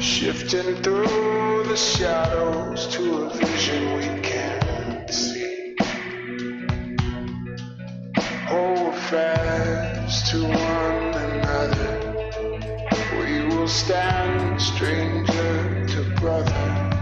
Shifting through the shadows to a vision we can't see. Hold fast to one another. We will stand stranger to brother.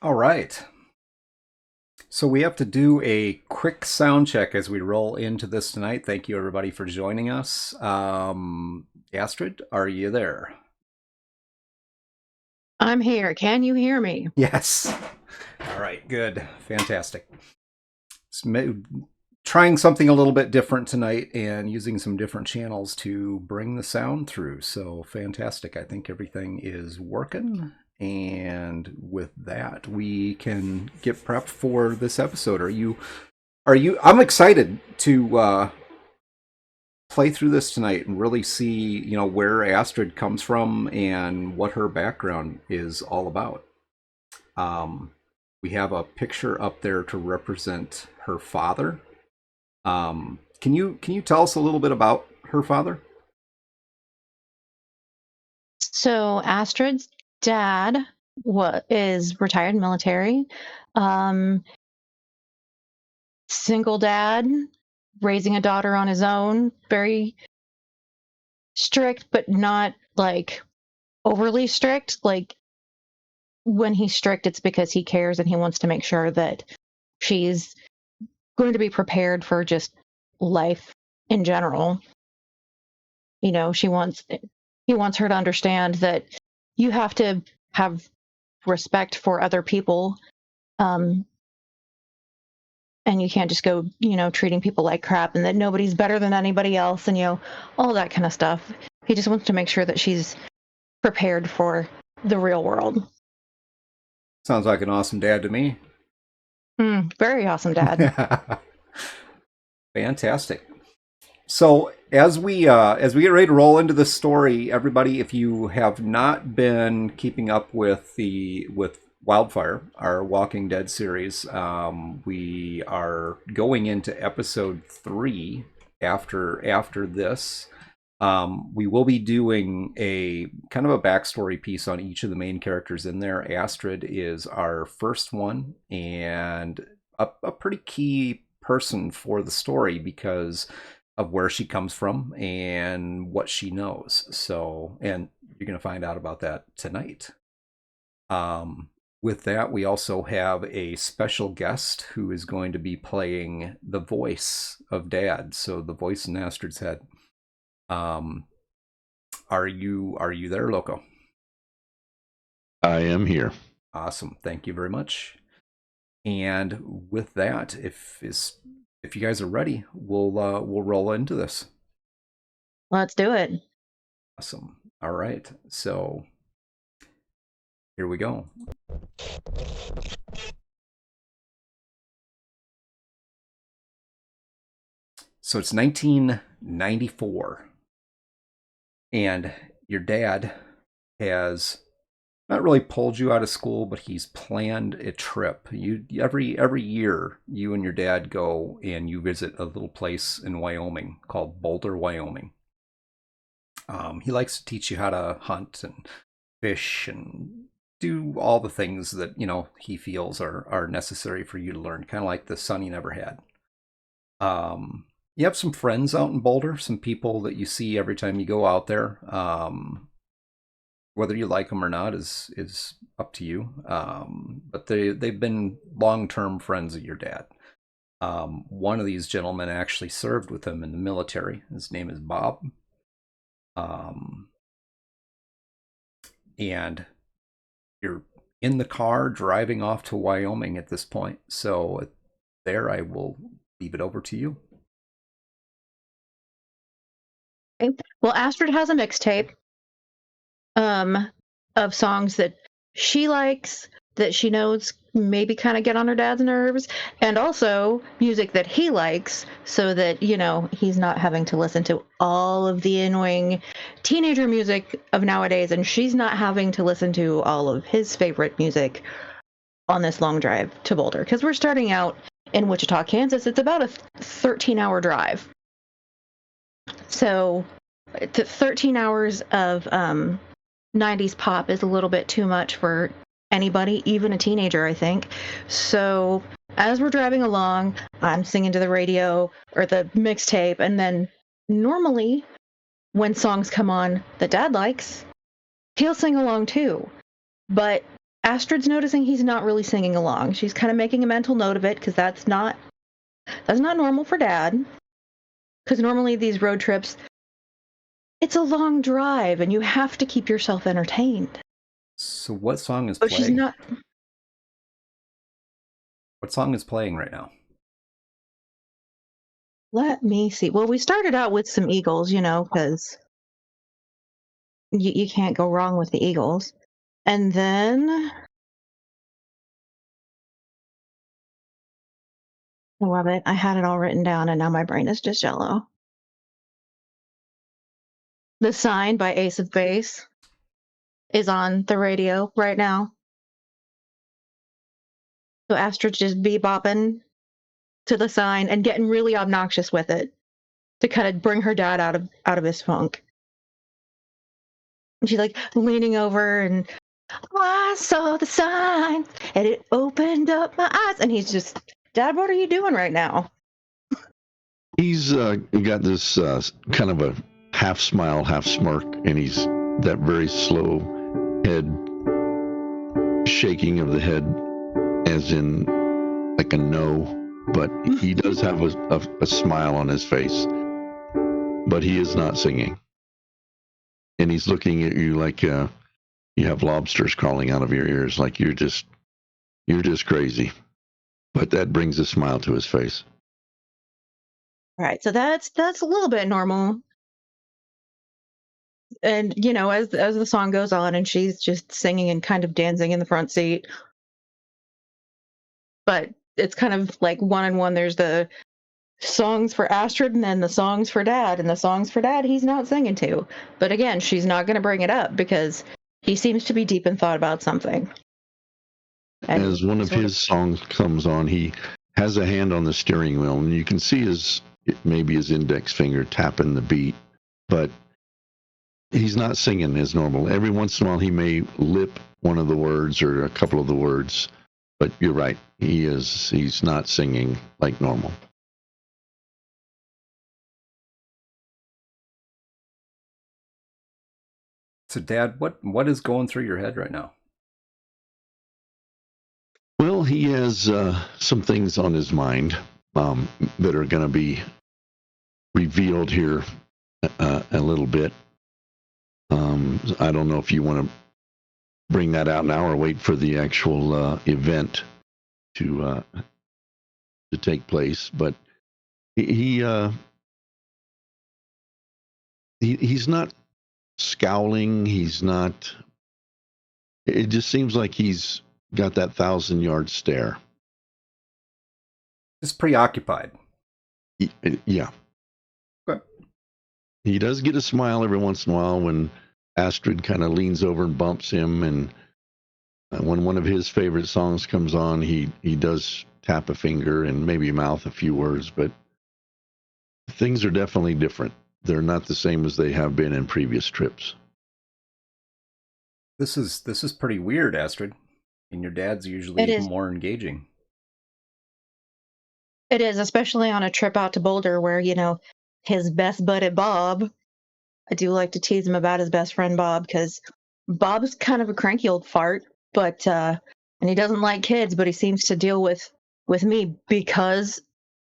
All right. So we have to do a quick sound check as we roll into this tonight. Thank you, everybody, for joining us. Astrid, are you there? I'm here. Can you hear me? Yes. All right, good. Fantastic. Trying something a little bit different tonight and using some different channels to bring the sound through. So fantastic. I think everything is working. And with that, we can get prepped for this episode. I'm excited to play through this tonight and really see, where Astrid comes from and what her background is all about. We have a picture up there to represent her father. Can you tell us a little bit about her father? So Astrid's dad is retired military, single dad, raising a daughter on his own, very strict, but not like overly strict. Like when he's strict, it's because he cares and he wants to make sure that she's going to be prepared for just life in general. He wants her to understand that you have to have respect for other people, and you can't just go treating people like crap, and that nobody's better than anybody else, and all that kind of stuff. He just wants to make sure that she's prepared for the real world. Sounds like an awesome dad to me. Very awesome dad. Fantastic. So as we get ready to roll into this story, everybody, if you have not been keeping up with WILDFIRE, our Walking Dead series, we are going into episode 3 after this. We will be doing a kind of a backstory piece on each of the main characters in there. Astrid is our first one, and a pretty key person for the story because of where she comes from and what she knows. So, and you're going to find out about that tonight. With that, we also have a special guest who is going to be playing the voice of Dad. So the voice in Astrid's head. Are you there, Loco? I am here. Awesome. Thank you very much. And with that, if you guys are ready, we'll roll into this. Let's do it. Awesome. All right. So here we go. So it's 1994. And your dad has not really pulled you out of school, but he's planned a trip. Every year, you and your dad go and you visit a little place in Wyoming called Boulder, Wyoming. He likes to teach you how to hunt and fish and do all the things that he feels are necessary for you to learn, kind of like the son he never had. You have some friends out in Boulder, some people that you see every time you go out there. Whether you like them or not is up to you. But they've been long-term friends of your dad. One of these gentlemen actually served with him in the military. His name is Bob. And you're in the car driving off to Wyoming at this point. So there, I will leave it over to you. Well, Astrid has a mixtape of songs that she likes, that she knows maybe kind of get on her dad's nerves, and also music that he likes, so that he's not having to listen to all of the annoying teenager music of nowadays, and she's not having to listen to all of his favorite music on this long drive to Boulder, because we're starting out in Wichita, Kansas. It's about a 13-hour drive. So 13 hours of 90s pop is a little bit too much for anybody, even a teenager, I think. So as we're driving along, I'm singing to the radio or the mixtape, and then normally when songs come on that Dad likes, he'll sing along too. But Astrid's noticing he's not really singing along. She's kind of making a mental note of it, because that's not normal for Dad. Because normally these road trips, it's a long drive, and you have to keep yourself entertained. So what song is But playing? she's not. What song is playing right now? Let me see. Well, we started out with some Eagles, because you can't go wrong with the Eagles. And then I love it. I had it all written down, and now my brain is just yellow. The Sign by Ace of Base is on the radio right now. So Astrid's just bebopping to The Sign and getting really obnoxious with it to kind of bring her dad out of his funk. And she's like leaning over, and I saw the sign and it opened up my eyes. And he's just, Dad, what are you doing right now? He's got this kind of a half smile, half smirk, and he's that very slow head shaking of the head, as in like a no. But he does have a smile on his face. But he is not singing. And he's looking at you like you have lobsters crawling out of your ears, like you're just crazy. But that brings a smile to his face. Right. So that's a little bit normal. And as the song goes on, and she's just singing and kind of dancing in the front seat. But it's kind of like one on one. There's the songs for Astrid and then the songs for Dad, and the songs for Dad he's not singing to. But again, she's not going to bring it up because he seems to be deep in thought about something. And as one of his songs comes on, he has a hand on the steering wheel, and you can see his index finger tapping the beat, but He's not singing as normal. Every once in a while, he may lip one of the words or a couple of the words, but you're right. He's not singing like normal. So, Dad, what is going through your head right now? Well, he has some things on his mind that are going to be revealed here a little bit. I don't know if you want to bring that out now or wait for the actual event to take place, but he's not scowling. He's not. It just seems like he's got that 1,000-yard stare. Just preoccupied. Yeah. Okay. He does get a smile every once in a while when Astrid kind of leans over and bumps him, and when one of his favorite songs comes on, he does tap a finger and maybe mouth a few words, but things are definitely different. They're not the same as they have been in previous trips. This is pretty weird, Astrid. And your dad's usually more engaging. It is, especially on a trip out to Boulder where, his best buddy Bob, I do like to tease him about his best friend Bob, because Bob's kind of a cranky old fart, but and he doesn't like kids, but he seems to deal with me because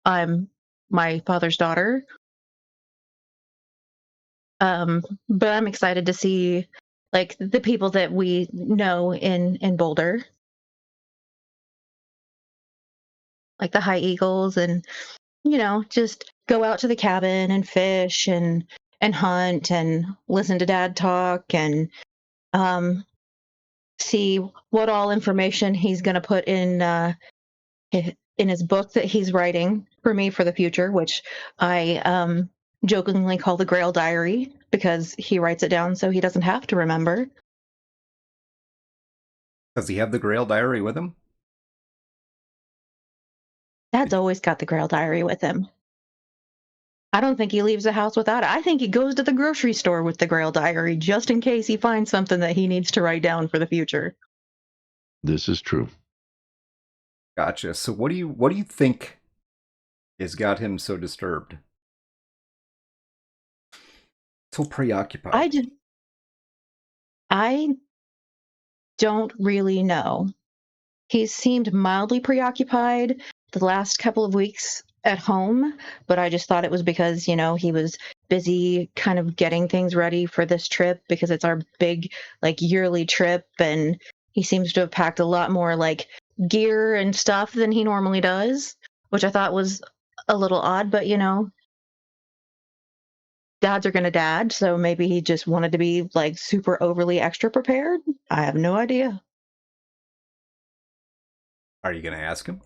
I'm my father's daughter. But I'm excited to see like the people that we know in Boulder, like the High Eagles, and just go out to the cabin and fish and hunt and listen to Dad talk and see what all information he's going to put in his book that he's writing for me for the future, which I jokingly call the Grail Diary because he writes it down so he doesn't have to remember. Does he have the Grail Diary with him? Dad's always got the Grail Diary with him. I don't think he leaves the house without it. I think he goes to the grocery store with the Grail Diary just in case he finds something that he needs to write down for the future. This is true. Gotcha. So what do you think has got him so disturbed? So preoccupied. I don't really know. He seemed mildly preoccupied the last couple of weeks at home, but I just thought it was because, he was busy kind of getting things ready for this trip because it's our big yearly trip, and he seems to have packed a lot more gear and stuff than he normally does, which I thought was a little odd, but dads are gonna dad, so maybe he just wanted to be super overly extra prepared. I have no idea. Are you gonna ask him?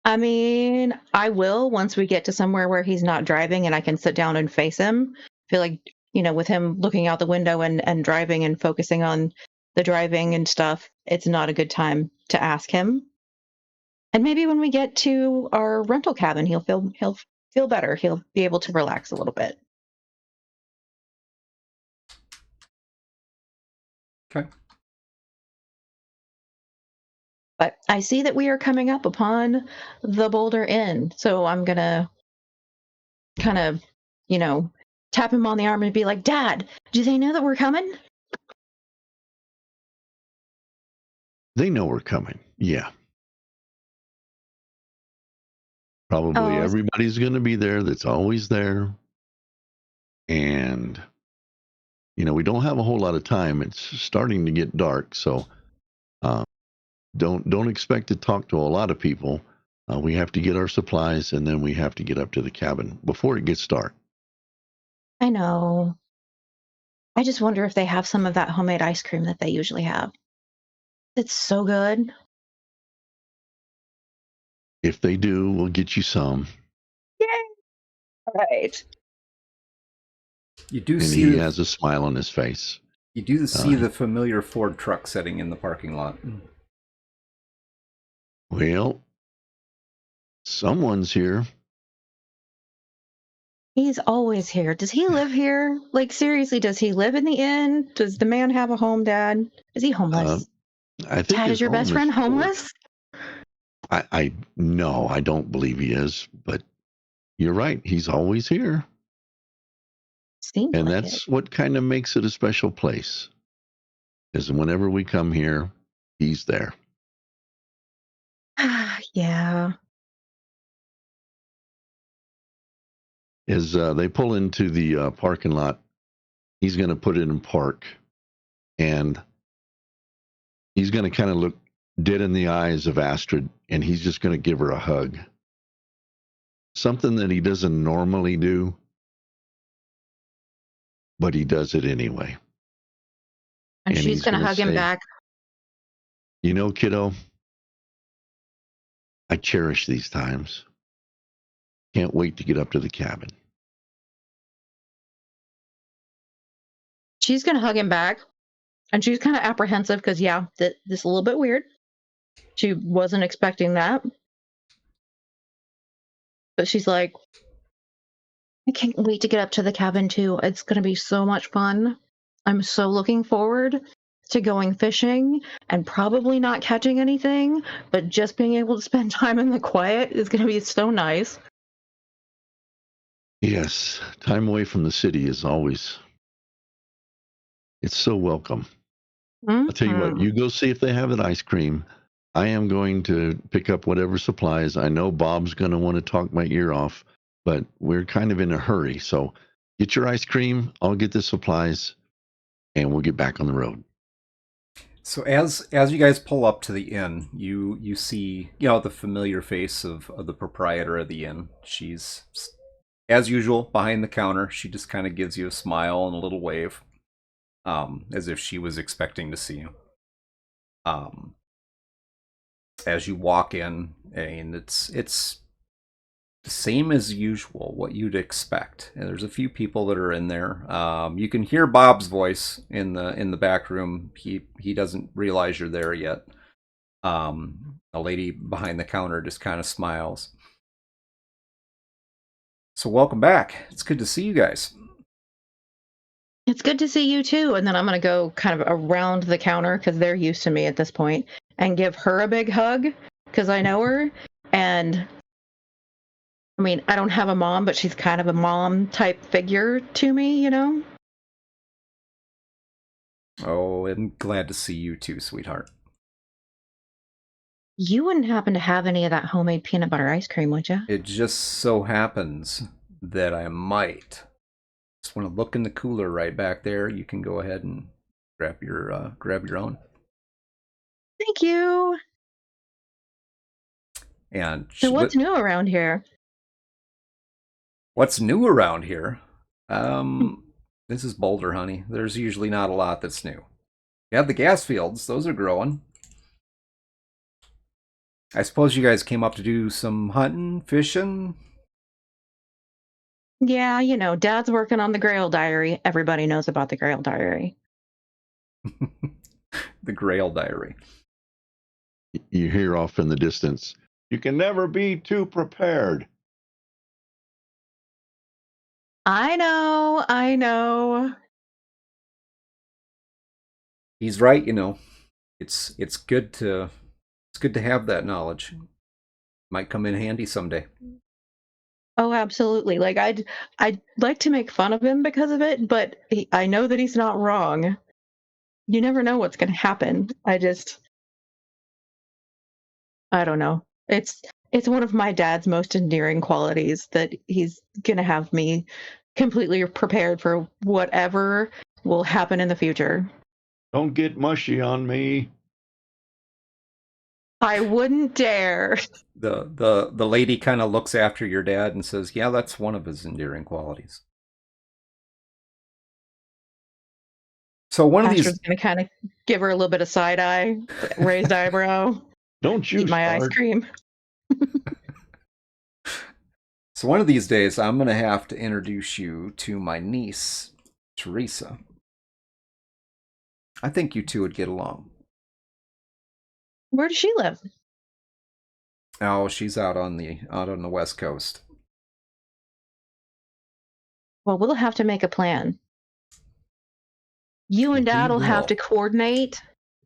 I mean, I will once we get to somewhere where he's not driving and I can sit down and face him. I feel like, with him looking out the window and driving and focusing on the driving and stuff, it's not a good time to ask him. And maybe when we get to our rental cabin, he'll feel better. He'll be able to relax a little bit. Okay. But I see that we are coming up upon the Boulder Inn, so I'm going to kind of, tap him on the arm and be like, Dad, do they know that we're coming? They know we're coming. Yeah. Probably everybody's going to be there that's always there. And, we don't have a whole lot of time. It's starting to get dark, so don't expect to talk to a lot of people. We have to get our supplies, and then we have to get up to the cabin before it gets dark. I know. I just wonder if they have some of that homemade ice cream that they usually have. It's so good. If they do, we'll get you some. Yay! All right. You do and see he has a smile on his face. You do see the familiar Ford truck sitting in the parking lot. Well, someone's here. He's always here. Does he live here? Like, seriously, does he live in the inn? Does the man have a home, Dad? Is he homeless? I think Dad, his is your best home is friend Fort. homeless? I no, I don't believe he is, but you're right. He's always here. Seems And like that's what kind of makes it a special place. Is whenever we come here, he's there. it. Yeah. As they pull into the parking lot, he's going to put it in park, and he's going to kind of look dead in the eyes of Astrid, and he's just going to give her a hug. Something that he doesn't normally do, but he does it anyway. And she's he's going to gonna hug him say, back. You know, kiddo, I cherish these times. Can't wait to get up to the cabin. She's going to hug him back. And she's kind of apprehensive because, yeah, this is a little bit weird. She wasn't expecting that. But she's like, I can't wait to get up to the cabin, too. It's going to be so much fun. I'm so looking forward to going fishing and probably not catching anything, but just being able to spend time in the quiet is going to be so nice. Yes, time away from the city is always, it's so welcome. I'll tell you what, you go see if they have that ice cream. I am going to pick up whatever supplies. I know Bob's going to want to talk my ear off, but we're kind of in a hurry. So get your ice cream. I'll get the supplies, and we'll get back on the road. So as you guys pull up to the inn, you see, you know, the familiar face of the proprietor of the inn. She's, as usual, behind the counter. She just kind of gives you a smile and a little wave, as if she was expecting to see you. As you walk in, and it's the same as usual, what you'd expect. And there's a few people that are in there. You can hear Bob's voice in the back room. He doesn't realize you're there yet. A lady behind the counter just kind of smiles. So welcome back. It's good to see you guys. It's good to see you too. And then I'm going to go kind of around the counter because they're used to me at this point and give her a big hug because I know her. And I mean, I don't have a mom, but she's kind of a mom type figure to me, you know? Oh, I'm glad to see you too, sweetheart. You wouldn't happen to have any of that homemade peanut butter ice cream, would you? It just so happens that I might. Just want to look in the cooler right back there. You can go ahead and grab your own. Thank you. And So what's new around here? What's new around here? This is Boulder, honey. There's usually not a lot that's new. You have the gas fields; those are growing. I suppose you guys came up to do some hunting, fishing. Yeah, you know, Dad's working on the Grail Diary. Everybody knows about the Grail Diary. The Grail Diary. You hear off in the distance, you can never be too prepared. I know. He's right, you know. It's good to have that knowledge. Might come in handy someday. Oh, absolutely. Like I'd like to make fun of him because of it, but I know that he's not wrong. You never know what's going to happen. I don't know. It's one of my dad's most endearing qualities that he's going to have me completely prepared for whatever will happen in the future. Don't get mushy on me. I wouldn't dare. The lady kind of looks after your dad and says, "Yeah, that's one of his endearing qualities." So one of these Astrid's going to kind of give her a little bit of side eye, raised eyebrow. Don't you Eat my start. ice cream. So one of these days, I'm going to have to introduce you to my niece, Teresa. I think you two would get along. Where does she live? Oh, she's out on the West Coast. Well, we'll have to make a plan. You and We Dad will have will. to coordinate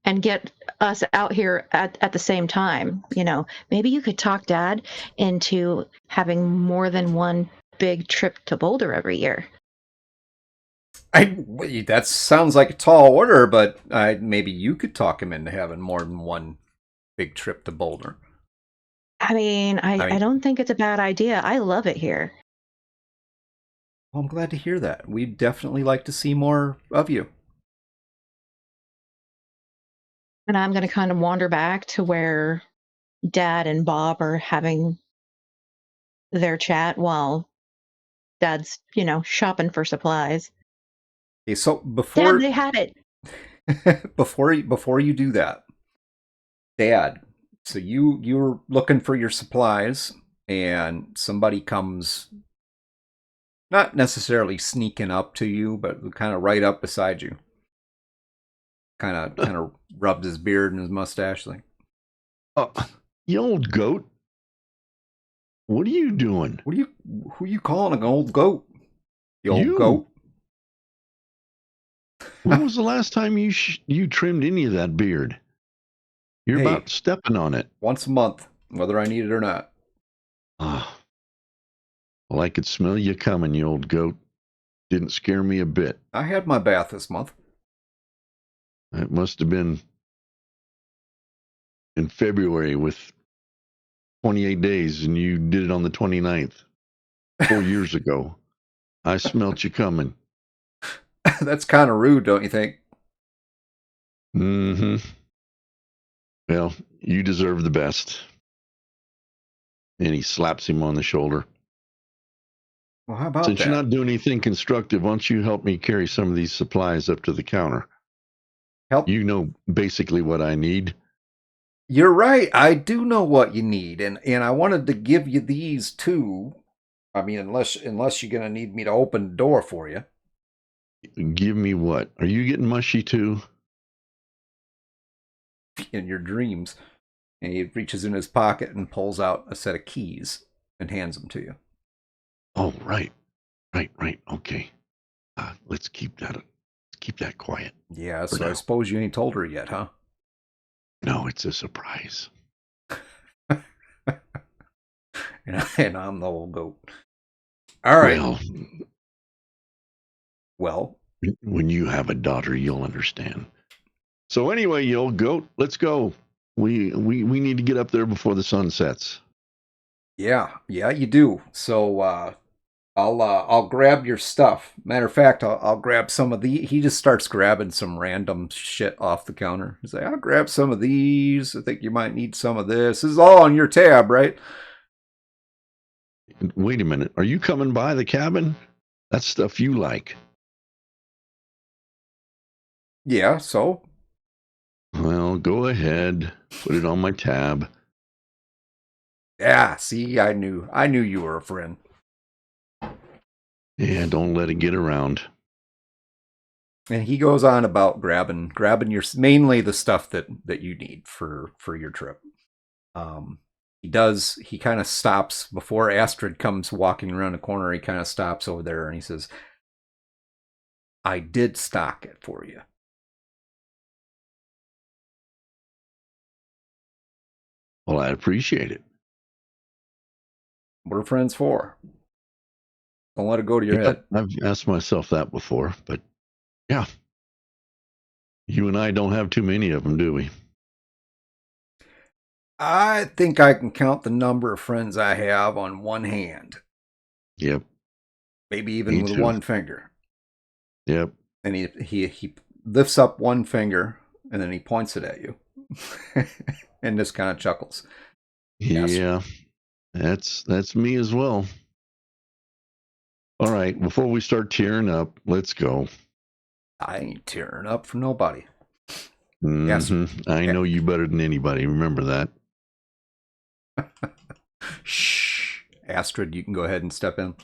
and get us out here at the same time. Maybe you could talk Dad into having more than one big trip to Boulder every year. That sounds like a tall order, but maybe you could talk him into having more than one big trip to Boulder. I mean, I I mean- don't think it's a bad idea. I love it here. Well, I'm glad to hear that. We'd definitely like to see more of you. And I'm going to kind of wander back to where Dad and Bob are having their chat while Dad's, shopping for supplies. Okay, so Dad, before they had it. before you do that, Dad, so you're looking for your supplies, and somebody comes, not necessarily sneaking up to you, but kind of right up beside you. Kind of rubs his beard and his mustache, like, Oh, you old goat. What are you doing? who you calling an old goat? The old You. goat. When was the last time you trimmed any of that beard? You're Hey. about stepping on it. Once a month, whether I need it or not. Ah, well, I could smell you coming, you old goat. Didn't scare me a bit. I had my bath this month. It must have been in February with 28 days, and you did it on the 29th, 4 years ago. I smelt you coming. That's kind of rude, don't you think? Mm-hmm. Well, you deserve the best. And he slaps him on the shoulder. Well, how about Since that? you're not doing anything constructive, why don't you help me carry some of these supplies up to the counter? Help. You know basically what I need. You're right. I do know what you need, and I wanted to give you these too. I mean, unless you're gonna need me to open the door for you. Give me what? Are you getting mushy too? In your dreams. And he reaches in his pocket and pulls out a set of keys and hands them to you. Oh, right. Okay. Let's keep that quiet. Yeah, For so now. I suppose you ain't told her yet, huh? No, it's a surprise. And I'm the old goat. All right. Well, when you have a daughter, you'll understand. So anyway, you old goat, let's go. We need to get up there before the sun sets. yeah, you do. So I'll grab your stuff. Matter of fact, I'll grab some of the. He just starts grabbing some random shit off the counter. He's like, I'll grab some of these. I think you might need some of this. This is all on your tab, right? Wait a minute. Are you coming by the cabin? That's stuff you like. Yeah. So Well, go ahead. Put it on my tab. yeah. See, I knew you were a friend. Yeah, don't let it get around. And he goes on about grabbing your mainly the stuff that you need for your trip. He kind of stops before Astrid comes walking around the corner. He kind of stops over there and he says, I did stock it for you. Well, I appreciate it. What are friends for? Don't let it go to your head. I've asked myself that before, but yeah. You and I don't have too many of them, do we? I think I can count the number of friends I have on one hand. Yep. Maybe even Me with too. one finger. Yep. And he lifts up one finger and then he points it at you. And just kind of chuckles. Yes. Yeah. That's me as well. All right, before we start tearing up, let's go. I ain't tearing up for nobody. Mm-hmm. I know you better than anybody. Remember that. Shh. Astrid, you can go ahead and step in.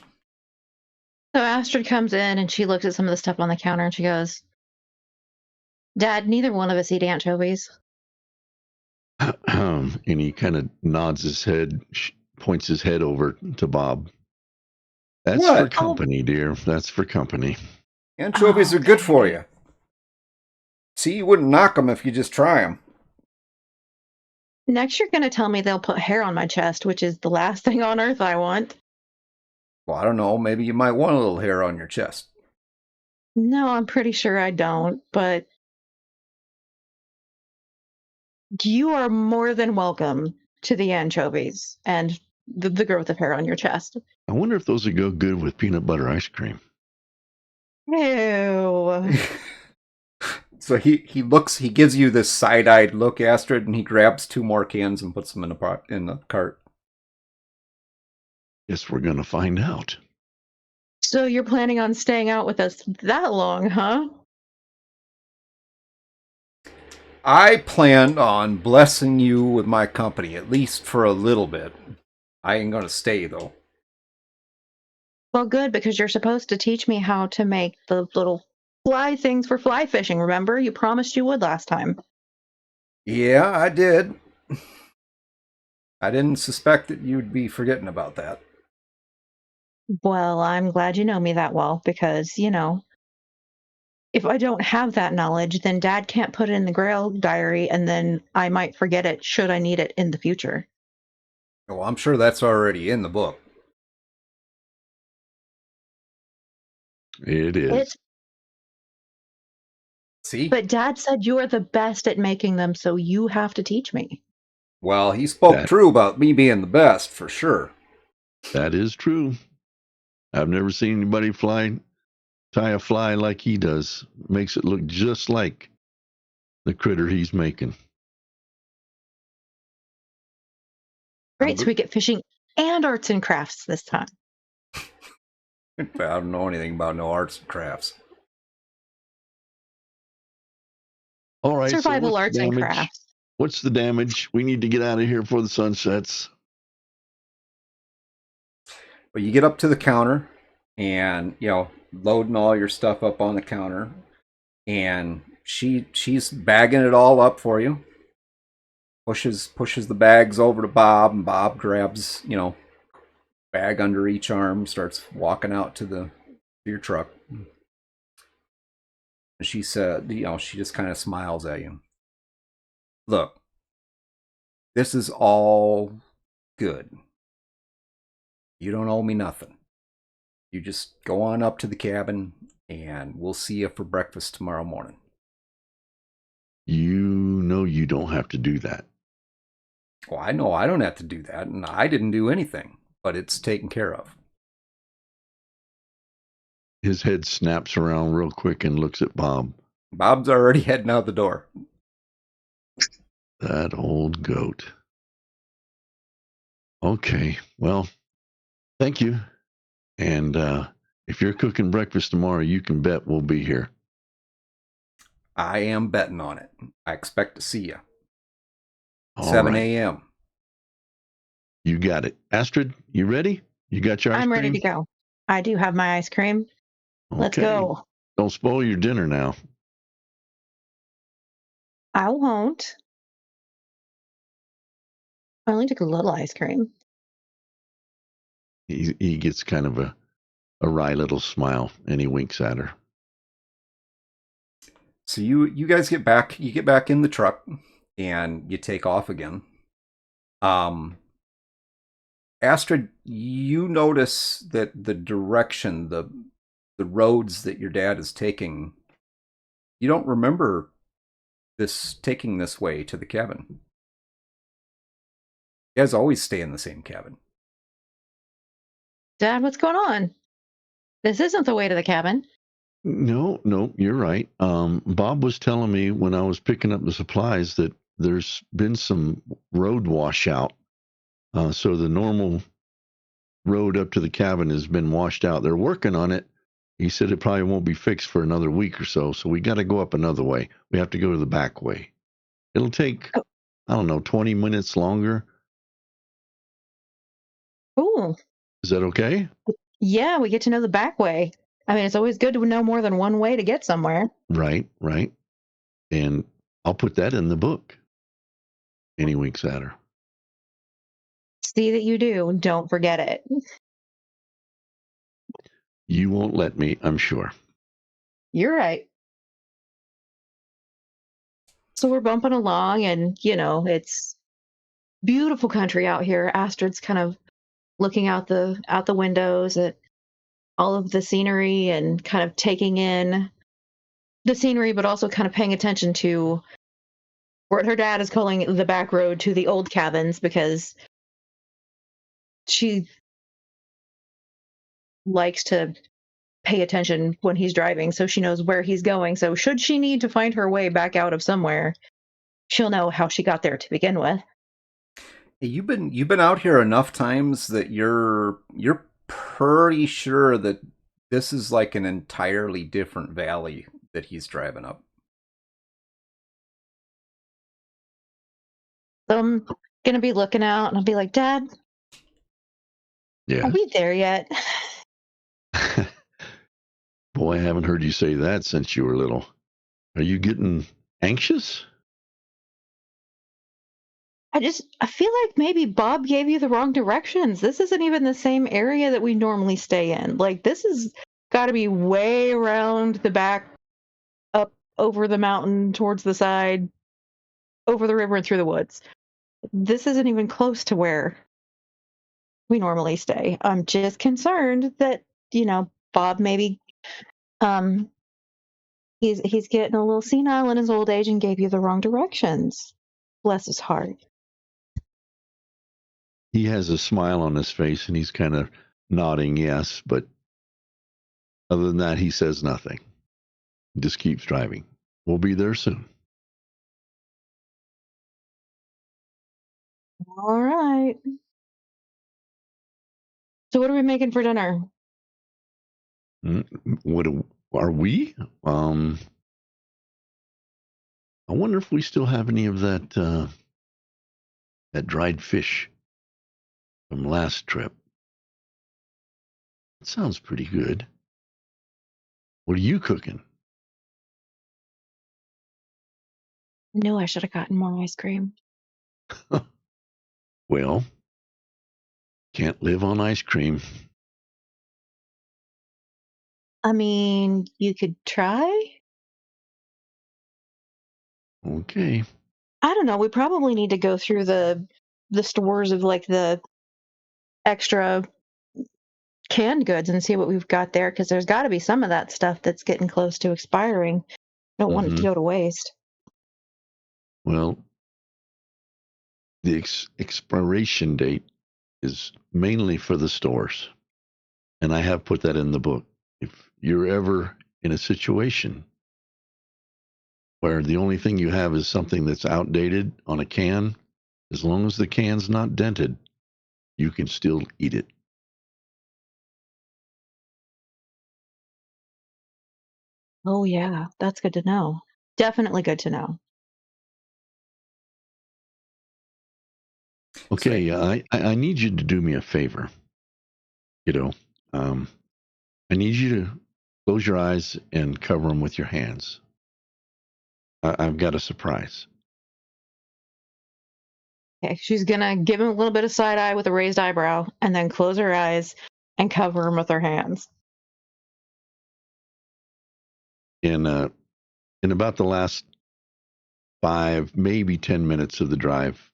So Astrid comes in and she looks at some of the stuff on the counter and she goes, Dad, neither one of us eat anchovies. And he kind of nods his head, points his head over to Bob. That's What? for company, dear. That's for company. Anchovies are good for Okay. you. See, you wouldn't knock them if you just try them. Next, you're going to tell me they'll put hair on my chest, which is the last thing on earth I want. Well, I don't know. Maybe you might want a little hair on your chest. No, I'm pretty sure I don't, but you are more than welcome to the anchovies and the growth of hair on your chest. I wonder if those would go good with peanut butter ice cream. Ew. So he gives you this side-eyed look, Astrid, and he grabs 2 more cans and puts them in the cart. Guess we're going to find out. So you're planning on staying out with us that long, huh? I plan on blessing you with my company, at least for a little bit. I ain't gonna stay, though. Well, good, because you're supposed to teach me how to make the little fly things for fly fishing, remember? You promised you would last time. Yeah, I did. I didn't suspect that you'd be forgetting about that. Well, I'm glad you know me that well, because, if I don't have that knowledge, then Dad can't put it in the Grail diary, and then I might forget it should I need it in the future. Well, I'm sure that's already in the book. It is. It's See? But Dad said you are the best at making them, so you have to teach me. Well, he spoke That- true about me being the best, for sure. That is true. I've never seen anybody tie a fly like he does. Makes it look just like the critter he's making. Great, so we get fishing and arts and crafts this time. I don't know anything about no arts and crafts. All right. Survival what's the arts and damage? crafts. What's the damage? We need to get out of here before the sun sets. But you get up to the counter and, loading all your stuff up on the counter. And she's bagging it all up for you. Pushes the bags over to Bob, and Bob grabs, bag under each arm, starts walking out to your truck. And she said, she just kind of smiles at you. Look, this is all good. You don't owe me nothing. You just go on up to the cabin and we'll see you for breakfast tomorrow morning. You know you don't have to do that. Well, I know I don't have to do that, and I didn't do anything, but it's taken care of. His head snaps around real quick and looks at Bob. Bob's already heading out the door. That old goat. Okay, well, thank you. And if you're cooking breakfast tomorrow, you can bet we'll be here. I am betting on it. I expect to see you. All 7 right. a.m. You got it. Astrid, you ready? You got your ice I'm cream? ready to go. I do have my ice cream. Let's Okay. go. Don't spoil your dinner now. I won't. I only took a little ice cream. He gets kind of a wry little smile and he winks at her. So you guys get back in the truck and you take off again. Astrid, you notice that the direction, the roads that your dad is taking, you don't remember taking this way to the cabin. You guys always stay in the same cabin. Dad, what's going on? This isn't the way to the cabin. No, you're right. Bob was telling me when I was picking up the supplies that there's been some road washout. So the normal road up to the cabin has been washed out. They're working on it. He said it probably won't be fixed for another week or so. So we got to go up another way. We have to go to the back way. It'll take, I don't know, 20 minutes longer. Ooh. Is that okay? Yeah, we get to know the back way. I mean, it's always good to know more than one way to get somewhere. Right. And I'll put that in the book. And he winks at her. See that you do. Don't forget it. You won't let me, I'm sure. You're right. So we're bumping along, and it's beautiful country out here. Astrid's kind of looking out the windows at all of the scenery and kind of taking in the scenery, but also kind of paying attention to what her dad is calling the back road to the old cabins, because she likes to pay attention when he's driving so she knows where he's going. So should she need to find her way back out of somewhere, she'll know how she got there to begin with. You've been out here enough times that you're pretty sure that this is like an entirely different valley that he's driving up. So I'm gonna be looking out and I'll be like, Dad, Yeah. are we there yet? Boy, I haven't heard you say that since you were little. Are you getting anxious? I feel like maybe Bob gave you the wrong directions. This isn't even the same area that we normally stay in. Like, this has got to be way around the back, up over the mountain, towards the side, over the river and through the woods. This isn't even close to where we normally stay. I'm just concerned that, Bob maybe um he's getting a little senile in his old age and gave you the wrong directions. Bless his heart. He has a smile on his face and he's kind of nodding yes, but other than that, he says nothing. He just keeps driving. We'll be there soon. All right. So what are we making for dinner? What are we? I wonder if we still have any of that dried fish from last trip. It sounds pretty good. What are you cooking? Knew I should have gotten more ice cream. Well, can't live on ice cream. I mean, you could try. Okay. I don't know. We probably need to go through the stores of like the extra canned goods and see what we've got there, because there's got to be some of that stuff that's getting close to expiring. Don't want it to go to waste. Well, the expiration date is mainly for the stores. And I have put that in the book. If you're ever in a situation where the only thing you have is something that's outdated on a can, as long as the can's not dented, you can still eat it. Oh yeah, that's good to know. Definitely good to know. Okay, I need you to do me a favor. I need you to close your eyes and cover them with your hands. I've got a surprise. Okay, she's gonna give him a little bit of side eye with a raised eyebrow, and then close her eyes and cover him with her hands. In about the last 5, maybe 10 minutes of the drive,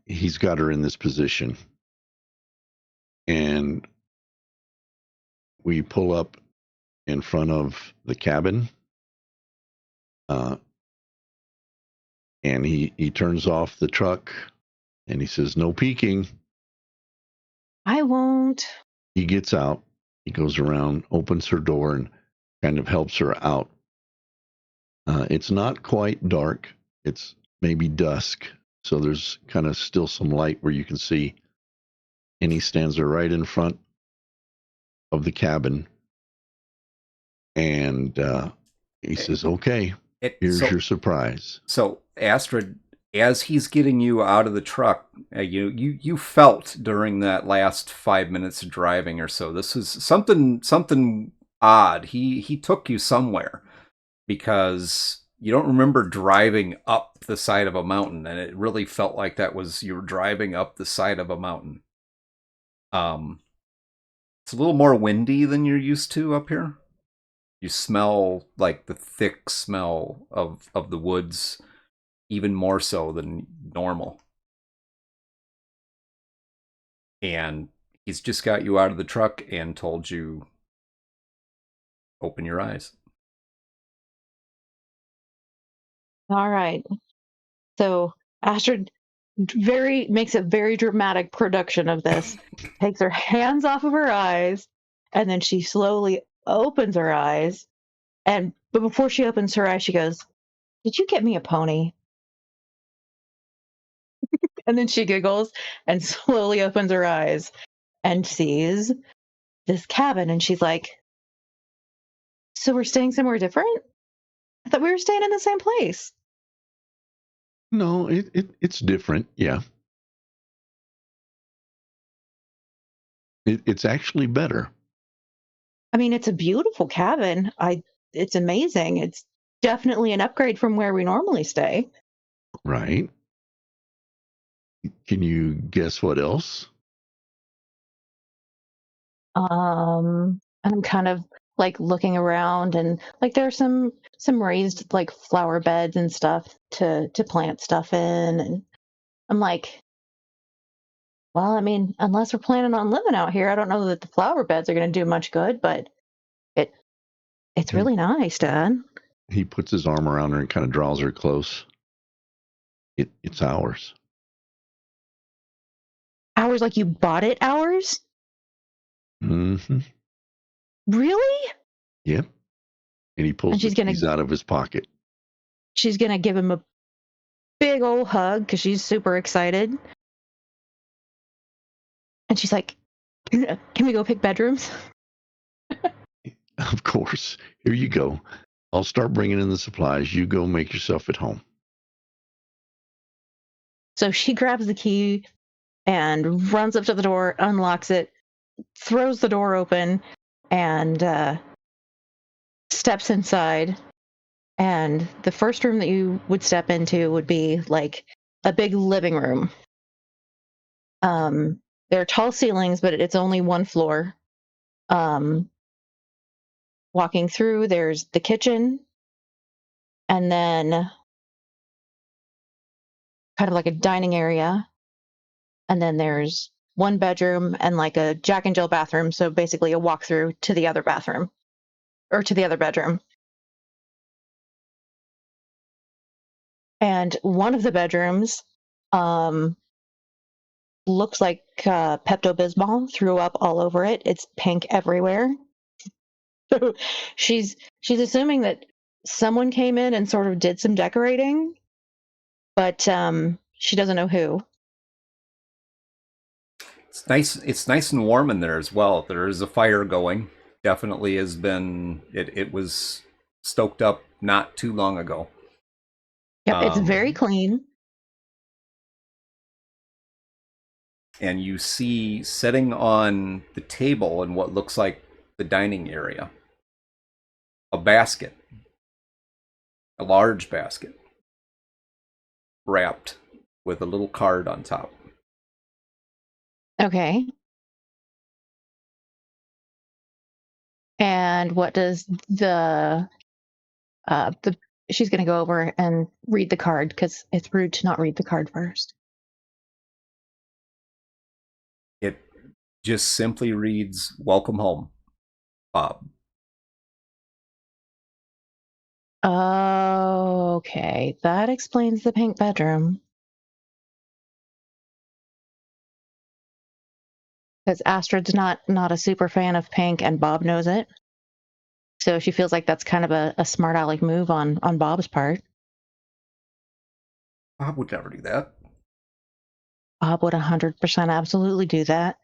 he's got her in this position, and we pull up in front of the cabin, and he turns off the truck, and he says, "No peeking." I won't. He gets out. He goes around, opens her door, and kind of helps her out. It's not quite dark. It's maybe dusk, so there's kind of still some light where you can see. And he stands her right in front of the cabin, and he says, "Okay, here's your surprise." So Astrid, as he's getting you out of the truck, you felt during that last 5 minutes of driving or so, this is something odd. He took you somewhere, because you don't remember driving up the side of a mountain, and it really felt like that was you were driving up the side of a mountain. It's a little more windy than you're used to up here. You smell like the thick smell of the woods, even more so than normal. And he's just got you out of the truck and told you, open your eyes. All right. So Astrid makes a very dramatic production of this. Takes her hands off of her eyes, and then she slowly opens her eyes. But before she opens her eyes, she goes, "Did you get me a pony?" And then she giggles and slowly opens her eyes and sees this cabin, and she's like, "So we're staying somewhere different? I thought we were staying in the same place." No, it's different. Yeah, it's actually better. I mean, it's a beautiful cabin. It's amazing. It's definitely an upgrade from where we normally stay. Right? Can you guess what else? And I'm kind of like looking around, and like there's some raised like flower beds and stuff to plant stuff in, and I'm like, well, I mean, unless we're planning on living out here, I don't know that the flower beds are going to do much good, but it it's He really nice, Dad. he puts his arm around her and kind of draws her close. It's ours. Ours, like you bought it, ours? Mm-hmm. Really? Yep. And he pulls And the keys out of his pocket. she's gonna give him a big old hug because she's super excited. And she's like, "Can we go pick bedrooms?" Of course. Here you go. I'll start bringing in the supplies. You go make yourself at home. So she grabs the key and runs up to the door, unlocks it, throws the door open, and steps inside. And the first room that you would step into would be like a big living room. There are tall ceilings, but it's only one floor. Um, Walking through, there's the kitchen, and then kind of like a dining area. And then there's one bedroom and like a Jack and Jill bathroom. So basically a walkthrough to the other bathroom or to the other bedroom. And one of the bedrooms um, looks like Pepto Bismol threw up all over it. It's pink everywhere. So she's assuming that someone came in and sort of did some decorating, but she doesn't know who. It's nice. It's nice and warm in there as well. There is a fire going. Definitely has been. It was stoked up not too long ago. Yep, it's very clean. And you see sitting on the table in what looks like the dining area a basket, a large basket, wrapped with a little card on top. Okay. And what does the she's going to go over and read the card because it's rude to not read the card first. It just simply reads, "Welcome home, Bob." Okay, that explains the pink bedroom. Because Astrid's not a super fan of pink, and Bob knows it. So she feels like that's kind of a smart aleck move on Bob's part. Bob would never do that. Bob would 100% absolutely do that.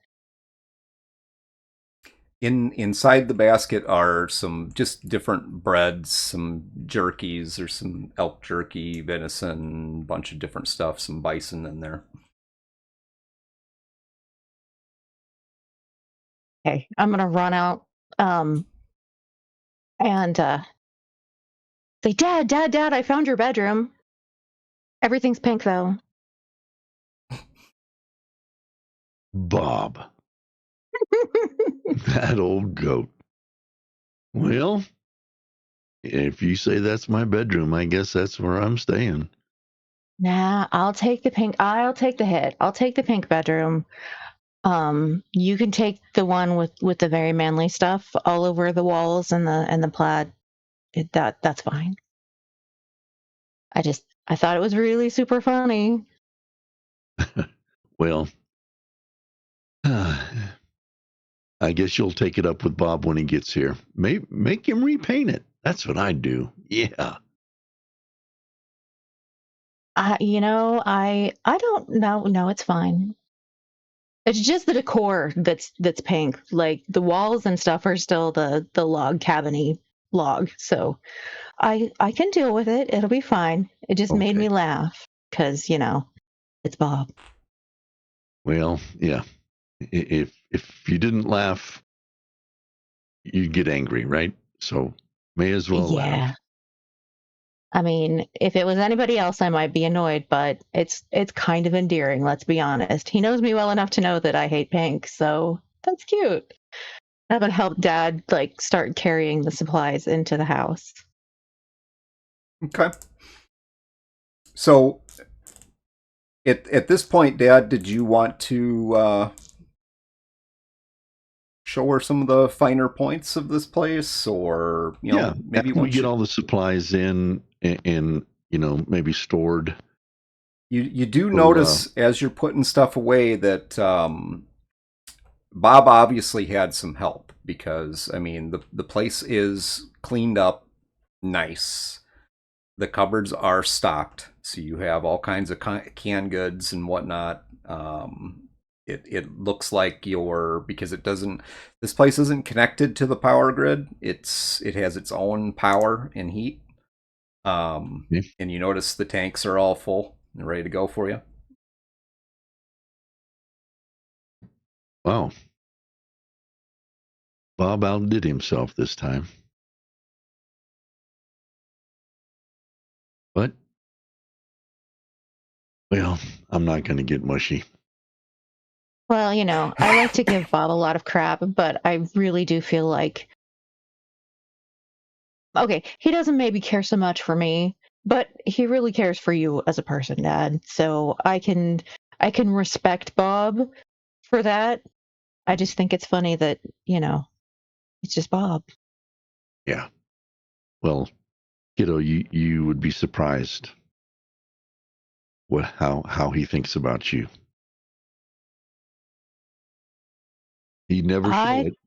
Inside the basket are some just different breads, some jerkies, there's some elk jerky, venison, a bunch of different stuff, some bison in there. Okay, I'm gonna run out and say, Dad, I found your bedroom. Everything's pink though. Bob. That old goat. Well, if you say that's my bedroom, I guess that's where I'm staying. Nah, I'll take the pink. I'll take the hit. I'll take the pink bedroom. You can take the one with the very manly stuff all over the walls and the plaid. That's fine. I thought it was really super funny. Well, I guess you'll take it up with Bob when he gets here. Make him repaint it. That's what I'd do. Yeah. I don't know. No, it's fine. It's just the decor that's pink. Like the walls and stuff are still the log cabiny log. So I can deal with it. It'll be fine. It just made Okay. me laugh because it's Bob. Well, yeah. If you didn't laugh, you'd get angry, right? So may as well Yeah. laugh. I mean, if it was anybody else, I might be annoyed, but it's kind of endearing. Let's be honest. He knows me well enough to know that I hate pink, so that's cute. That would help Dad start carrying the supplies into the house. Okay. So at this point, Dad, did you want to show her some of the finer points of this place, or Yeah. maybe After we once get all the supplies in and maybe stored. you do We'll, notice as you're putting stuff away that Bob obviously had some help, because I mean the place is cleaned up, nice. The cupboards are stocked, so you have all kinds of canned goods and whatnot. It looks like because it doesn't. This place isn't connected to the power grid. It has its own power and heat. Yeah. And you notice the tanks are all full and ready to go for you. Wow. Bob outdid himself this time. But, well, I'm not going to get mushy. Well, I like to give Bob a lot of crap, but I really do feel like, okay, he doesn't maybe care so much for me, but he really cares for you as a person, Dad. So I can respect Bob for that. I just think it's funny that, it's just Bob. Yeah. Well, kiddo, you would be surprised how he thinks about you. He'd never show I it.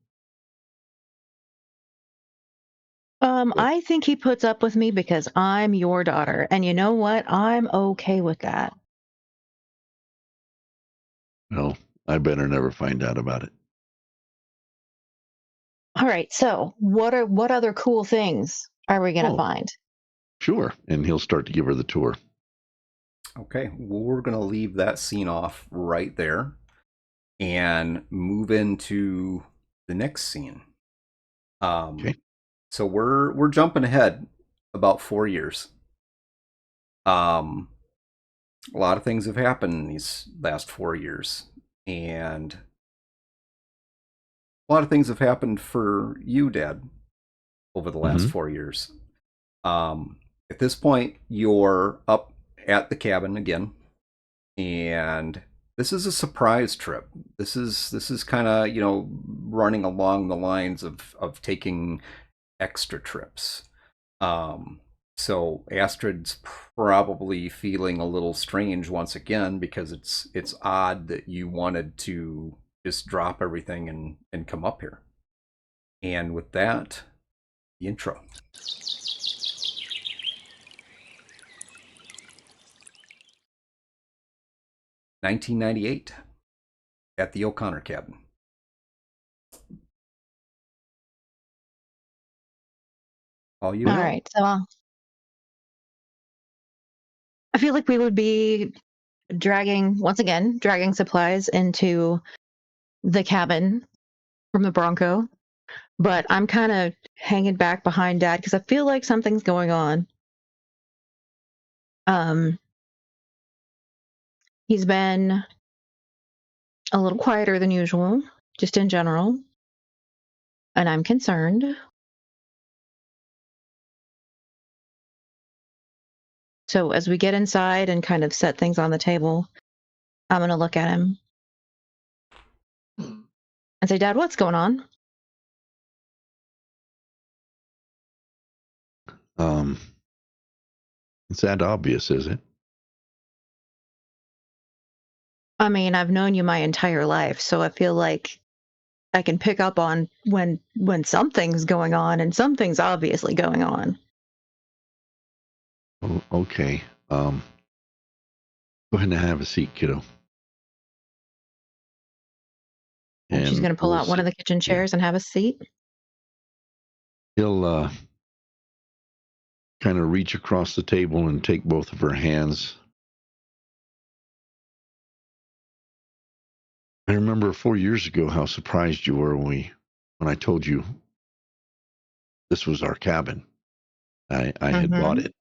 But, I think he puts up with me because I'm your daughter. And you know what? I'm okay with that. well, I better never find out about it. All right, so what other cool things are we gonna Oh, find? sure. And he'll start to give her the tour. Okay, well, we're gonna leave that scene off right there and move into the next scene. Okay. So we're jumping ahead about 4 years. Um, a lot of things have happened in these last 4 years, and a lot of things have happened for you, Dad, over the last Mm-hmm. 4 years. At this point, you're up at the cabin again, and this is a surprise trip. This is kind of running along the lines of taking extra trips. Um, so Astrid's probably feeling a little strange once again, because it's odd that you wanted to just drop everything and come up here. And with that, the intro. 1998 at the O'Connor cabin. All you. All right, so I feel like we would be dragging supplies into the cabin from the Bronco, but I'm kind of hanging back behind Dad because I feel like something's going on. Um, he's been a little quieter than usual. just in general. And I'm concerned. So as we get inside and kind of set things on the table, I'm going to look at him and say, Dad, what's going on? It's that obvious, is it? I mean, I've known you my entire life, so I feel like I can pick up on when something's going on, and something's obviously going on. Oh, okay. Go ahead and have a seat, kiddo. And she's going to pull out one of the kitchen chairs and have a seat. He'll kind of reach across the table and take both of her hands. I remember 4 years ago how surprised you were when I told you this was our cabin. I had bought it.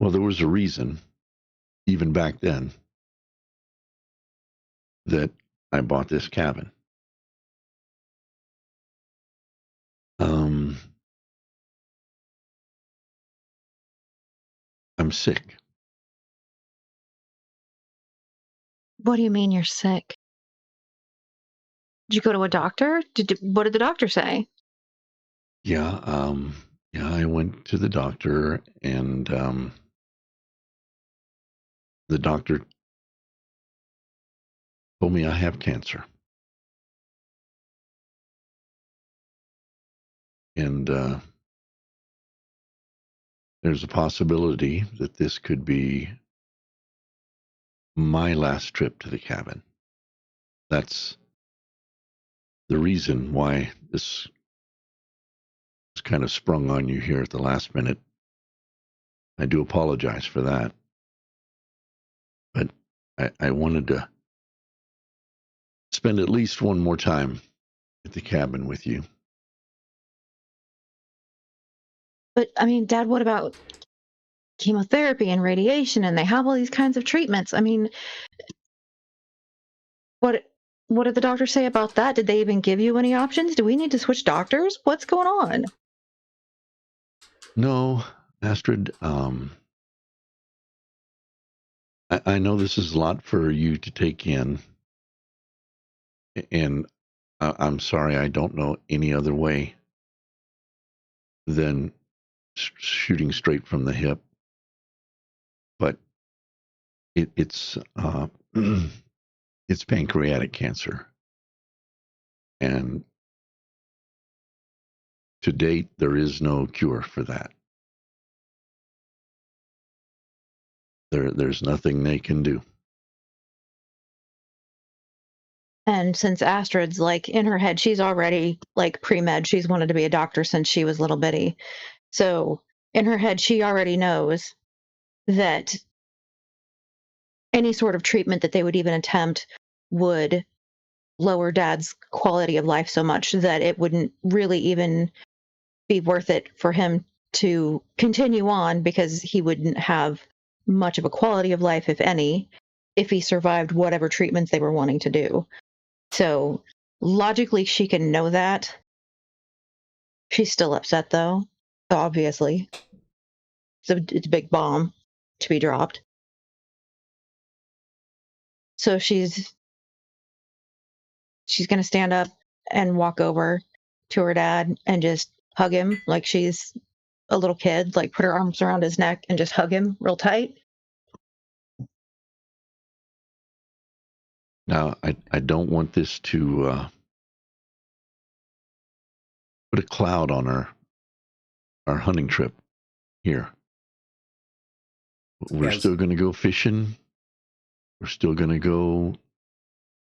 Well, there was a reason, even back then, that I bought this cabin. I'm sick. What do you mean you're sick? Did you go to a doctor? What did the doctor say? Yeah, I went to the doctor, and the doctor told me I have cancer. And there's a possibility that this could be my last trip to the cabin. That's the reason why this was kind of sprung on you here at the last minute. I do apologize for that. But I wanted to spend at least one more time at the cabin with you. But, I mean, Dad, what about chemotherapy and radiation? And they have all these kinds of treatments. I mean, what did the doctor say about that? Did they even give you any options? Do we need to switch doctors? What's going on? No, Astrid, I know this is a lot for you to take in, and I'm sorry, I don't know any other way than shooting straight from the hip. But it's it's pancreatic cancer, and to date there is no cure for that. There's nothing they can do. And since Astrid's, like, in her head, she's already, like, pre-med. She's wanted to be a doctor since she was little bitty. So in her head, she already knows that any sort of treatment that they would even attempt would lower Dad's quality of life so much that it wouldn't really even be worth it for him to continue on, because he wouldn't have much of a quality of life, if any, if he survived whatever treatments they were wanting to do. So logically, she can know that. She's still upset, though, obviously. So it's a big bomb to be dropped. So she's going to stand up and walk over to her dad and just hug him like she's a little kid, like put her arms around his neck and just hug him real tight. Now, I don't want this to put a cloud on our hunting trip here. We're still going to go fishing. We're still going to go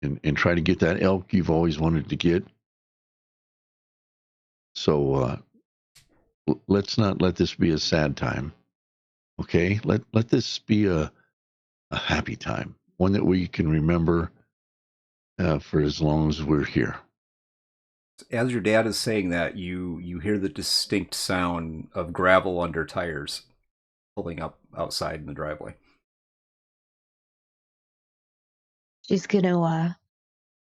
and try to get that elk you've always wanted to get. So let's not let this be a sad time, okay? Let this be a happy time, one that we can remember for as long as we're here. As your dad is saying that, you hear the distinct sound of gravel under tires pulling up outside in the driveway. She's gonna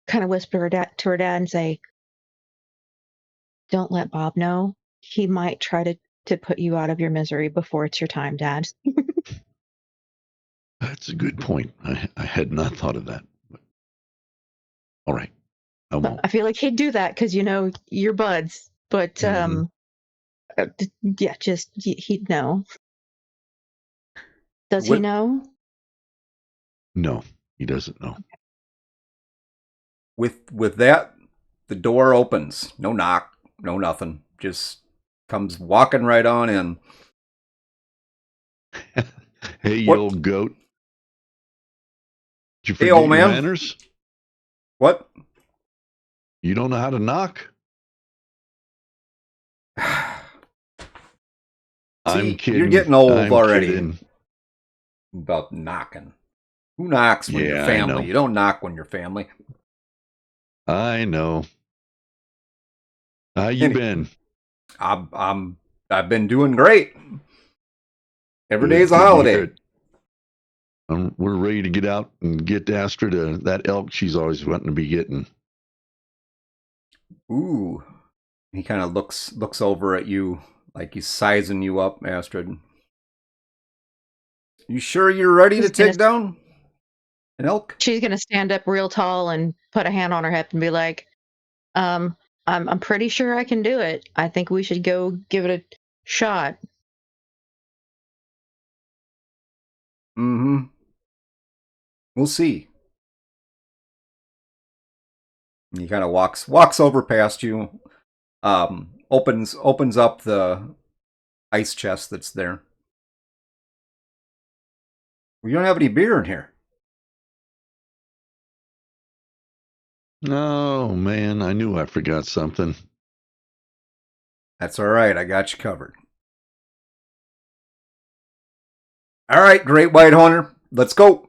kind of whisper to her dad and say, "Don't let Bob know. He might try to put you out of your misery before it's your time, Dad." That's a good point. I had not thought of that. But, all right. I won't. I feel like he'd do that because you're buds. But Mhm. yeah, just he'd know. Does he With know? No, he doesn't know. with that, the door opens. No knock, no nothing. Just comes walking right on in. Hey, you What? old goat. Did you Hey, forget old your man. manners? What? You don't know how to knock? I'm See, you're kidding. getting old I'm already. kidding. About knocking. Who knocks when you're Yeah, I family? know. You don't knock when you're family. I know. How you Any, been? I've been doing great. Every day's Good. a Good to hear holiday. it. We're ready to get out and get Astrid that elk she's always wanting to be getting. Ooh. He kind of looks over at you like he's sizing you up, Astrid. You sure you're ready to She's gonna take down an elk? she's gonna stand up real tall and put a hand on her hip and be like, um, I'm pretty sure I can do it. I think we should go give it a shot." Mm-hmm. We'll see. And he kind of walks over past you. Opens up the ice chest that's there. We don't have any beer in here. Oh man, I knew I forgot something. That's all right. I got you covered. All right, Great White Hunter. Let's go.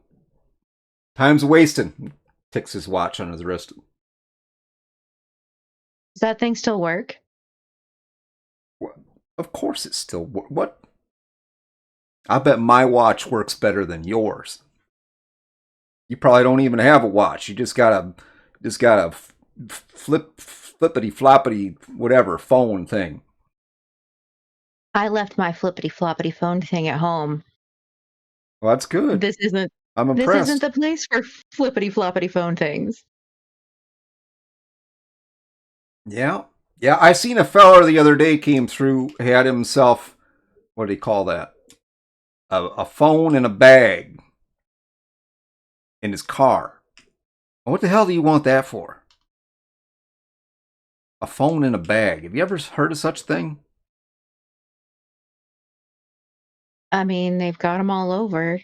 Time's wasting. Ticks his watch on his wrist. Does that thing still work? Of course it's still... What? I bet my watch works better than yours. You probably don't even have a watch. You just got a flippity floppity whatever phone thing. I left my flippity floppity phone thing at home. Well, that's good. This isn't I'm this isn't impressed. the place for flippity floppity phone things. Yeah. Yeah, I seen a feller the other day came through, had himself, what do you call that? A phone in a bag in his car. What the hell do you want that for? A phone in a bag. Have you ever heard of such thing? I mean, they've got them all over.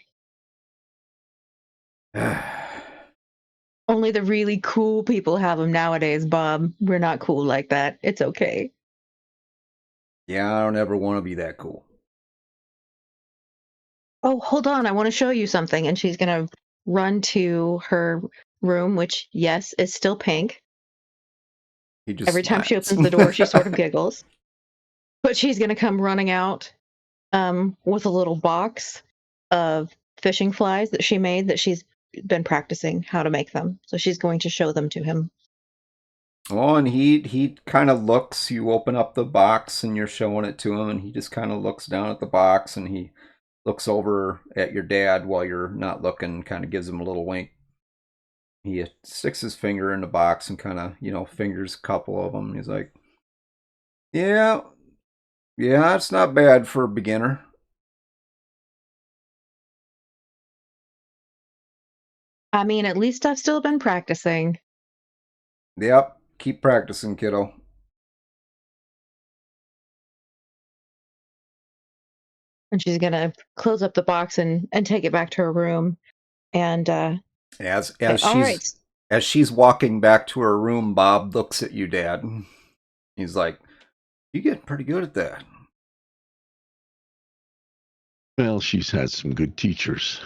Only the really cool people have them nowadays, Bob. We're not cool like that. It's okay. Yeah, I don't ever want to be that cool. Oh, hold on. I want to show you something. And she's going to run to her room, which, yes, is still pink. He just Every time she smiles. opens the door, she sort of giggles. But she's going to come running out with a little box of fishing flies that she made that she's been practicing how to make them. So she's going to show them to him. Oh, and he kind of looks. You open up the box and you're showing it to him, and he just kind of looks down at the box and he looks over at your dad while you're not looking. Kind of gives him a little wink. He sticks his finger in the box and kind of fingers a couple of them. He's like, "Yeah, yeah, it's not bad for a beginner." I mean, at least I've still been practicing. Yep, keep practicing, kiddo. And she's going to close up the box and take it back to her room and As say, as "All right." she's walking back to her room, Bob looks at you, Dad. He's like, "You getting pretty good at that." Well, she's had some good teachers.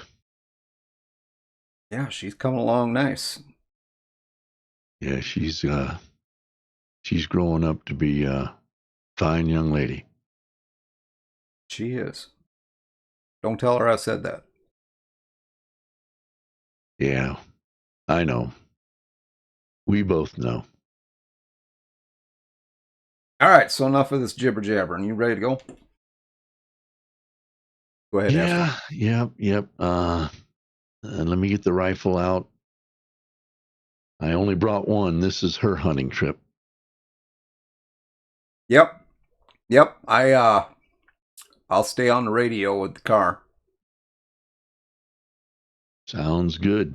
Yeah, she's coming along nice. Yeah, she's growing up to be a fine young lady. She is. Don't tell her I said that. Yeah, I know. We both know. All right, so enough of this jibber jabbering. You ready to go? Go ahead, Astrid. Yep. Let me get the rifle out. I only brought one. This is her hunting trip. Yep. I'll stay on the radio with the car. Sounds good.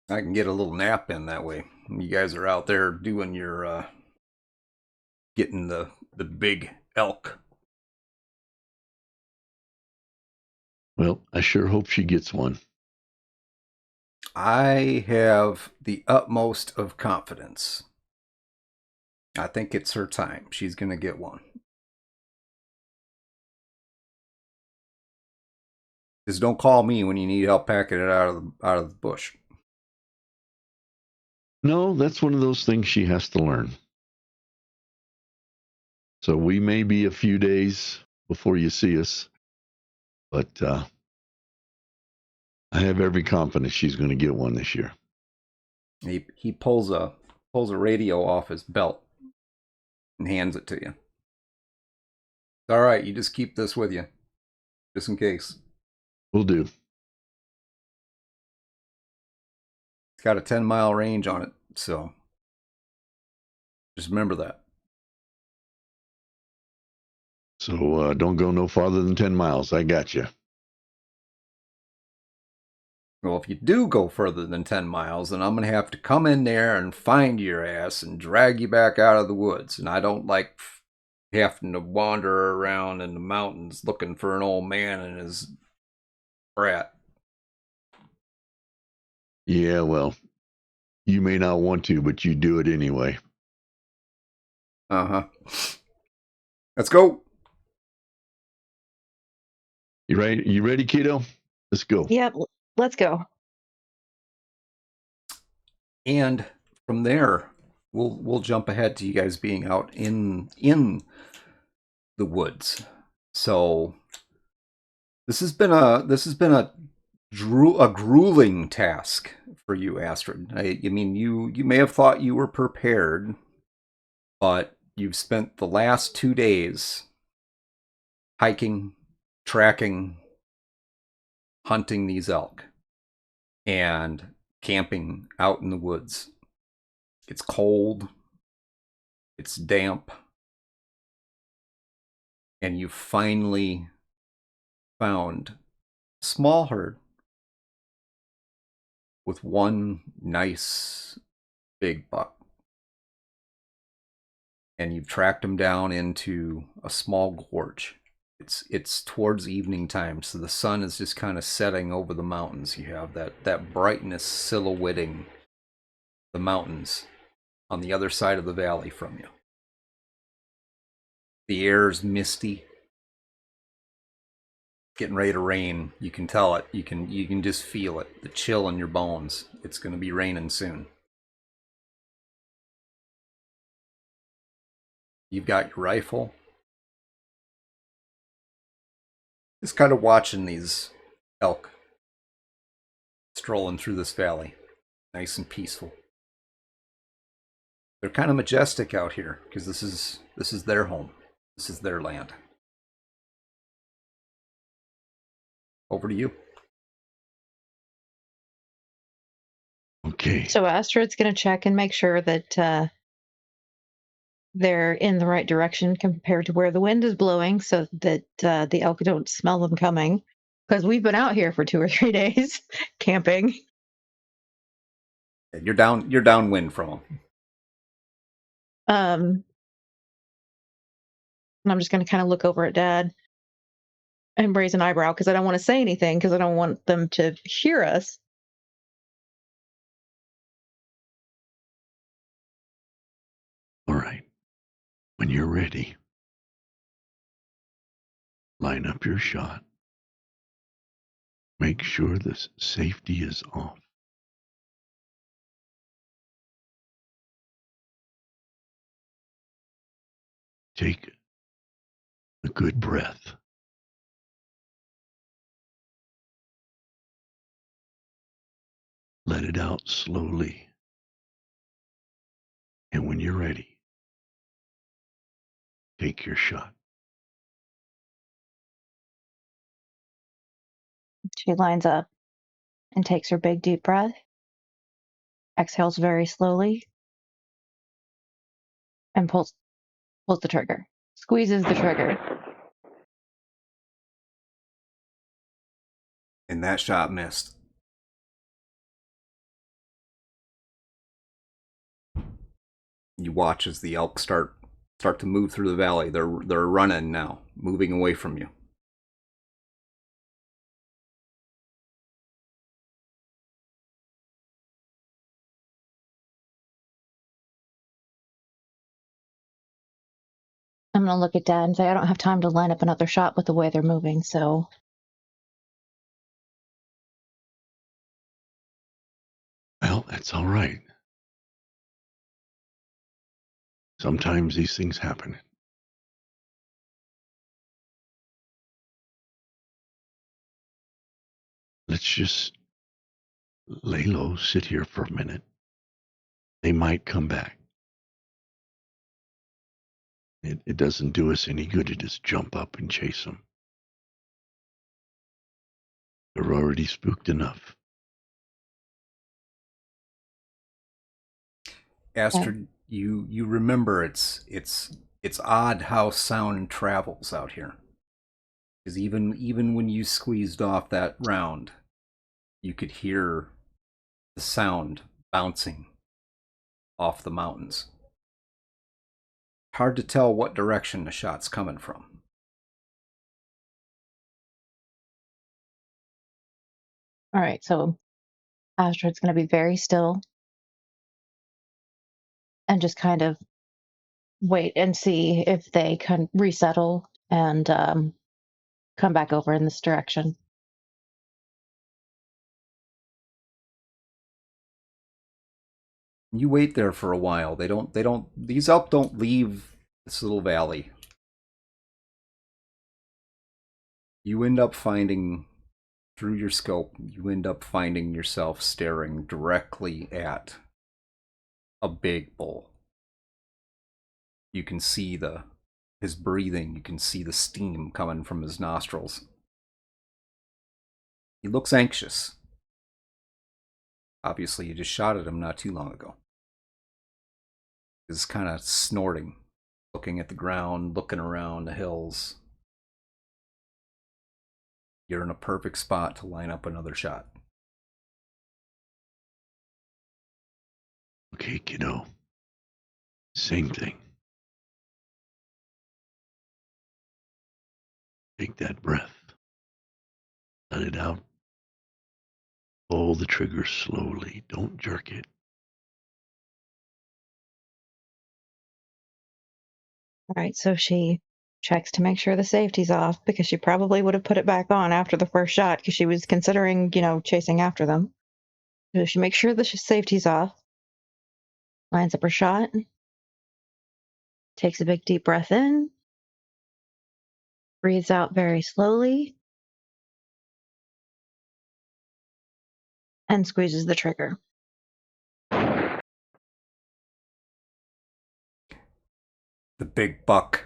I can get a little nap in that way. You guys are out there doing your getting the big elk. Well, I sure hope she gets one. I have the utmost of confidence. I think it's her time. She's going to get one. Just don't call me when you need help packing it out of the bush. No, that's one of those things she has to learn. So we may be a few days before you see us, but I have every confidence she's going to get one this year. He pulls a radio off his belt and hands it to you. It's all right. You just keep this with you, just in case. Will do. It's got a 10-mile range on it, so just remember that. So don't go no farther than 10 miles. I got you. Well, if you do go further than 10 miles, then I'm going to have to come in there and find your ass and drag you back out of the woods. And I don't like having to wander around in the mountains looking for an old man and his brat. Yeah, well, you may not want to, but you do it anyway. Uh-huh. Let's go. You right? You ready, kiddo? Let's go. Yep, let's go. And from there, we'll jump ahead to you guys being out in the woods. So this has been a grueling task for you, Astrid. I mean, you may have thought you were prepared, but you've spent the last 2 days hiking, tracking, hunting these elk, and camping out in the woods. It's cold, it's damp, and you finally found a small herd with one nice big buck. And you've tracked him down into a small gorge. It's towards evening time, so the sun is just kind of setting over the mountains. You have that brightness silhouetting the mountains on the other side of the valley from you. The air is misty, getting ready to rain. You can tell it. You can just feel it. The chill in your bones. It's going to be raining soon. You've got your rifle. Just kind of watching these elk strolling through this valley. Nice and peaceful. They're kind of majestic out here because this is their home. This is their land. Over to you. Okay. So Astrid's going to check and make sure that they're in the right direction compared to where the wind is blowing, so that the elk don't smell them coming. Because we've been out here for 2 or 3 days camping. You're downwind from them. And I'm just going to kind of look over at Dad and raise an eyebrow because I don't want to say anything because I don't want them to hear us. All right. When you're ready, line up your shot. Make sure the safety is off. Take a good breath. Let let it out slowly. And when you're ready, take your shot. She lines up and takes her big deep breath, exhales very slowly, and pulls the trigger. Squeezes the trigger. And that shot missed. You watch as the elk start to move through the valley. They're running now, moving away from you. I'm gonna look at Dad and say, I don't have time to line up another shot with the way they're moving, so Well, that's all right. Sometimes these things happen. Let's just lay low, sit here for a minute. They might come back. It doesn't do us any good to just jump up and chase them. They're already spooked enough. Astrid, you remember it's odd how sound travels out here. Because even when you squeezed off that round, you could hear the sound bouncing off the mountains. Hard to tell what direction the shot's coming from. all right, so Astrid's gonna be very still and just kind of wait and see if they can resettle and come back over in this direction. You wait there for a while. These elk don't leave this little valley. You end up finding, through your scope, you end up finding yourself staring directly at a big bull. You can see his breathing. You can see the steam coming from his nostrils. He looks anxious. Obviously, you just shot at him not too long ago. He's kind of snorting, looking at the ground, looking around the hills. You're in a perfect spot to line up another shot. Okay, kiddo. Same thing. Take that breath. Let it out. Pull the trigger slowly. Don't jerk it. All right, so she checks to make sure the safety's off because she probably would have put it back on after the first shot because she was considering, chasing after them. So she makes sure the safety's off, lines up her shot, takes a big deep breath in, breathes out very slowly, and squeezes the trigger. The big buck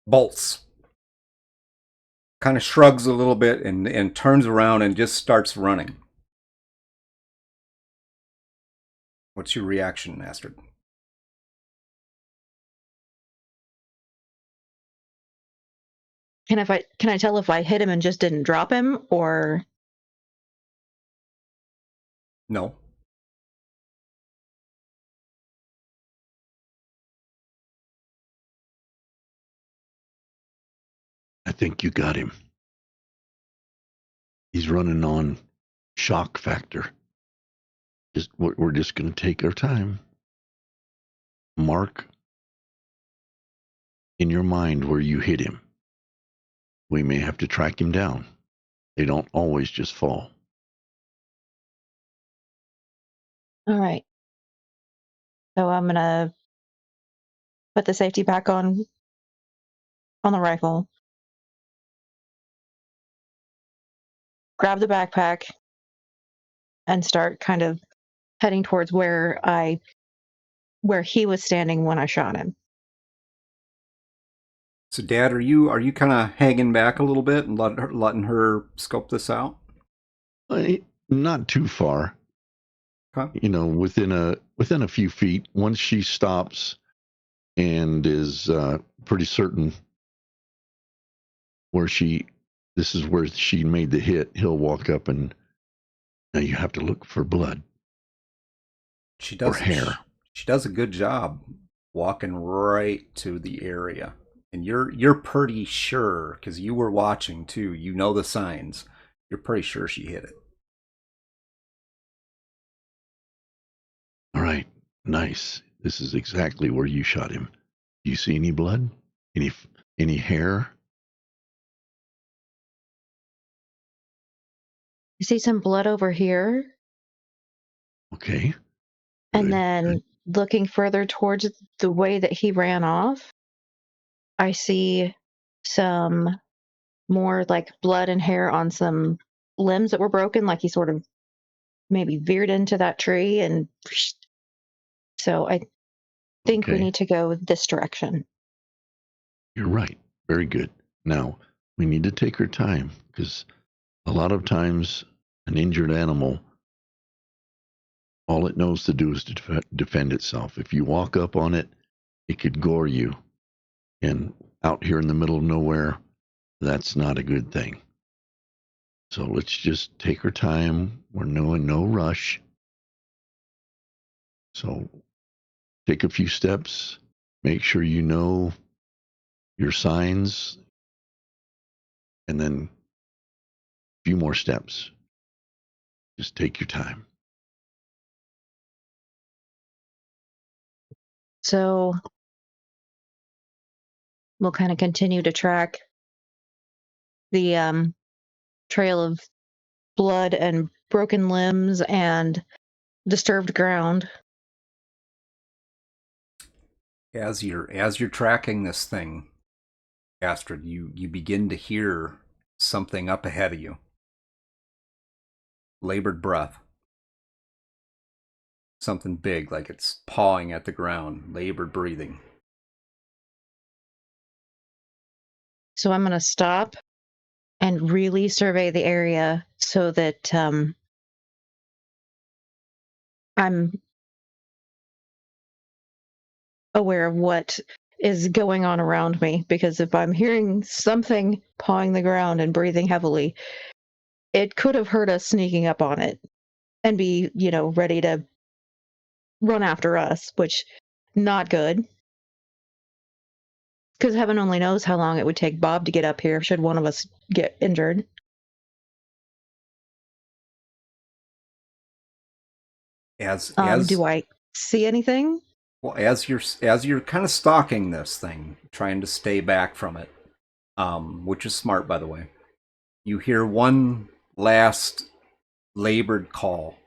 bolts, kind of shrugs a little bit and turns around and just starts running. What's your reaction, Astrid? Can I tell if I hit him and just didn't drop him, or No. I think you got him. He's running on shock factor. We're just going to take our time. Mark in your mind where you hit him. We may have to track him down. They don't always just fall. all right. So I'm gonna put the safety back on the rifle, grab the backpack, and start kind of heading towards where he was standing when I shot him. So, Dad, are you kind of hanging back a little bit and letting her scope this out? Not too far. Okay. You know, within a few feet. Once she stops and is pretty certain this is where she made the hit, he'll walk up and now you have to look for blood She or does. hair. She does a good job walking right to the area, and you're pretty sure because you were watching too. You know the signs. You're pretty sure she hit it. All right, nice. This is exactly where you shot him. Do you see any blood? Any hair? You see some blood over here, Okay. and Good. then looking further towards the way that he ran off, I see some more like blood and hair on some limbs that were broken, like he sort of maybe veered into that tree. And so I think we Okay. need to go this direction. You're right. Very good. Now, we need to take our time because a lot of times an injured animal, all it knows to do is to defend itself. If you walk up on it, it could gore you. And out here in the middle of nowhere, that's not a good thing. So let's just take our time. We're in no rush. So take a few steps. Make sure you know your signs. And then a few more steps. Just take your time. So we'll kind of continue to track the trail of blood and broken limbs and disturbed ground. As you're tracking this thing, Astrid, you begin to hear something up ahead of you. Labored breath. Something big, like it's pawing at the ground. Labored breathing. So I'm going to stop and really survey the area so that I'm aware of what is going on around me. Because if I'm hearing something pawing the ground and breathing heavily, it could have heard us sneaking up on it and be, ready to run after us, which not good. Because heaven only knows how long it would take Bob to get up here should one of us get injured. Do I see anything? Well, as you're kind of stalking this thing, trying to stay back from it, which is smart, by the way, you hear one last labored call,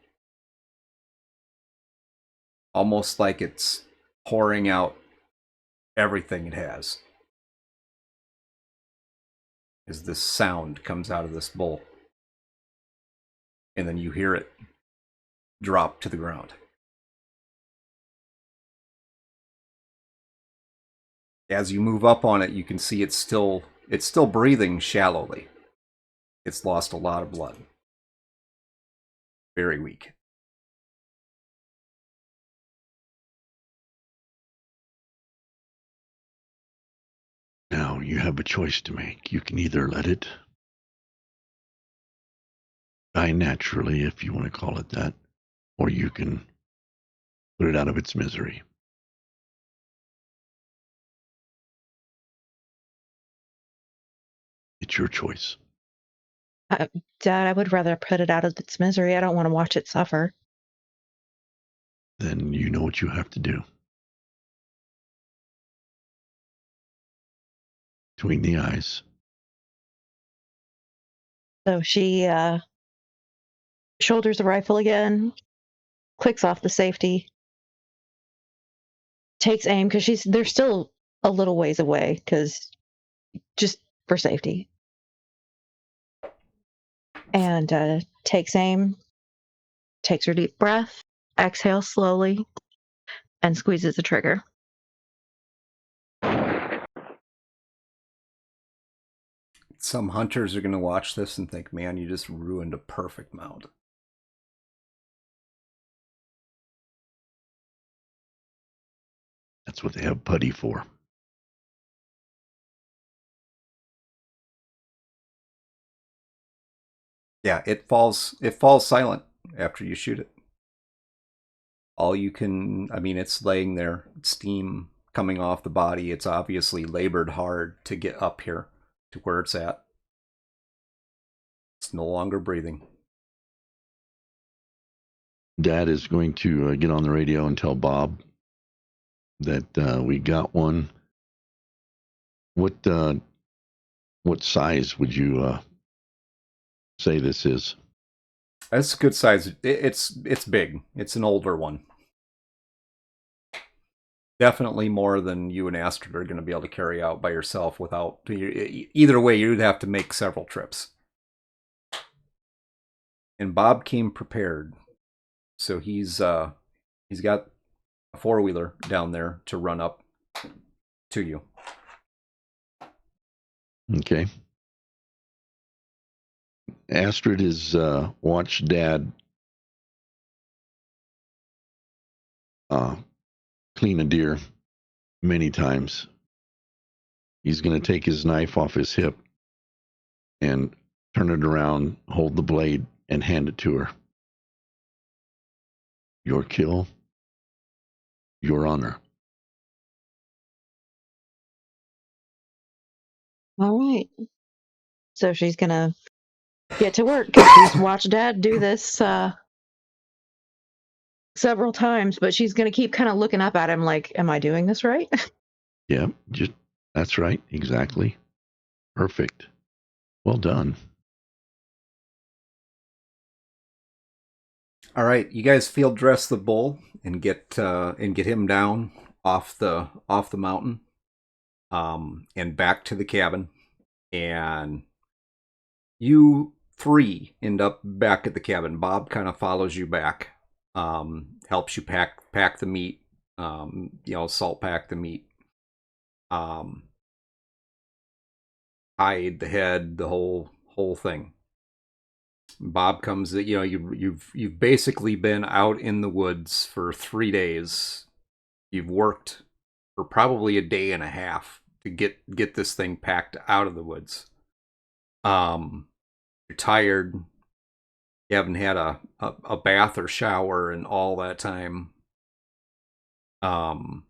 almost like it's pouring out everything it has. As this sound comes out of this bowl, and then you hear it drop to the ground. As you move up on it, you can see it's still breathing shallowly. It's lost a lot of blood. Very weak. Now you have a choice to make. You can either let it die naturally, if you want to call it that, or you can put it out of its misery. It's your choice. Dad, I would rather put it out of its misery. I don't want to watch it suffer. Then you know what you have to do. Between the eyes. So she shoulders the rifle again, clicks off the safety, takes aim because they're still a little ways away, because just for safety, and takes aim, takes her deep breath, exhales slowly, and squeezes the trigger. Some hunters are going to watch this and think, man, you just ruined a perfect mount. That's what they have putty for. Yeah, it falls silent after you shoot it. All you can, I mean, it's laying there, steam coming off the body. It's obviously labored hard to get up here to where it's at. It's no longer breathing. Dad is going to get on the radio and tell Bob that we got one. What size would you say this is? That's a good size. It's big. It's an older one. Definitely more than you and Astrid are going to be able to carry out by yourself without. Either way, you'd have to make several trips. And Bob came prepared, so he's got a 4-wheeler down there to run up to you. Okay. Astrid has watched Dad clean a deer many times. He's going to take his knife off his hip and turn it around, hold the blade, and hand it to her. Your kill, your honor. All right. So she's going to get to work because she's watched Dad do this several times, but she's going to keep kind of looking up at him like, am I doing this right? Yeah, that's right. Exactly. Perfect. Well done. All right, you guys field dress the bull and get him down off the mountain, and back to the cabin, and you 3 end up back at the cabin. Bob kind of follows you back, helps you pack the meat, salt pack the meat, hide the head, the whole thing. Bob comes, you've basically been out in the woods for 3 days. You've worked for probably a day and a half to get this thing packed out of the woods. You're tired. You haven't had a bath or shower in all that time. 3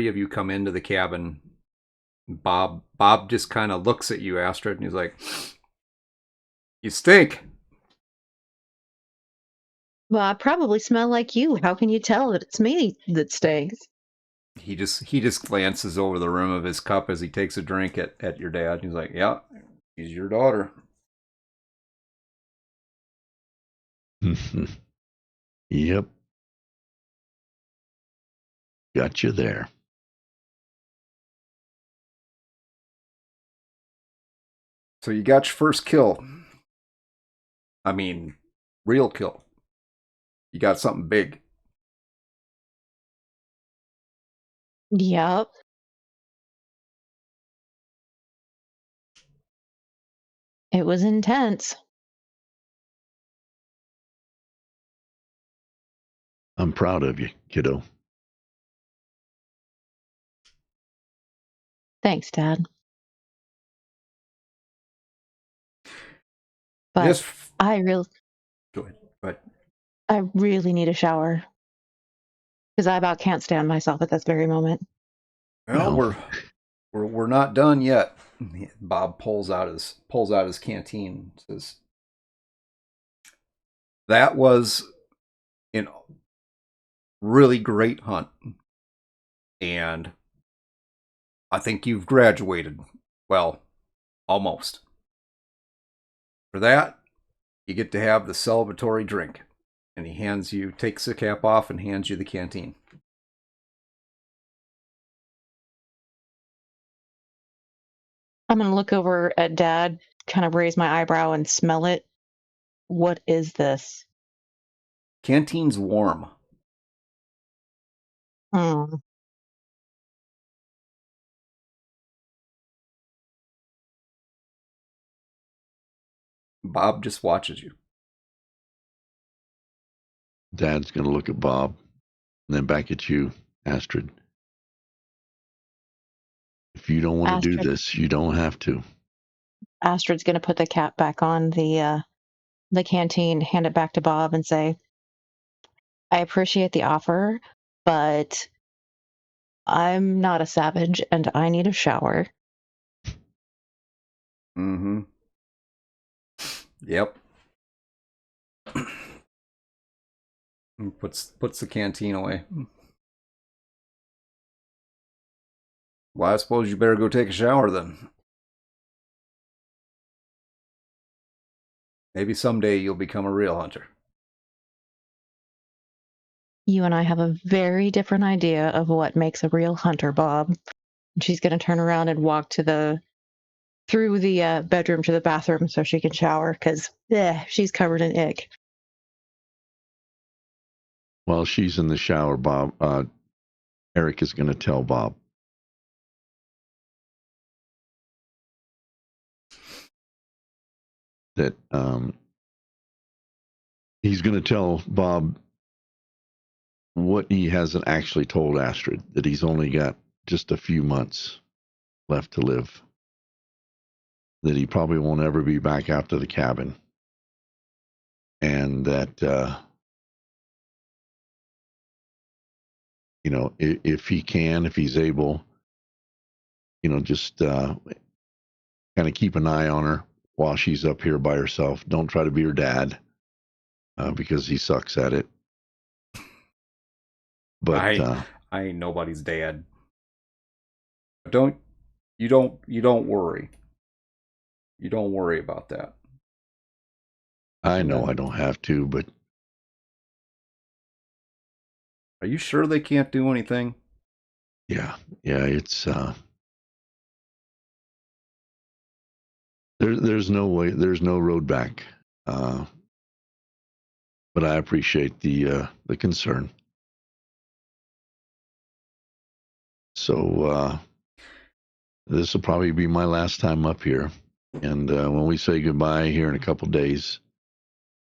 of you come into the cabin. Bob just kind of looks at you, Astrid, and he's like, "You stink." Well, I probably smell like you. How can you tell that it's me that stinks? He just glances over the rim of his cup as he takes a drink at your dad. He's like, "Yeah, she's your daughter." Yep. Got you there. So you got your first kill. I mean, real kill. You got something big. Yep. It was intense. I'm proud of you, kiddo. Thanks, Dad. But Just go ahead. But I really need a shower because I about can't stand myself at this very moment. well, we're not done yet. Bob pulls out his canteen. Says, "That was a really great hunt, and I think you've graduated. Well, almost. For that, you get to have the celebratory drink." And he takes the cap off and hands you the canteen. I'm going to look over at Dad, kind of raise my eyebrow and smell it what is this? Canteen's warm. Hmm. Bob just watches you. Dad's going to look at Bob and then back at you, Astrid. If you don't want to do Astrid, this, you don't have to. Astrid's going to put the cap back on the canteen, hand it back to Bob, and say, "I appreciate the offer, but I'm not a savage, and I need a shower." Mm-hmm. Yep. And puts the canteen away. Well, I suppose you better go take a shower then. Maybe someday you'll become a real hunter. You and I have a very different idea of what makes a real hunter, Bob. And she's going to turn around and walk through the bedroom to the bathroom so she can shower, because she's covered in ick. While she's in the shower, Eric is going to tell Bob that he's going to tell Bob what he hasn't actually told Astrid, that he's only got just a few months left to live, that he probably won't ever be back out to the cabin, and that if he's able, just kind of keep an eye on her while she's up here by herself. Don't try to be her dad, because he sucks at it. But I ain't nobody's dad. You don't worry. You don't worry about that. I know I don't have to, but Are you sure they can't do anything? yeah, it's there's no way, there's no road back. But I appreciate the concern. So this will probably be my last time up here, and when we say goodbye here in a couple days,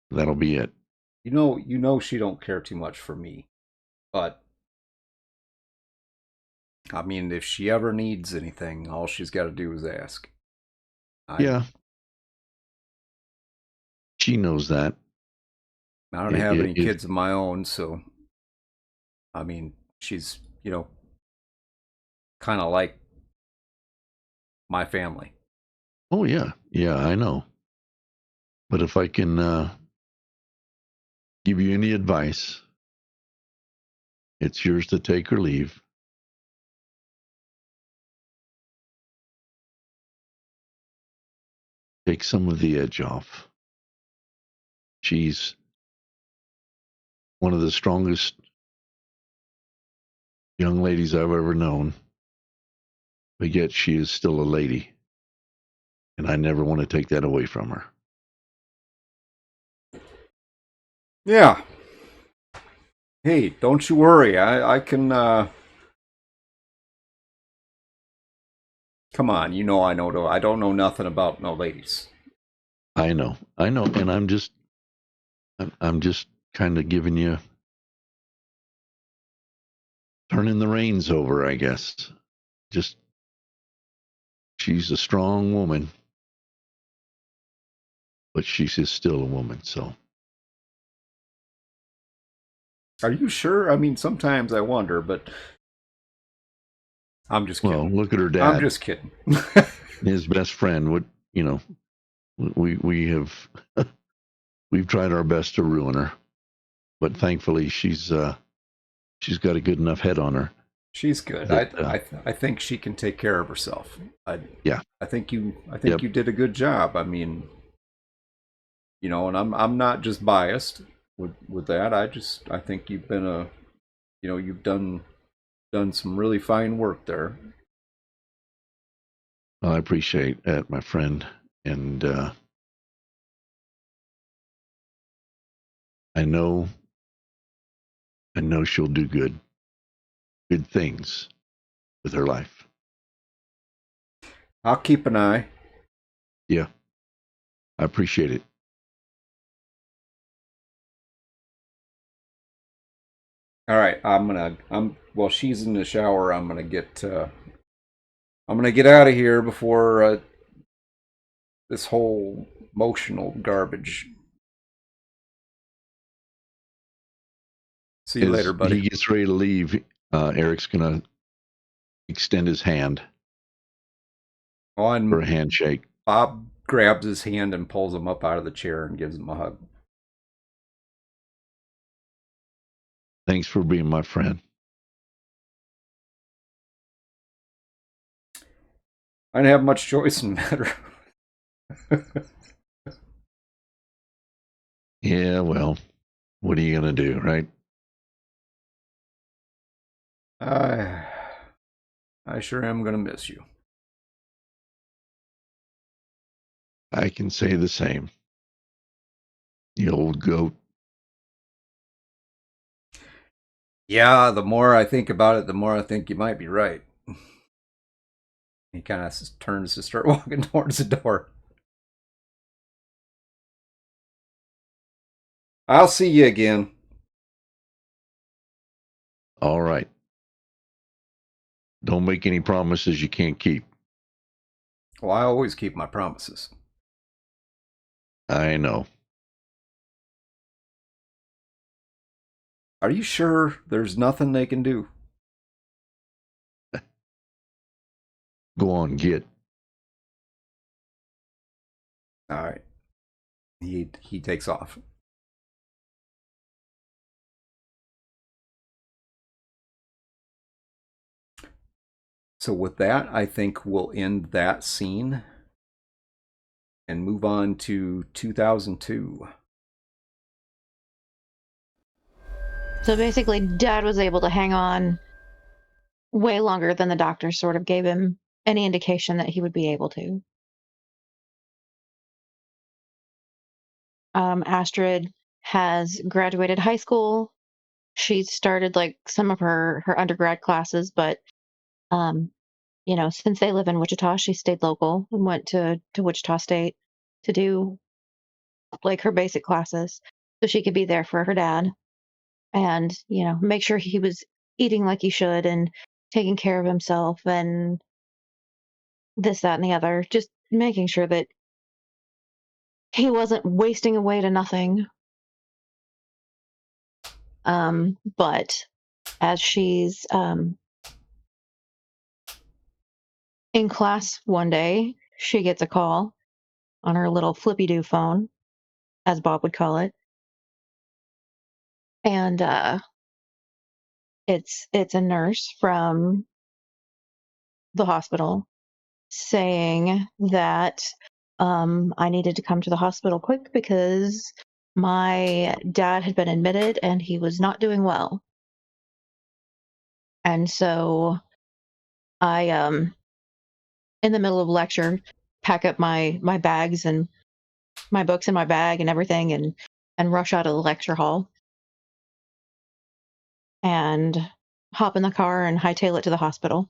that'll be it. You know she don't care too much for me. But I mean, if she ever needs anything, all she's got to do is ask. Yeah. She knows that. I don't have any kids of my own, so I mean, she's, kind of like my family. Oh yeah, I know. But if I can give you any advice, it's yours to take or leave. Take some of the edge off. She's one of the strongest young ladies I've ever known, but yet she is still a lady, and I never want to take that away from her. Yeah. Hey, don't you worry. I can. Come on, I know. I don't know nothing about no ladies. I know, and I'm just kind of giving you, turning the reins over, I guess. Just, she's a strong woman, but she's still a woman. So, Are you sure? I mean, sometimes I wonder, but I'm just kidding. Well, look at her dad. I'm just kidding. His best friend would, we have we've tried our best to ruin her, but thankfully she's got a good enough head on her. She's good. I think she can take care of herself. I think you did a good job. I mean, and I'm not just biased with that. I think you've been you've done some really fine work there. Well, I appreciate that, my friend, and I know she'll do good things with her life. I'll keep an eye. Yeah, I appreciate it. All right, while she's in the shower, I'm gonna get out of here before this whole emotional garbage. See you later, As buddy. he gets ready to leave, Eric's gonna extend his hand for a On handshake. Bob grabs his hand and pulls him up out of the chair and gives him a hug. Thanks for being my friend. I didn't have much choice in the matter. Yeah, well, what are you gonna do, right? I sure am gonna miss you. I can say the same. You old goat. Yeah, the more I think about it, the more I think you might be right. He kind of turns to start walking towards the door. I'll see you again. All right. Don't make any promises you can't keep. Well, I always keep my promises. I know. Are you sure there's nothing they can do? Go on, get. All right. He takes off. So with that, I think we'll end that scene and move on to 2002. So basically, Dad was able to hang on way longer than the doctor sort of gave him any indication that he would be able to. Astrid has graduated high school. She started like some of her undergrad classes, but um, since they live in Wichita, she stayed local and went to Wichita State to do like her basic classes so she could be there for her dad and, make sure he was eating like he should and taking care of himself and this, that, and the other. Just making sure that he wasn't wasting away to nothing. But as she's in class one day, she gets a call on her little flippy-do phone, as Bob would call it. And it's a nurse from the hospital saying that I needed to come to the hospital quick because my dad had been admitted and he was not doing well. And so I, in the middle of lecture, pack up my bags and my books in my bag and everything and rush out of the lecture hall and hop in the car and hightail it to the hospital.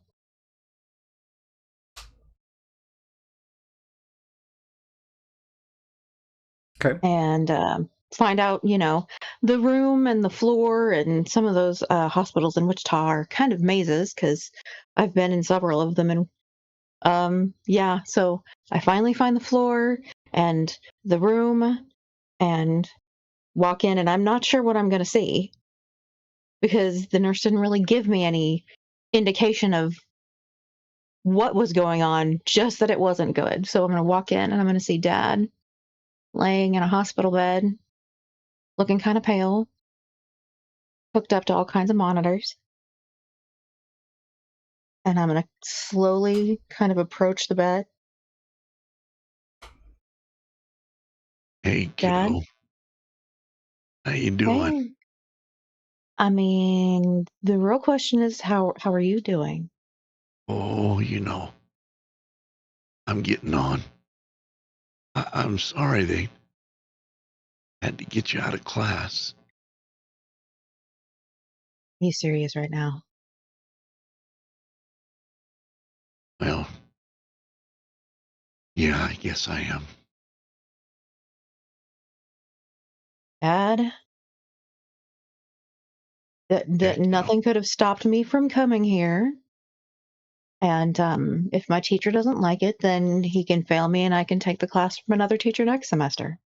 Okay. And find out, the room and the floor and some of those hospitals in Wichita are kind of mazes because I've been in several of them. And yeah, so I finally find the floor and the room and walk in, and I'm not sure what I'm going to see because the nurse didn't really give me any indication of what was going on, just that it wasn't good. So I'm going to walk in and I'm going to see Dad laying in a hospital bed, looking kind of pale, hooked up to all kinds of monitors. And I'm going to slowly kind of approach the bed. Hey, Dad, kiddo. How you doing? hey. I mean, the real question is how are you doing? Oh, I'm getting on. I'm sorry Had to get you out of class. He's serious right now. Well, yeah, I guess I am. Dad, that Yeah, nothing could have stopped me from coming here. And if my teacher doesn't like it, then he can fail me and I can take the class from another teacher next semester.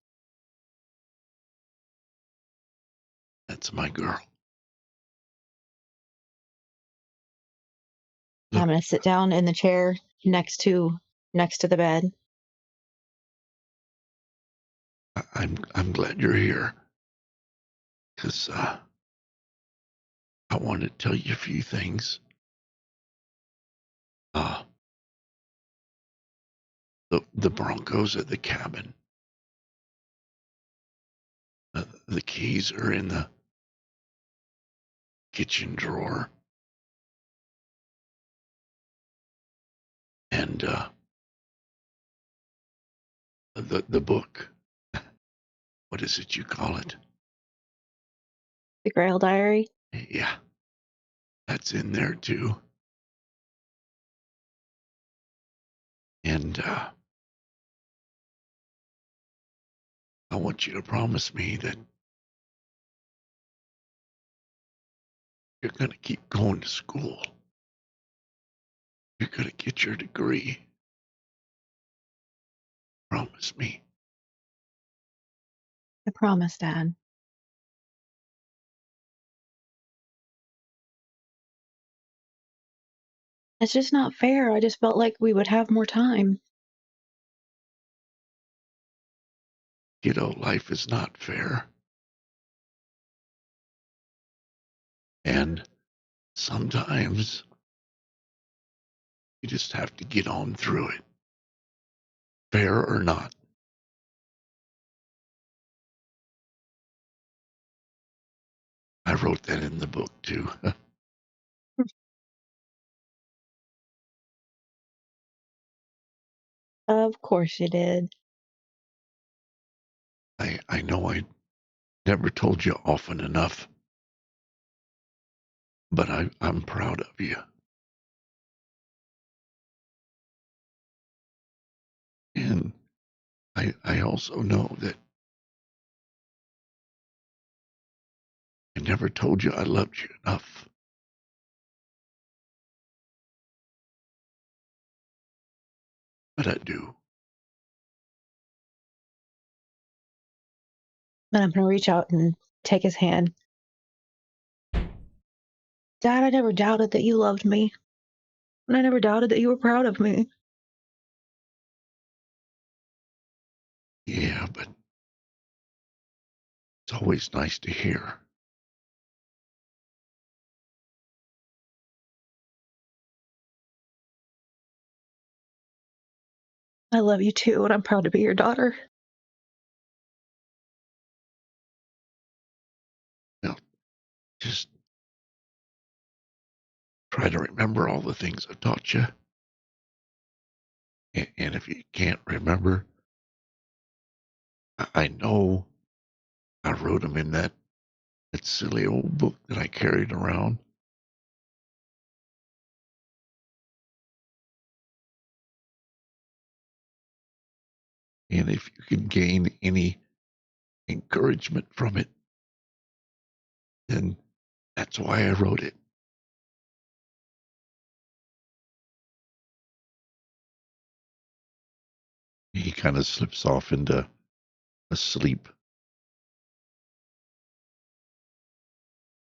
that's my girl. I'm going to sit down in the chair next to the bed. I'm glad you're here, because I want to tell you a few things. The Broncos at the cabin. The keys are in the kitchen drawer, and the book. What is it you call it? The Grail Diary. Yeah, that's in there too. And I want you to promise me that you're going to keep going to school. You're going to get your degree. Promise me. I promise, Dad. It's just not fair. I just felt like we would have more time. Kiddo, life is not fair. And sometimes you just have to get on through it. Fair or not. I wrote that in the book too. Of course you did. I know I never told you often enough, but I'm proud of you. And I also know that I never told you I loved you enough. But I do. And I'm going to reach out and take his hand. Dad, I never doubted that you loved me. And I never doubted that you were proud of me. Yeah, but it's always nice to hear. I love you too, and I'm proud to be your daughter. Now, just try to remember all the things I taught you. And if you can't remember, I know I wrote them in that silly old book that I carried around. And if you can gain any encouragement from it, then that's why I wrote it. He kind of slips off into a sleep.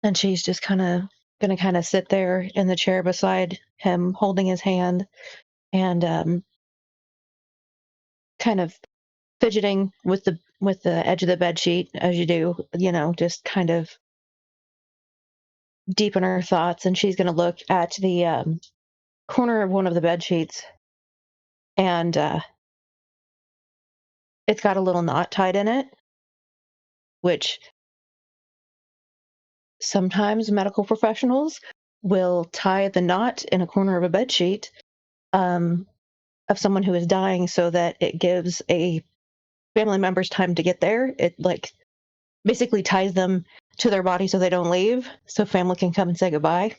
And she's just going to sit there in the chair beside him, holding his hand and kind of fidgeting with the edge of the bed sheet as you do, just kind of deep in her thoughts. And she's going to look at the corner of one of the bed sheets, and it's got a little knot tied in it, which sometimes medical professionals will tie the knot in a corner of a bed sheet of someone who is dying so that it gives a family member's time to get there. It basically ties them to their body so they don't leave, so family can come and say goodbye.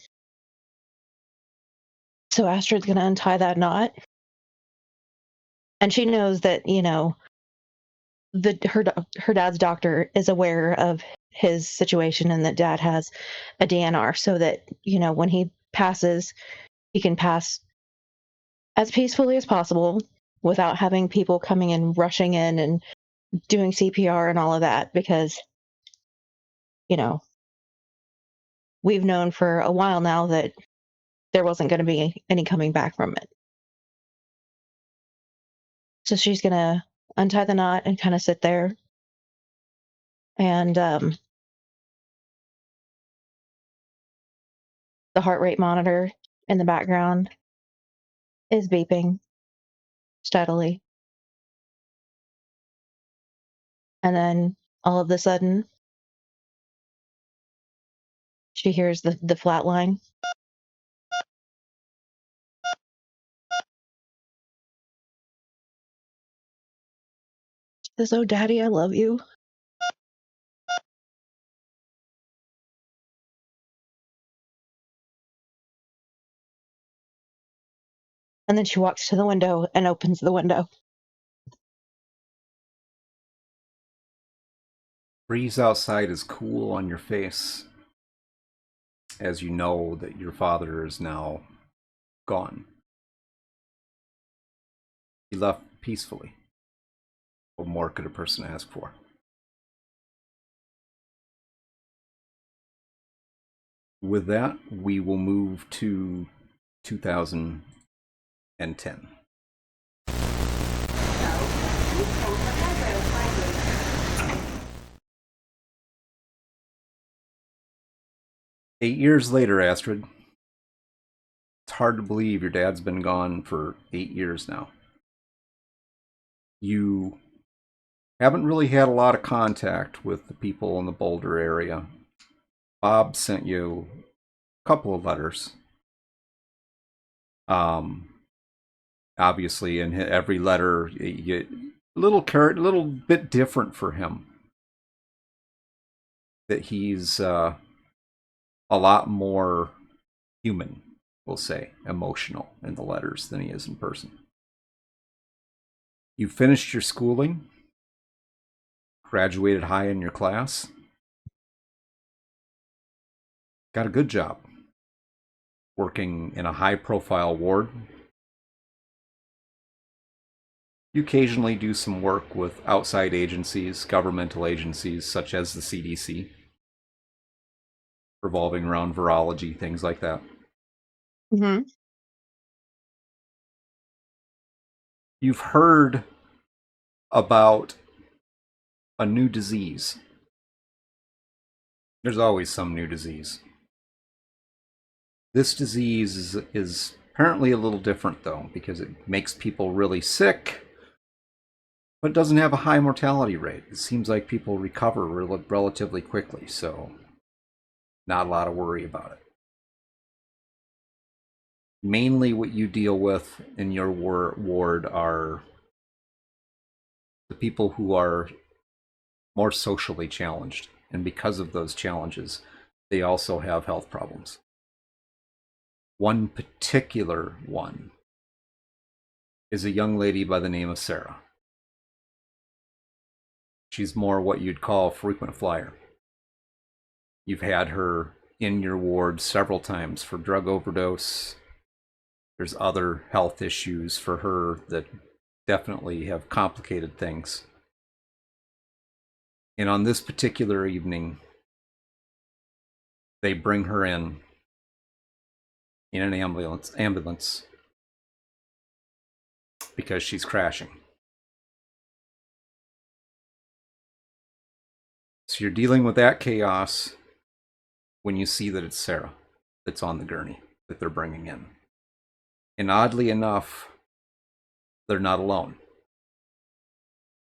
So Astrid's going to untie that knot. And she knows that, you know, her dad's doctor is aware of his situation and that dad has a DNR, so that, you know, when he passes, he can pass as peacefully as possible without having people coming and rushing in and doing CPR and all of that, because, you know, we've known for a while now that there wasn't going to be any coming back from it. So she's going to untie the knot and kind of sit there. And the heart rate monitor in the background is beeping steadily. And then all of a sudden, she hears the flat line. She says, "Oh, Daddy, I love you." And then she walks to the window and opens the window. Breeze outside is cool on your face as you know that your father is now gone. He left peacefully. What more could a person ask for? With that, we will move to 2010. Eight years later, Astrid. It's hard to believe your dad's been gone for 8 years now. You haven't really had a lot of contact with the people in the Boulder area. Bob sent you a couple of letters. Obviously, in every letter, you get a little bit different for him. That he's a lot more human, we'll say, emotional in the letters than he is in person. You finished your schooling, graduated high in your class, got a good job working in a high-profile ward. You occasionally do some work with outside agencies, governmental agencies such as the CDC, revolving around virology, things like that. Mm-hmm. You've heard about a new disease. There's always some new disease. This disease is apparently a little different, though, because it makes people really sick, but it doesn't have a high mortality rate. It seems like people recover relatively quickly, so not a lot of worry about it. Mainly what you deal with in your ward are the people who are more socially challenged, and because of those challenges, they also have health problems. One particular one is a young lady by the name of Sarah. She's more what you'd call a frequent flyer. You've had her in your ward several times for drug overdose. There's other health issues for her that definitely have complicated things. And on this particular evening, they bring her in an ambulance because she's crashing. So you're dealing with that chaos when you see that it's Sarah that's on the gurney that they're bringing in. And oddly enough, they're not alone.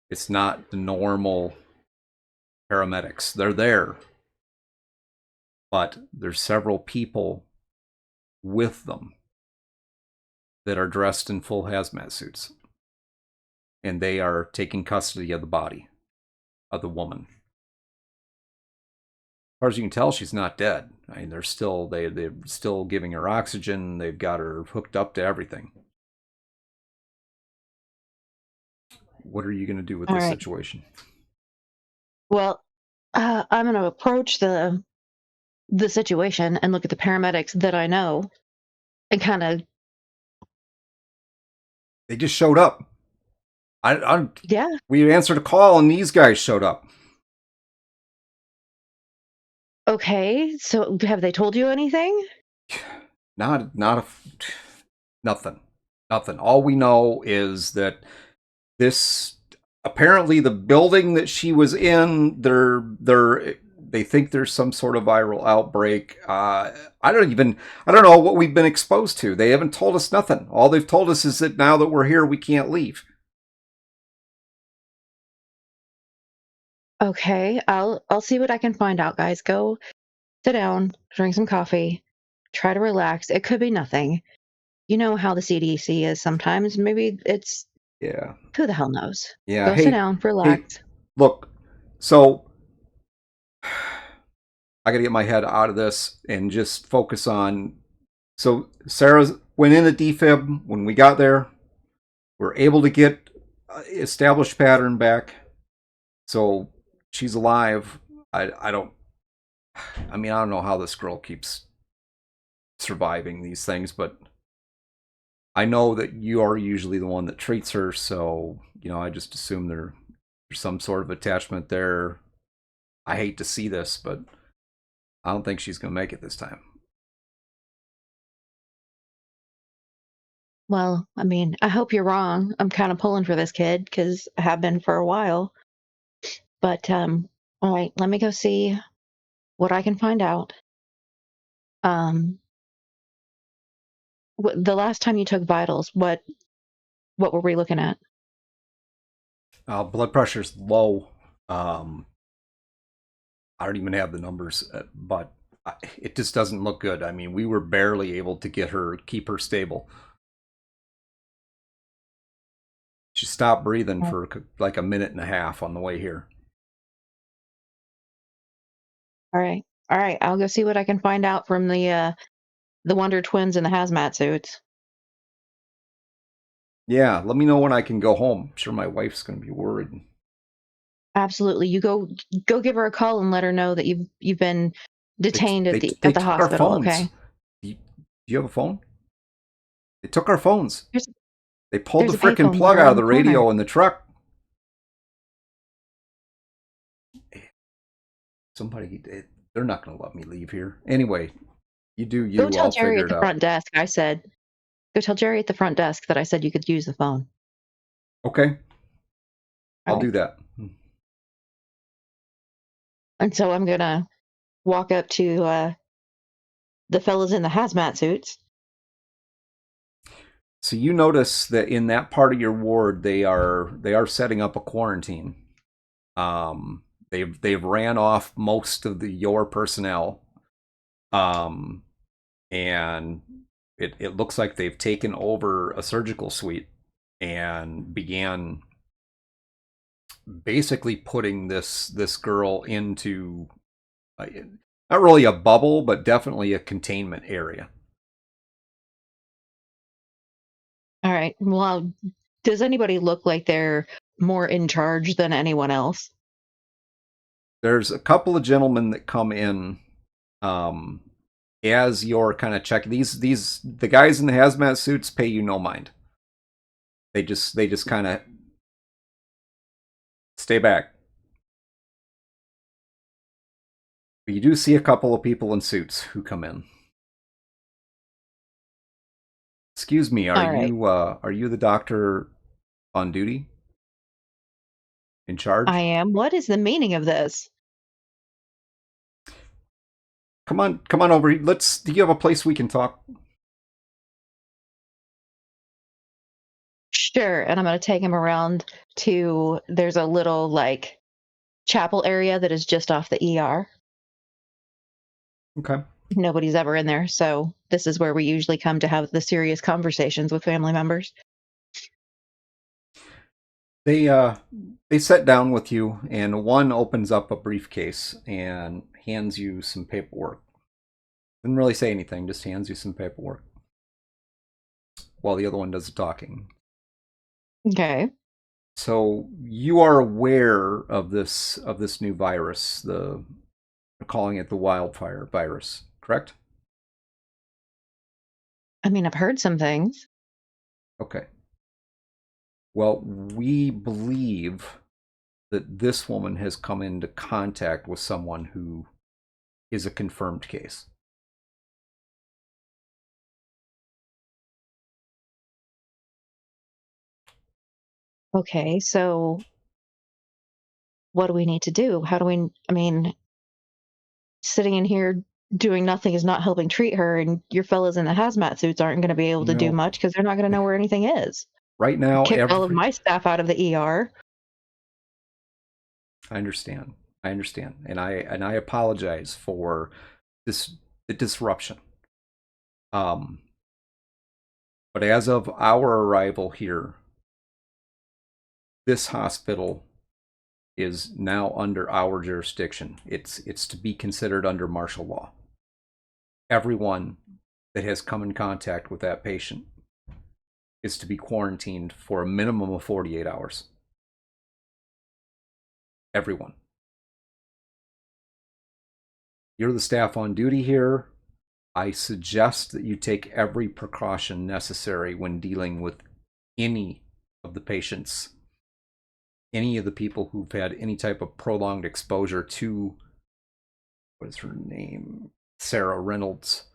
It's not the normal paramedics. They're there, but there's several people with them that are dressed in full hazmat suits, and they are taking custody of the body of the woman. far as you can tell, she's not dead. I mean, they're still giving her oxygen. They've got her hooked up to everything. What are you going to do with All this right. situation? Well, I'm going to approach the situation and look at the paramedics that I know and kind of, They just showed up. yeah, We answered a call and these guys showed up. okay. So have they told you anything? Nothing. All we know is that this apparently the building that she was in, they think there's some sort of viral outbreak. I don't know what we've been exposed to. They haven't told us nothing. All they've told us is that now that we're here, we can't leave. Okay, I'll see what I can find out, guys. Go sit down, drink some coffee, try to relax. It could be nothing. You know how the CDC is sometimes. Maybe it's Yeah. who the hell knows. Yeah. Go sit down, Hey, relax. look. So I got to get my head out of this and just focus on. So Sarah went in a defib when we got there. We're able to get established pattern back. So she's alive. I don't. I mean, I don't know how this girl keeps surviving these things, but I know that you are usually the one that treats her. So I just assume there's some sort of attachment there. I hate to see this, but I don't think she's going to make it this time. Well, I mean, I hope you're wrong. I'm kind of pulling for this kid because I have been for a while. But all right, let me go see what I can find out. Um, the last time you took vitals, what were we looking at? Blood pressure's low. I don't even have the numbers, but it just doesn't look good. I mean, we were barely able to keep her stable. She stopped breathing for like a minute and a half on the way here. All right, all right. I'll go see what I can find out from the Wonder Twins in the hazmat suits. Yeah, let me know when I can go home. I'm sure my wife's going to be worried. Absolutely. You go give her a call and let her know that you've been detained They at the took our hospital. phones. Okay. Do you have a phone? They took our phones. There's They pulled the a frickin' payphone plug right out of around the the corner. radio in the truck. They're not going to let me leave here. Anyway, you do you. Go tell I'll Jerry figure at it the out. front desk. Go tell Jerry at the front desk that I said you could use the phone. Okay, All I'll right. do that. And so I'm gonna walk up to the fellas in the hazmat suits. So you notice that in that part of your ward, they are setting up a quarantine. They've ran off most of your personnel, and it looks like they've taken over a surgical suite and began basically putting this girl into not really a bubble, but definitely a containment area. All right. Well, does anybody look like they're more in charge than anyone else? There's a couple of gentlemen that come in as you're kind of checking the guys in the hazmat suits pay you no mind. They just kind of stay back. But you do see a couple of people in suits who come in. Excuse me, All right. are you the doctor on duty? In charge? I am. What is the meaning of this? Come on over. Do you have a place we can talk? Sure. And I'm gonna take him around to there's a little like chapel area that is just off the ER. Okay. Nobody's ever in there, so this is where we usually come to have the serious conversations with family members. They sit down with you, and one opens up a briefcase and hands you some paperwork. Didn't really say anything, just hands you some paperwork while the other one does the talking. Okay. So you are aware of this new virus, they're calling it the WILDFIRE virus, correct? I mean, I've heard some things. Okay. Well, we believe that this woman has come into contact with someone who is a confirmed case. Okay, so what do we need to do? How do we, I mean, sitting in here doing nothing is not helping treat her, and your fellas in the hazmat suits aren't going to be able You to do know, much because they're not going to know where anything is. right now, Kicked all of my staff out of the ER. I understand. I understand. And I apologize for the disruption. Um but as of our arrival here, this hospital is now under our jurisdiction. It's to be considered under martial law. Everyone that has come in contact with that patient is to be quarantined for a minimum of 48 hours. Everyone. You're the staff on duty here. I suggest that you take every precaution necessary when dealing with any of the patients, any of the people who've had any type of prolonged exposure to, what is her name? Sarah Reynolds.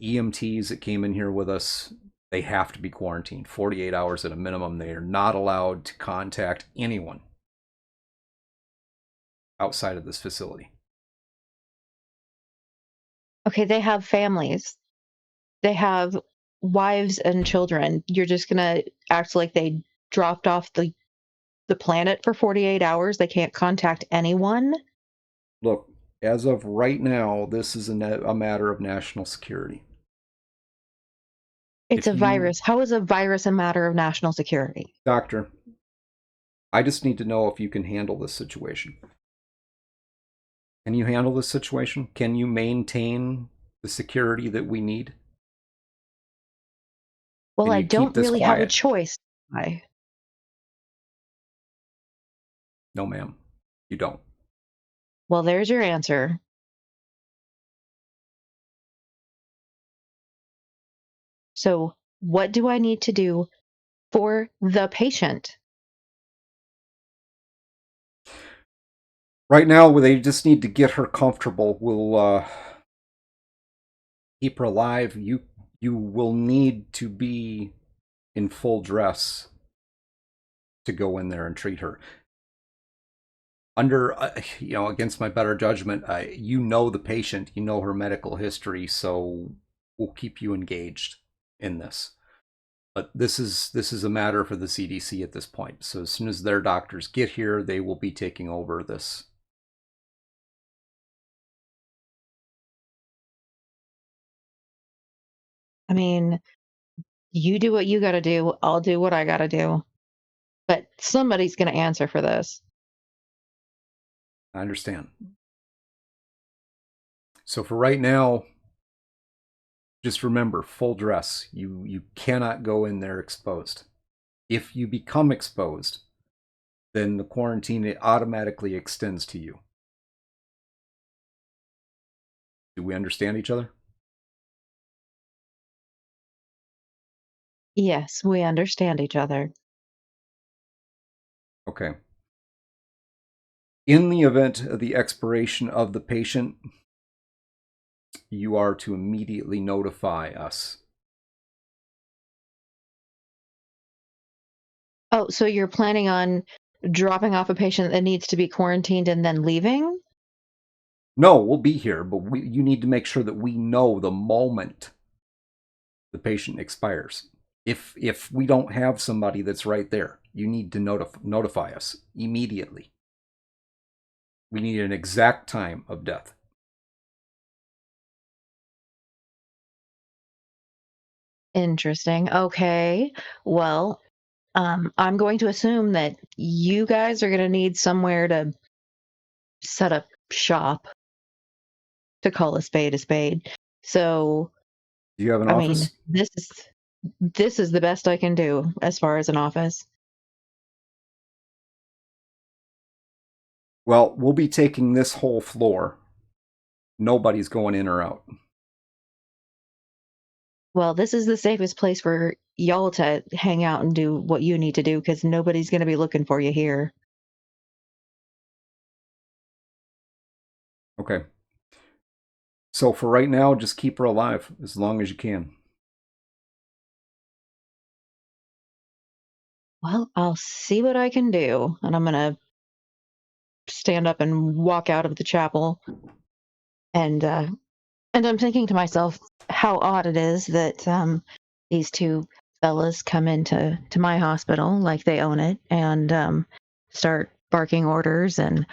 EMTs that came in here with us, they have to be quarantined 48 hours at a minimum. They are not allowed to contact anyone outside of this facility. Okay, they have families. They have wives and children. You're just going to act like they dropped off the planet for 48 hours. They can't contact anyone. Look, as of right now, this is a matter of national security. It's If a you, virus. How is a virus a matter of national security? doctor, I just need to know if you can handle this situation. Can you handle this situation? Can you maintain the security that we need? Well, Can I you keep don't this really have a quiet? choice. No, ma'am, you don't. Well, there's your answer. So, what do I need to do for the patient? Right now, they just need to get her comfortable. We'll keep her alive. You will need to be in full dress to go in there and treat her. Under, against my better judgment, you know the patient, you know her medical history, so we'll keep you engaged in this. But this is a matter for the CDC at this point. So as soon as their doctors get here, they will be taking over this. I mean, you do what you got to do. I'll do what I got to do. But somebody's going to answer for this. I understand. So for right now, just remember, full dress. You cannot go in there exposed. If you become exposed, then the quarantine it automatically extends to you. Do we understand each other? Yes, we understand each other. Okay. In the event of the expiration of the patient, you are to immediately notify us. Oh, so you're planning on dropping off a patient that needs to be quarantined and then leaving? No, we'll be here, but you need to make sure that we know the moment the patient expires. If we don't have somebody that's right there, you need to notify us immediately. We need an exact time of death. Interesting. Okay. Well, I'm going to assume that you guys are going to need somewhere to set up shop, to call a spade a spade. So, Do you have an I mean, office? this is the best I can do as far as an office. Well, we'll be taking this whole floor. Nobody's going in or out. Well, this is the safest place for y'all to hang out and do what you need to do because nobody's going to be looking for you here. Okay. So for right now, just keep her alive as long as you can. Well, I'll see what I can do. And I'm going to stand up and walk out of the chapel. And I'm thinking to myself how odd it is that these two fellas come into my hospital like they own it and start barking orders, and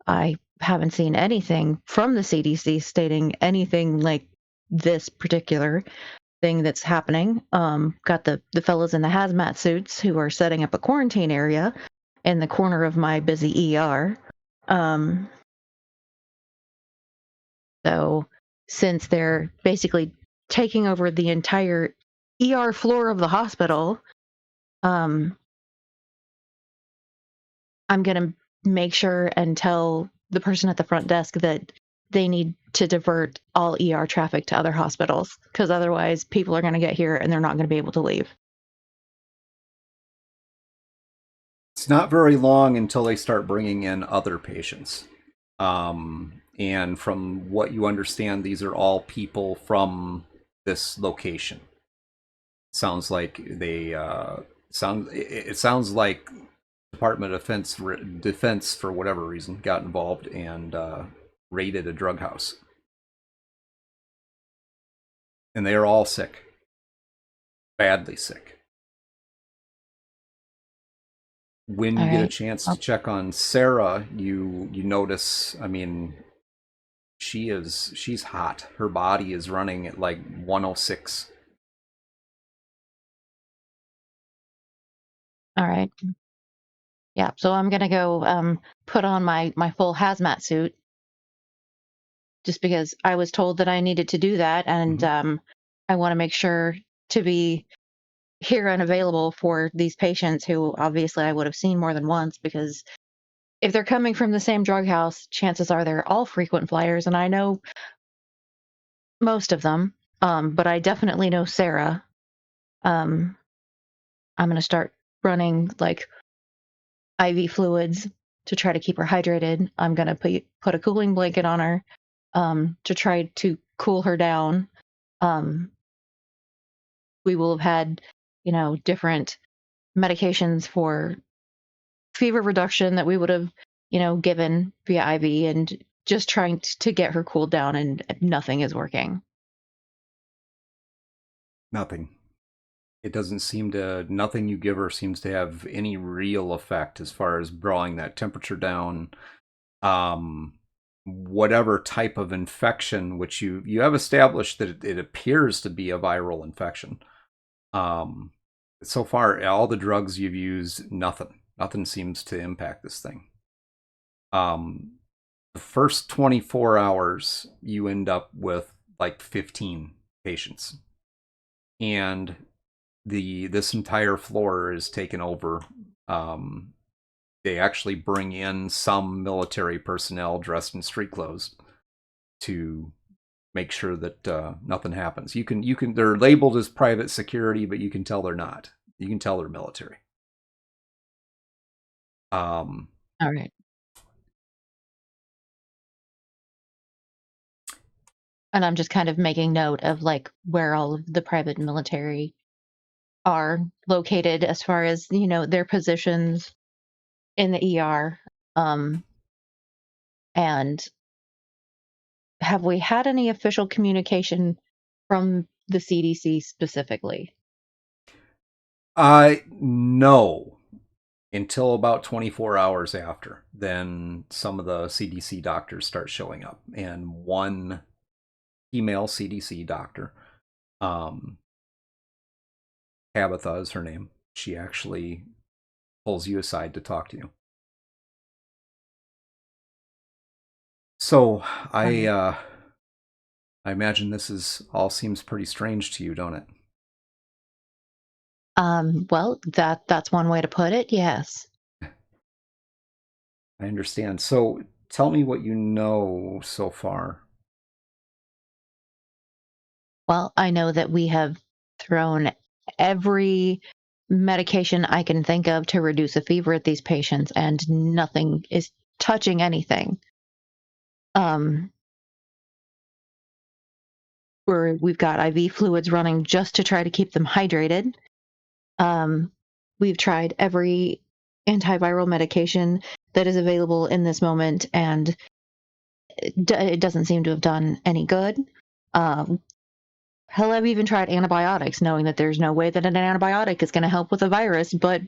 I haven't seen anything from the CDC stating anything like this particular thing that's happening. Got the fellas in the hazmat suits who are setting up a quarantine area in the corner of my busy ER. Um, So, since they're basically taking over the entire ER floor of the hospital, um, I'm going to make sure and tell the person at the front desk that they need to divert all ER traffic to other hospitals because otherwise people are going to get here and they're not going to be able to leave. It's not very long until they start bringing in other patients. And from what you understand, these are all people from this location. Sounds like they it sounds like Department of Defense for whatever reason got involved and raided a drug house, and they are all sick, badly sick. When All you get a right. chance to check on Sarah, you notice, I mean, she's hot. Her body is running at like 106. All right. Yeah. So I'm going to go put on my full hazmat suit just because I was told that I needed to do that. And I want to make sure to be here and available for these patients who obviously I would have seen more than once because if they're coming from the same drug house, chances are they're all frequent flyers, and I know most of them, but I definitely know Sarah. I'm going to start running like IV fluids to try to keep her hydrated. I'm going to put a cooling blanket on her to try to cool her down. Um, we will have had, different medications for fever reduction that we would have, given via IV and just trying to get her cooled down, and nothing is working. Nothing. It doesn't seem to, nothing you give her seems to have any real effect as far as drawing that temperature down. Whatever type of infection, which you have established that it appears to be a viral infection. So far, all the drugs you've used, nothing seems to impact this thing. The first 24 hours, you end up with like 15 patients, and this entire floor is taken over. They actually bring in some military personnel dressed in street clothes to make sure that nothing happens. They're labeled as private security, but you can tell they're not. You can tell they're military. All right. And I'm just kind of making note of like where all of the private military are located as far as, their positions in the ER. And have we had any official communication from the CDC specifically? No, until about 24 hours after. Then some of the CDC doctors start showing up, and one female CDC doctor, Tabitha is her name. She actually pulls you aside to talk to you. So I imagine this is all seems pretty strange to you, don't it? Well, that's one way to put it, yes. I understand. So tell me what you know so far. Well, I know that we have thrown every medication I can think of to reduce a fever at these patients, and nothing is touching anything. Um, we've got IV fluids running just to try to keep them hydrated. We've tried every antiviral medication that is available in this moment, and it doesn't seem to have done any good. Hell, I've even tried antibiotics, knowing that there's no way that an antibiotic is going to help with a virus, but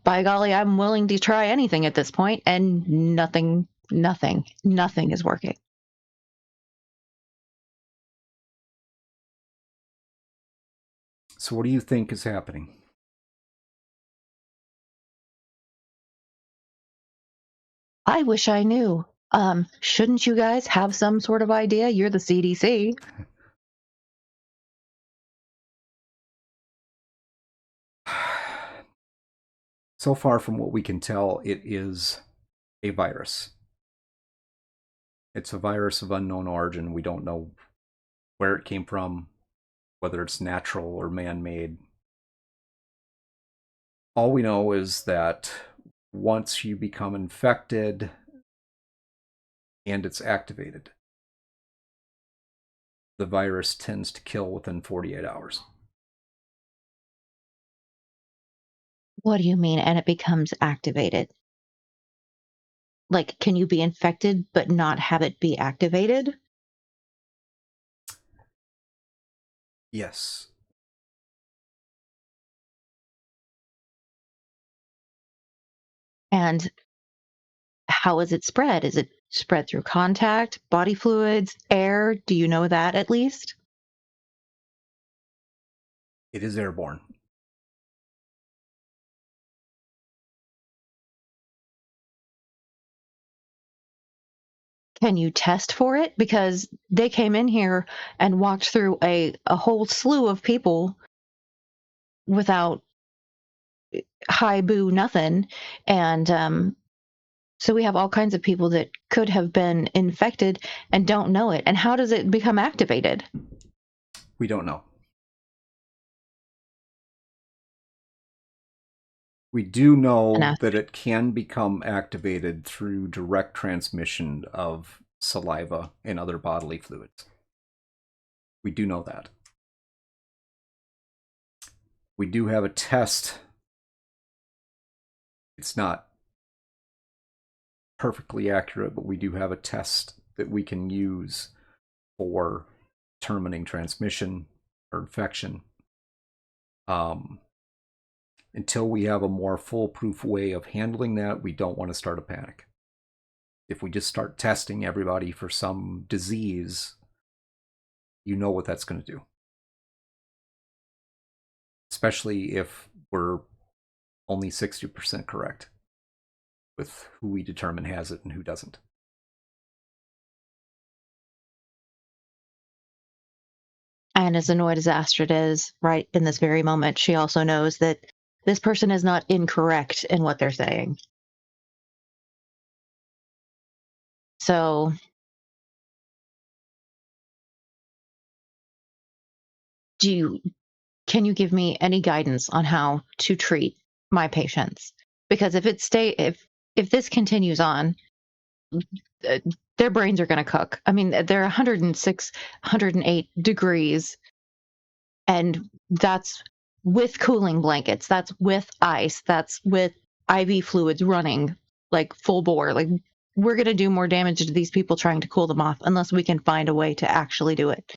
by golly, I'm willing to try anything at this point, and nothing is working. So what do you think is happening? I wish I knew. Shouldn't you guys have some sort of idea? You're the CDC. So far from what we can tell, it is a virus. It's a virus of unknown origin. We don't know where it came from, whether it's natural or man-made. All we know is that once you become infected and it's activated, the virus tends to kill within 48 hours. What do you mean? And it becomes activated? Like, can you be infected but not have it be activated? Yes. And how is it spread? Is it spread through contact, body fluids, air? Do you know that at least? It is airborne. Can you test for it? Because they came in here and walked through a whole slew of people without high boo nothing. And so we have all kinds of people that could have been infected and don't know it. And how does it become activated? We don't know. We do know that it can become activated through direct transmission of saliva and other bodily fluids. We do know that. We do have a test. It's not perfectly accurate, but we do have a test that we can use for determining transmission or infection. Until we have a more foolproof way of handling that, we don't want to start a panic. If we just start testing everybody for some disease, you know what that's going to do. Especially if we're only 60% correct with who we determine has it and who doesn't. And as annoyed as Astrid is right in this very moment, she also knows that this person is not incorrect in what they're saying. So can you give me any guidance on how to treat my patients? Because if this continues on, their brains are going to cook. I mean, they're 106, 108 degrees, and that's with cooling blankets, that's with ice, that's with IV fluids running like full bore. Like, we're going to do more damage to these people trying to cool them off unless we can find a way to actually do it.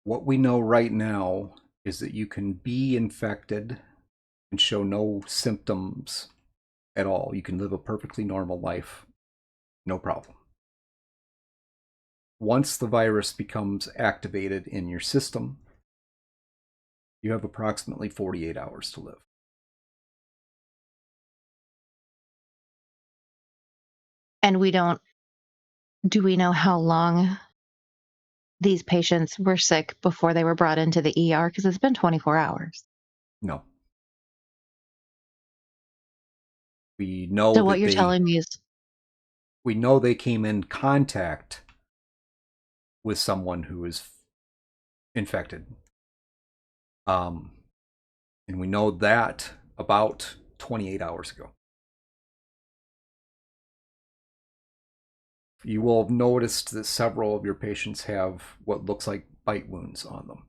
What we know right now is that you can be infected and show no symptoms at all. You can live a perfectly normal life, no problem. Once the virus becomes activated in your system, you have approximately 48 hours to live. And do we know how long these patients were sick before they were brought into the ER? Because it's been 24 hours. No. We know So what that you're telling me is we know they came in contact with someone who is infected. And we know that about 28 hours ago. You will have noticed that several of your patients have what looks like bite wounds on them.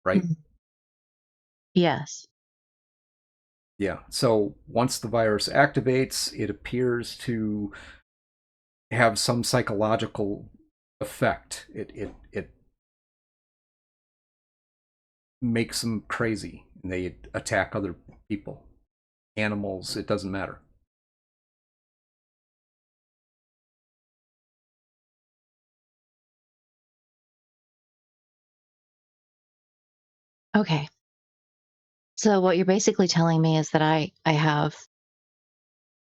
Right? yes. Yeah. So once the virus activates, it appears to have some psychological effect. It makes them crazy, and they attack other people, animals. It doesn't matter. Okay. So what you're basically telling me is that I have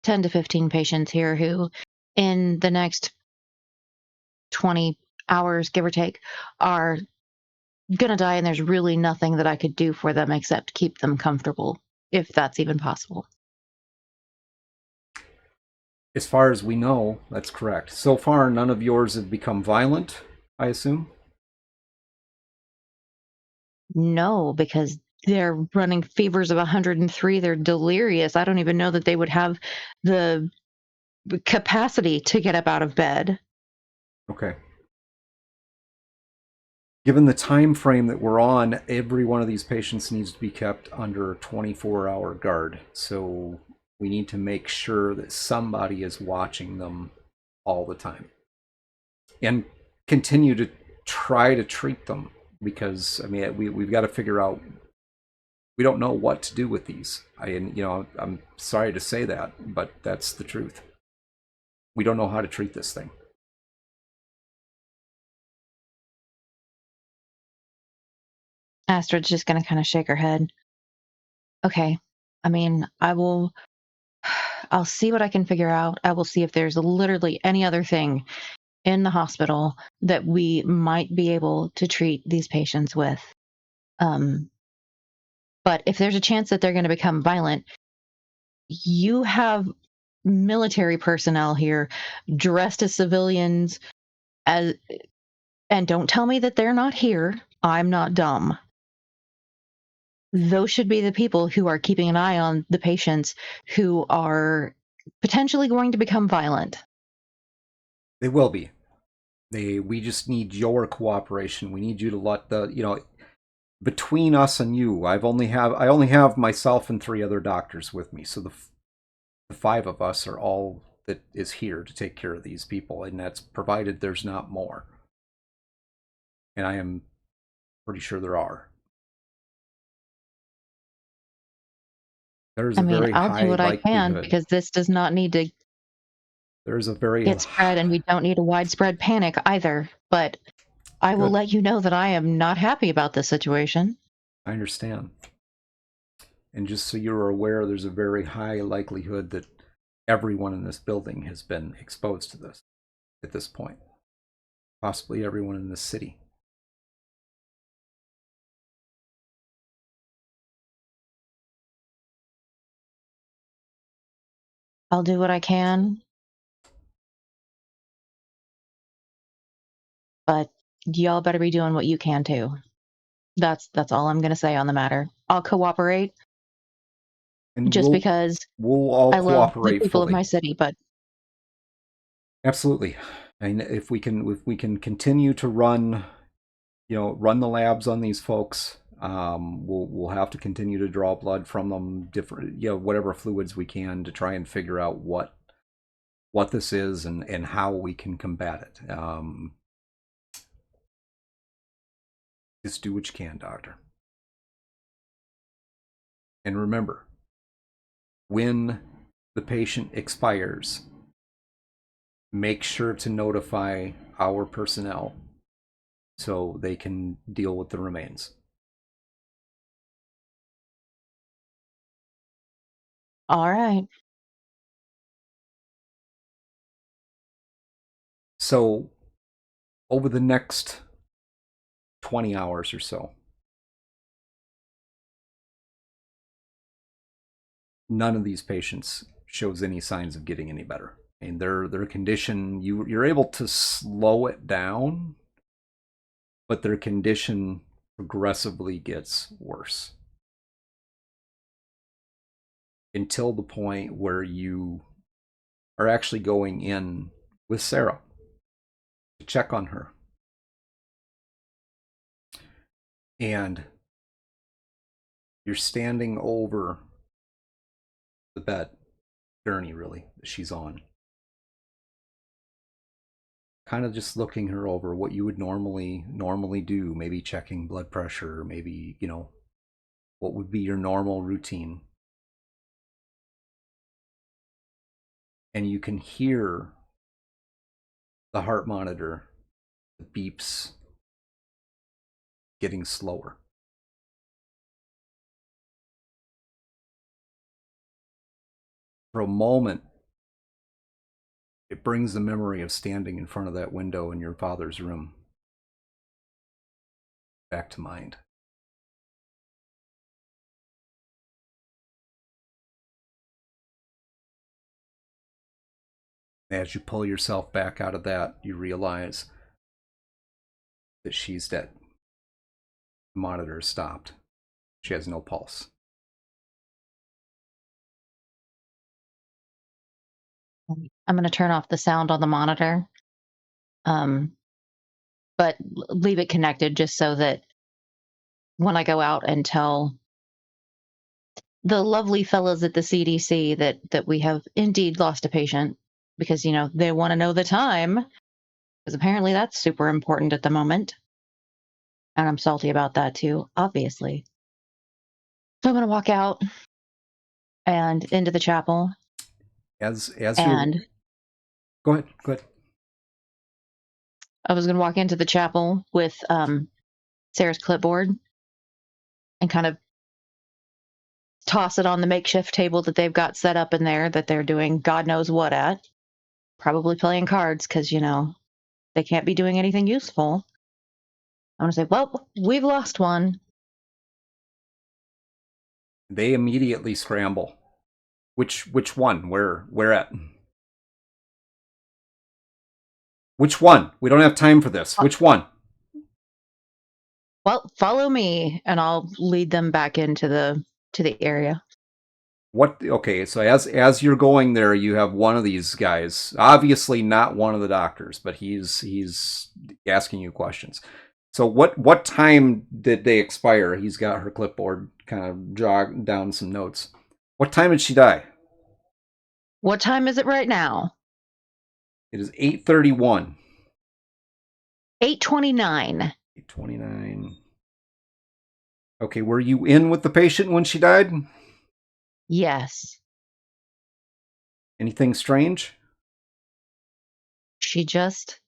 10 to 15 patients here who in the next 20 hours, give or take, are going to die, and there's really nothing that I could do for them except keep them comfortable, if that's even possible. As far as we know, that's correct. So far, none of yours have become violent, I assume? No, because they're running fevers of 103. They're delirious. I don't even know that they would have the capacity to get up out of bed. Okay. Given the time frame that we're on, every one of these patients needs to be kept under a 24-hour guard. So we need to make sure that somebody is watching them all the time. And continue to try to treat them, because I mean we've got to figure out, we don't know what to do with these. I'm sorry to say that, but that's the truth. We don't know how to treat this thing. Astrid's just going to kind of shake her head. Okay. I mean, I'll see what I can figure out. I will see if there's literally any other thing in the hospital that we might be able to treat these patients with. But if there's a chance that they're going to become violent, you have military personnel here dressed as civilians, and don't tell me that they're not here. I'm not dumb. Those should be the people who are keeping an eye on the patients who are potentially going to become violent. They will be. We just need your cooperation. We need you to let between us and you, I only have myself and 3 other doctors with me. So the 5 of us are all that is here to take care of these people, and that's provided there's not more. And I am pretty sure there are. There's a very I'll do high what I can, likelihood. because this does not need to There's a very get spread, and we don't need a widespread panic either. But I will Good. let you know that I am not happy about this situation. I understand. And just so you're aware, there's a very high likelihood that everyone in this building has been exposed to this at this point. Possibly everyone in this city. I'll do what I can, but y'all better be doing what you can too. That's all I'm going to say on the matter. I'll cooperate, And just because we'll all I love the cooperate people of fully. my city, but Absolutely. And if we can continue to run the labs on these folks, we'll have to continue to draw blood from them, different, whatever fluids we can, to try and figure out what this is and how we can combat it. Just do what you can, doctor. And remember, when the patient expires, make sure to notify our personnel so they can deal with the remains. all right. So over the next 20 hours or so, none of these patients shows any signs of getting any better. I mean, their condition, you're able to slow it down, but their condition progressively gets worse until the point where you are actually going in with Sarah to check on her. And you're standing over the bed, gurney really, that she's on. Kind of just looking her over, what you would normally do, maybe checking blood pressure, maybe, what would be your normal routine. And you can hear the heart monitor, the beeps getting slower. For a moment, it brings the memory of standing in front of that window in your father's room back to mind. As you pull yourself back out of that, you realize that she's dead. The monitor is stopped. She has no pulse. I'm going to turn off the sound on the monitor, but leave it connected just so that when I go out and tell the lovely fellows at the CDC that we have indeed lost a patient, because, they want to know the time, because apparently that's super important at the moment. And I'm salty about that too, obviously. So I'm going to walk out and into the chapel. As And you're... Go ahead. I was going to walk into the chapel with Sarah's clipboard and kind of toss it on the makeshift table that they've got set up in there that they're doing God knows what at. Probably playing cards because, they can't be doing anything useful. I'm going to say, well, we've lost one. They immediately scramble. Which one? Where at? Which one? We don't have time for this. Which one? Well, follow me, and I'll lead them back into the area. What? Okay, so as you're going there, you have one of these guys, obviously not one of the doctors, but he's asking you questions. So what time did they expire? He's got her clipboard, kind of jotting down some notes. What time did she die? What time is it right now? It is 8:31. 8:29. 8:29. Okay, were you in with the patient when she died? Yes. Anything strange? She just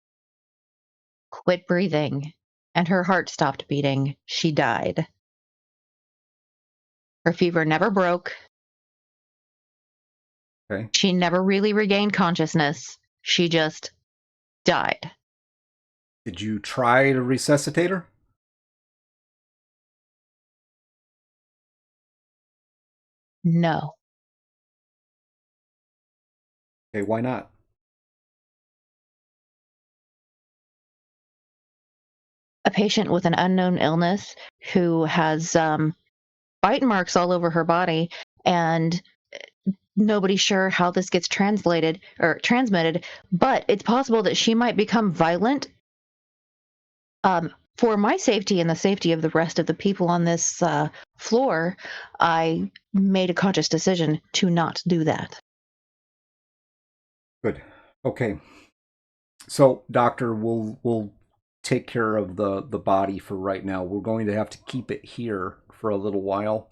quit breathing, and her heart stopped beating. She died. Her fever never broke. Okay. She never really regained consciousness. She just died. Did you try to resuscitate her? No. Okay, why not? A patient with an unknown illness who has bite marks all over her body, and nobody's sure how this gets translated or transmitted, but it's possible that she might become violent. For my safety and the safety of the rest of the people on this floor, I made a conscious decision to not do that. Good. Okay. So, doctor, we'll take care of the body for right now. We're going to have to keep it here for a little while.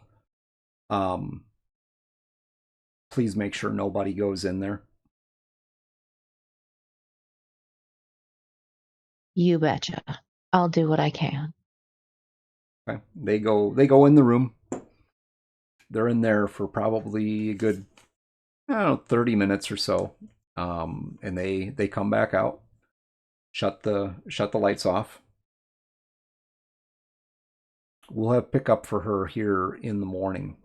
Please make sure nobody goes in there. You betcha. I'll do what I can. Okay. They go in the room. They're in there for probably a good, 30 minutes or so. And they come back out. shut the lights off. We'll have pickup for her here in the morning.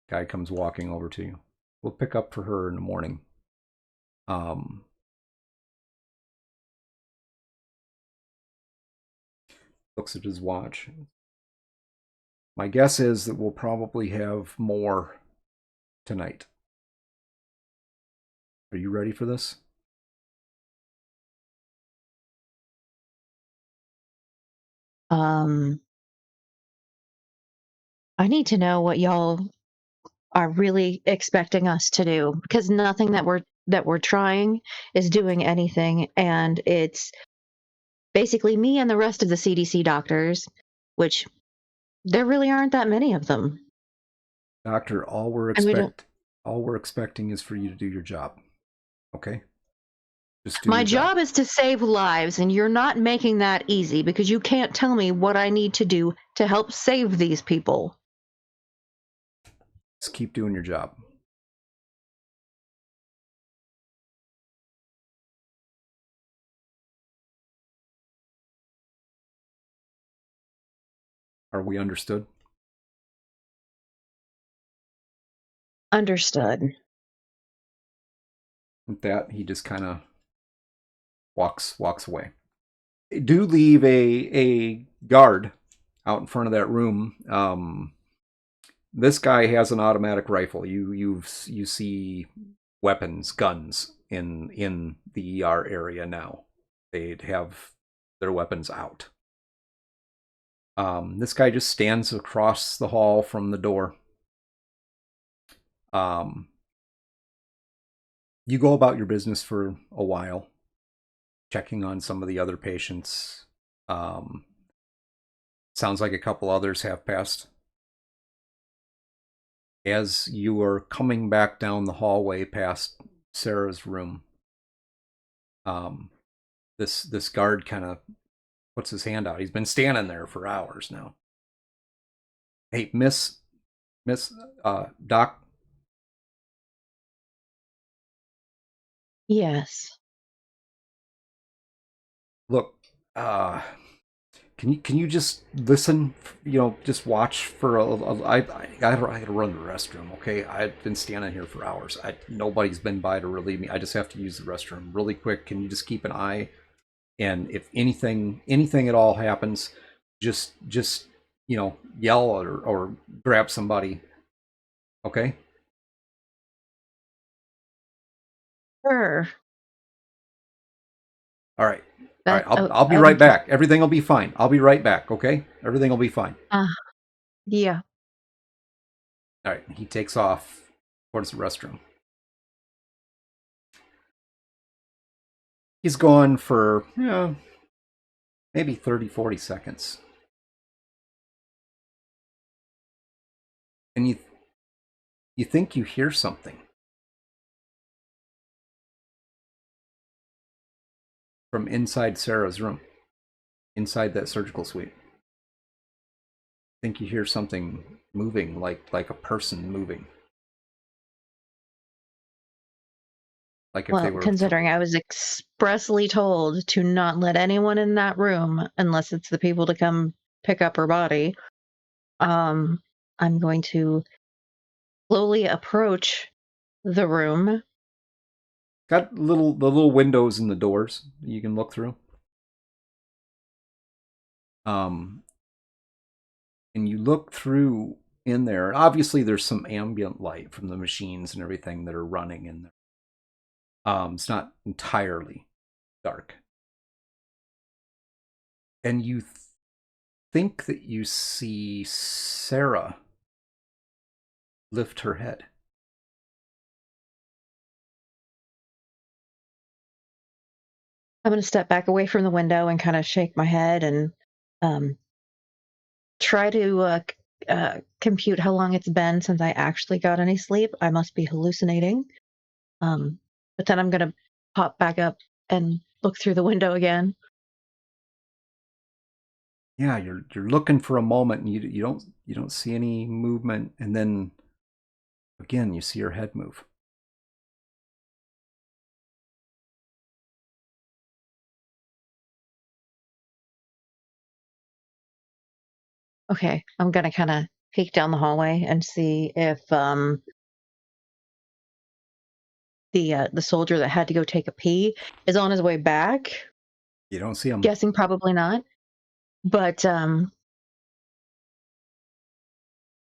Guy comes walking over to you. We'll pick up for her in the morning. Looks at his watch. My guess is that we'll probably have more tonight. Are you ready for this? I need to know what y'all are really expecting us to do, because nothing that we're trying is doing anything, and it's basically me and the rest of the CDC doctors, which there really aren't that many of them. Doctor, all we're expecting is for you to do your job. Okay? Just do My your job is to save lives, and you're not making that easy, because you can't tell me what I need to do to help save these people. Just keep doing your job. Are we understood? Understood. With that, he just kind of walks away. Do leave a guard out in front of that room. This guy has an automatic rifle. You see weapons, guns in the ER area now. They'd have their weapons out. This guy just stands across the hall from the door. You go about your business for a while, checking on some of the other patients. Sounds like a couple others have passed. As you are coming back down the hallway past Sarah's room, this guard kind of puts his hand out. He's been standing there for hours now. Hey, Miss Doc. Yes. Look, can you just listen? Just watch for I gotta run to the restroom. Okay, I've been standing here for hours. Nobody's been by to relieve me. I just have to use the restroom really quick. Can you just keep an eye? And if anything at all happens, just yell or grab somebody. Okay. Sure. All right. That, I'll be right back. Everything will be fine. I'll be right back. Okay. Everything will be fine. Yeah. All right. He takes off towards the restroom. He's gone for maybe 30, 40 seconds. And you think you hear something from inside Sarah's room, inside that surgical suite. Think you hear something moving, like a person moving. Like if they were considering I was expressly told to not let anyone in that room unless it's the people to come pick up her body, I'm going to slowly approach the room. Got the little windows in the doors you can look through. And you look through in there. Obviously, there's some ambient light from the machines and everything that are running in there. It's not entirely dark. And you think that you see Sarah lift her head. I'm going to step back away from the window and kind of shake my head and try to compute how long it's been since I actually got any sleep. I must be hallucinating. But then I'm going to pop back up and look through the window again. Yeah, you're looking for a moment and you don't see any movement, and then again you see her head move. Okay, I'm gonna kind of peek down the hallway and see if the soldier that had to go take a pee is on his way back. You don't see him. Guessing probably not. But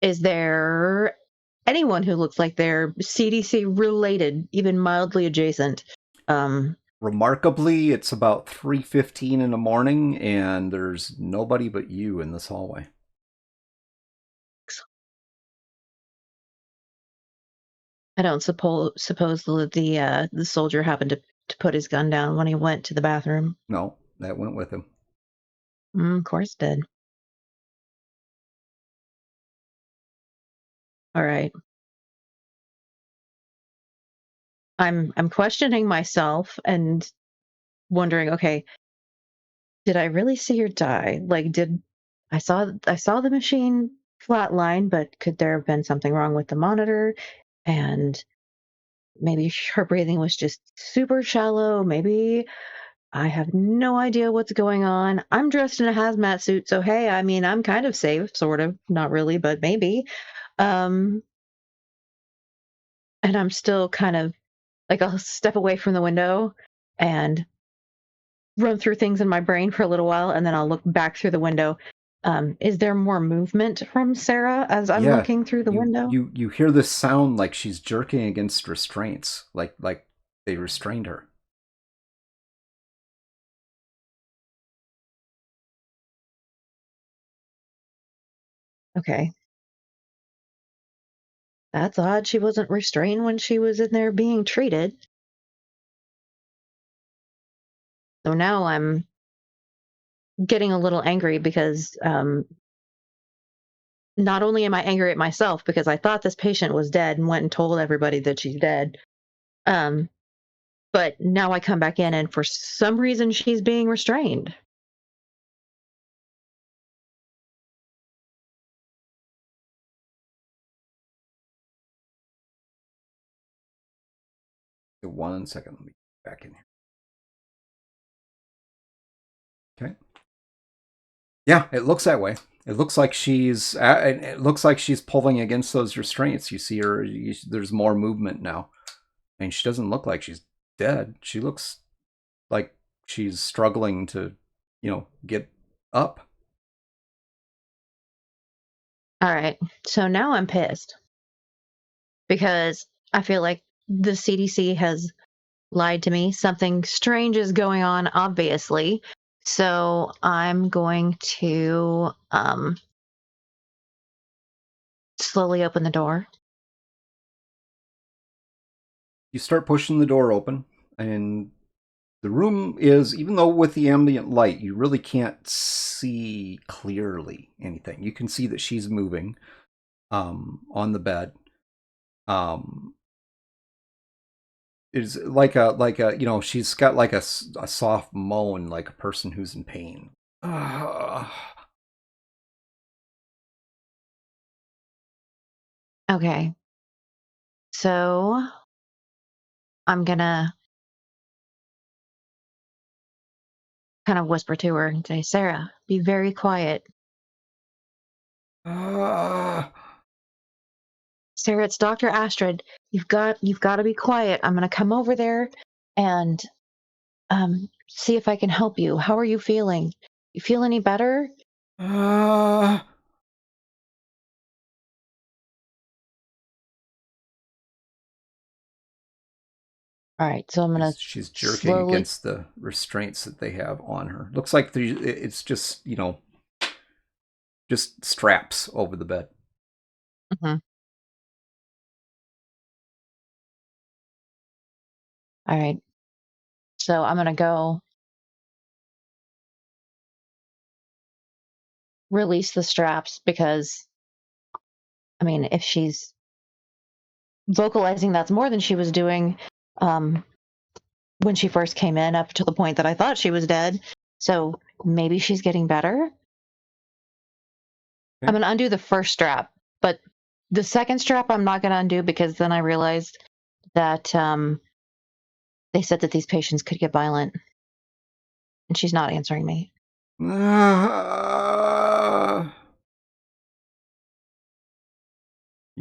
is there anyone who looks like they're CDC related, even mildly adjacent? Remarkably, it's about 3:15 in the morning, and there's nobody but you in this hallway. I don't suppose the soldier happened to put his gun down when he went to the bathroom. No, that went with him. Of course, did. All right. I'm questioning myself and wondering, okay, did I really see her die? Like, did I saw the machine flatline, but could there have been something wrong with the monitor? And maybe her breathing was just super shallow. Maybe I have no idea what's going on. I'm dressed in a hazmat suit, so hey, I mean, I'm kind of safe, sort of, not really, but maybe. Um, and I'm still kind of like I'll step away from the window and run through things in my brain for a little while, and then I'll look back through the window. Is there more movement from Sarah as I'm Yeah, looking through the window? you hear this sound like she's jerking against restraints, like they restrained her. Okay. That's odd. She wasn't restrained when she was in there being treated. So now I'm getting a little angry because not only am I angry at myself because I thought this patient was dead and went and told everybody that she's dead, um, but now I come back in and for some reason she's being restrained. One second, let me get back in here. Okay. Yeah, it looks that way. It looks like she's pulling against those restraints. You see her. There's more movement now, and she doesn't look like she's dead. She looks like she's struggling to, get up. All right. So now I'm pissed because I feel like the CDC has lied to me. Something strange is going on, obviously. So I'm going to slowly open the door. You start pushing the door open, and the room is, even though with the ambient light, you really can't see clearly anything. You can see that she's moving on the bed. It's she's got like a soft moan, like a person who's in pain. Okay. So I'm gonna kind of whisper to her and say, Sarah, be very quiet. Sarah, it's Dr. Astrid. You've got to be quiet. I'm gonna come over there and see if I can help you. How are you feeling? You feel any better? All right, so I'm gonna She's jerking slowly. against the restraints that they have on her. Looks like it's just, just straps over the bed. Mhm. All right, so I'm gonna go release the straps because I mean, if she's vocalizing, that's more than she was doing um, when she first came in, up to the point that I thought she was dead. So maybe she's getting better. Okay. I'm gonna undo the first strap, but the second strap I'm not gonna undo because then I realized that they said that these patients could get violent, and she's not answering me.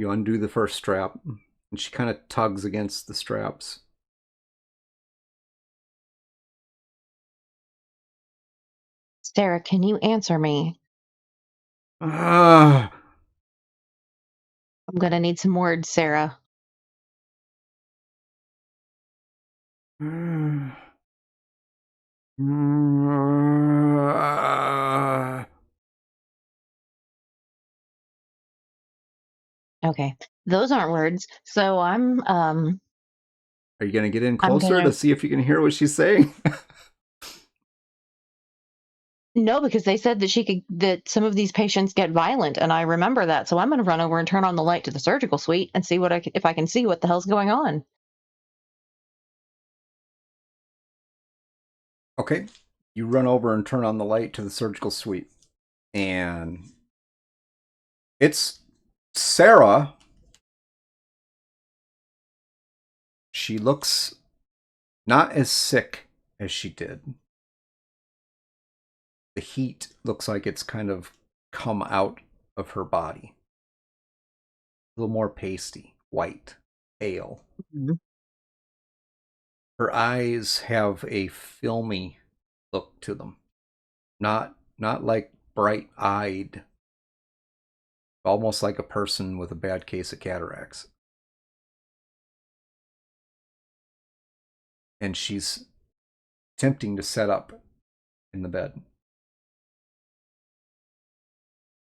You undo the first strap, and she kind of tugs against the straps. Sarah, can you answer me? Ah. I'm going to need some words, Sarah. Okay, those aren't words. So I'm Are you going to get in I'm closer gonna to see if you can hear what she's saying? no, because they said that some of these patients get violent, and I remember that. So I'm gonna run over and turn on the light to the surgical suite and see if I can see what the hell's going on. Okay. You run over and turn on the light to the surgical suite. And it's Sarah. She looks not as sick as she did. The heat looks like it's kind of come out of her body. A little more pasty, white, pale. Mhm. Her eyes have a filmy look to them. Not like bright-eyed, almost like a person with a bad case of cataracts. And she's attempting to set up in the bed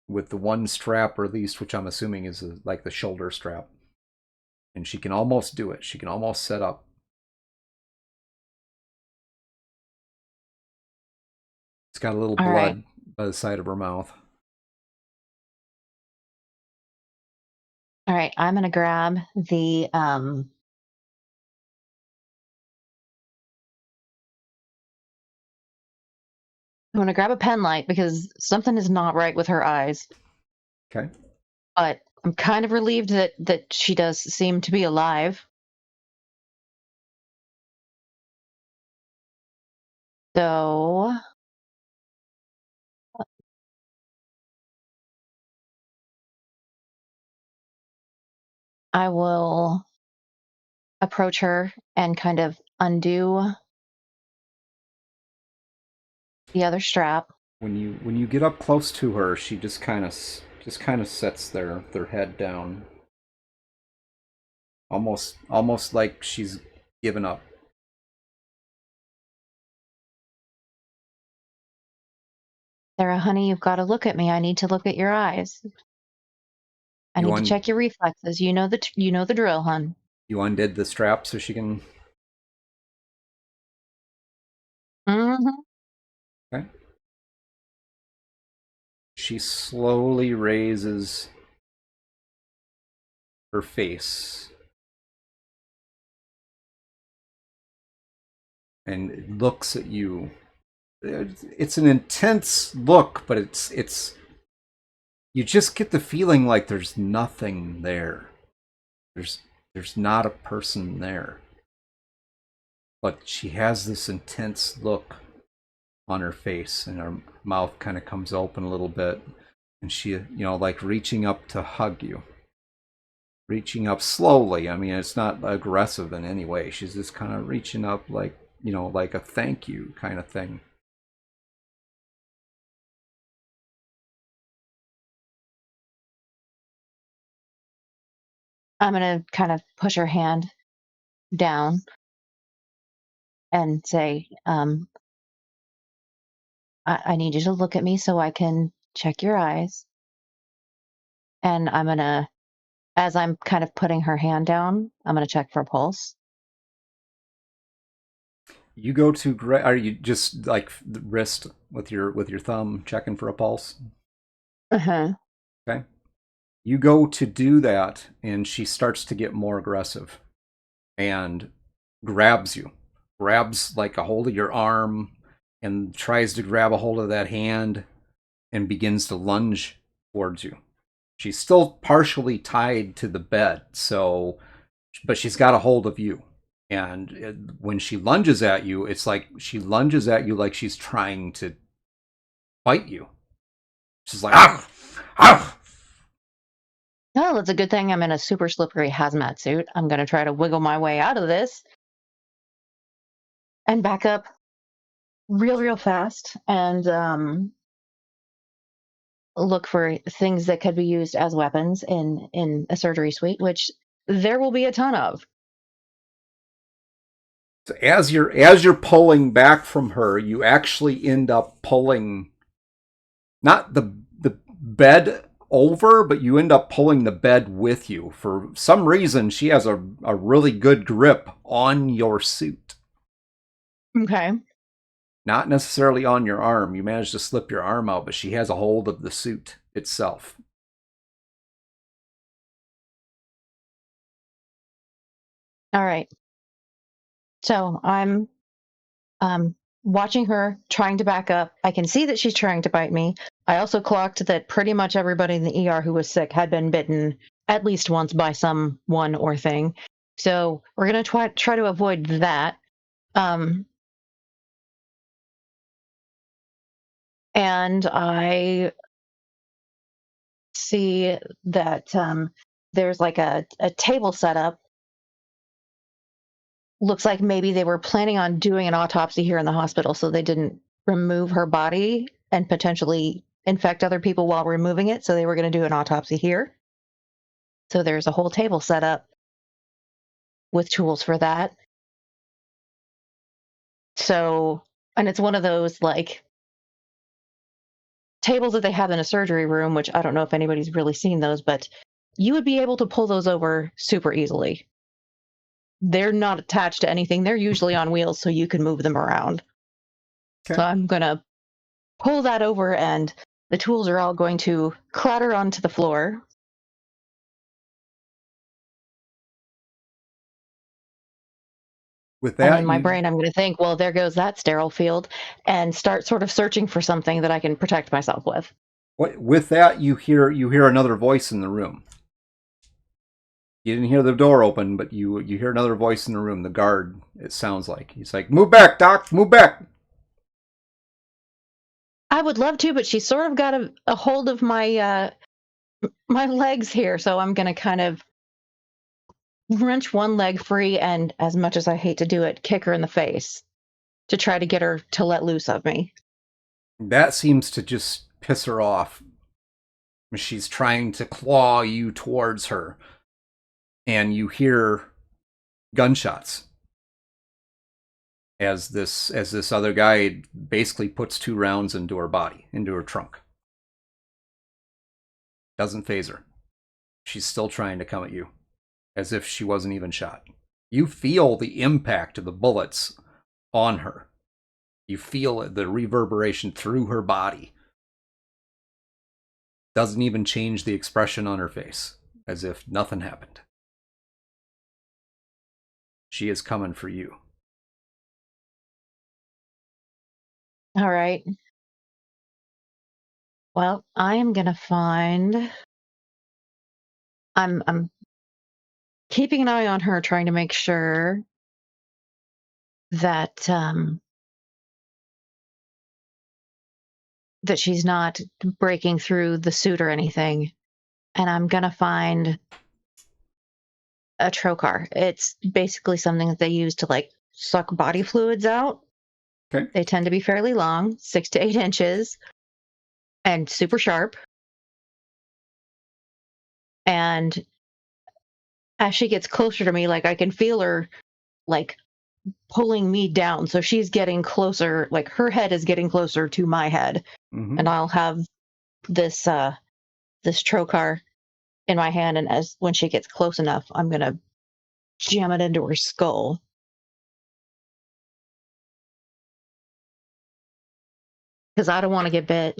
with the one strap released, which I'm assuming is like the shoulder strap. And she can almost do it. She can almost set up. It's got a little All right, blood by the side of her mouth. all right. I'm gonna grab the I'm gonna grab a pen light because something is not right with her eyes. Okay. But I'm kind of relieved that she does seem to be alive. So I will approach her and kind of undo the other strap. When you get up close to her, she just kind of sets their head down, almost like she's given up. Sarah, honey, you've got to look at me. I need to look at your eyes. I You need to un check your reflexes. You know the drill, hun. you undid the strap so she can. Hmm. Okay. She slowly raises her face and looks at you. It's an intense look, but it's you just get the feeling like there's nothing there. There's not a person there. But she has this intense look on her face, and her mouth kind of comes open a little bit, and she, like reaching up to hug you. Reaching up slowly. I mean, it's not aggressive in any way. She's just kind of reaching up like, like a thank you kind of thing. I'm going to kind of push her hand down and say, I need you to look at me so I can check your eyes. And as I'm kind of putting her hand down, I'm going to check for a pulse. You go to are you just like wrist with your thumb checking for a pulse? Uh-huh. Okay. You go to do that, and she starts to get more aggressive and grabs like a hold of your arm and tries to grab a hold of that hand and begins to lunge towards you. She's still partially tied to the bed, but she's got a hold of you. And when she lunges at you, it's like she lunges at you like she's trying to bite you. She's like, ah, ah. Well, it's a good thing I'm in a super slippery hazmat suit. I'm going to try to wiggle my way out of this and back up real fast and look for things that could be used as weapons in a surgery suite, which there will be a ton of. So as you're pulling back from her, you actually end up pulling not the bed over, but you end up pulling the bed with you. For some reason, she has a really good grip on your suit. Okay. Not necessarily on your arm. You managed to slip your arm out, but she has a hold of the suit itself. All right. So I'm watching her trying to back up. I can see that she's trying to bite me. I also clocked that pretty much everybody in the ER who was sick had been bitten at least once by someone or thing. So we're going to try to avoid that. And I see that there's like a table set up. Looks like maybe they were planning on doing an autopsy here in the hospital, so they didn't remove her body and potentially infect other people while removing it. So they were going to do an autopsy here. So there's a whole table set up with tools for that. So, and it's one of those like tables that they have in a surgery room, which I don't know if anybody's really seen those, but you would be able to pull those over super easily. They're not attached to anything. They're usually on wheels, so you can move them around. Okay. So I'm going to pull that over, and the tools are all going to clatter onto the floor. With And that, in my brain, I'm going to think, well, there goes that sterile field, and start sort of searching for something that I can protect myself with. with that, you hear another voice in the room. You didn't hear the door open, but you hear another voice in the room. The guard, it sounds like. He's like, "Move back, Doc, move back." I would love to, but she sort of got a hold of my my legs here, so I'm going to kind of wrench one leg free, and as much as I hate to do it, kick her in the face to try to get her to let loose of me. That seems to just piss her off. She's trying to claw you towards her, and you hear gunshots as this other guy basically puts 2 rounds into her body, into her trunk. Doesn't phase her. She's still trying to come at you, as if she wasn't even shot. You feel the impact of the bullets on her. You feel the reverberation through her body. Doesn't even change the expression on her face, as if nothing happened. She is coming for you. All right. Well, I am going to find... I'm keeping an eye on her, trying to make sure that that she's not breaking through the suit or anything. And I'm going to find a trocar. It's basically something that they use to like suck body fluids out. Okay. They tend to be fairly long, 6 to 8 inches, and super sharp. And as she gets closer to me, like I can feel her like pulling me down. So she's getting closer, like her head is getting closer to my head. Mm-hmm. And I'll have this this trocar in my hand, and as when she gets close enough, I'm gonna jam it into her skull. Because I don't want to get bit.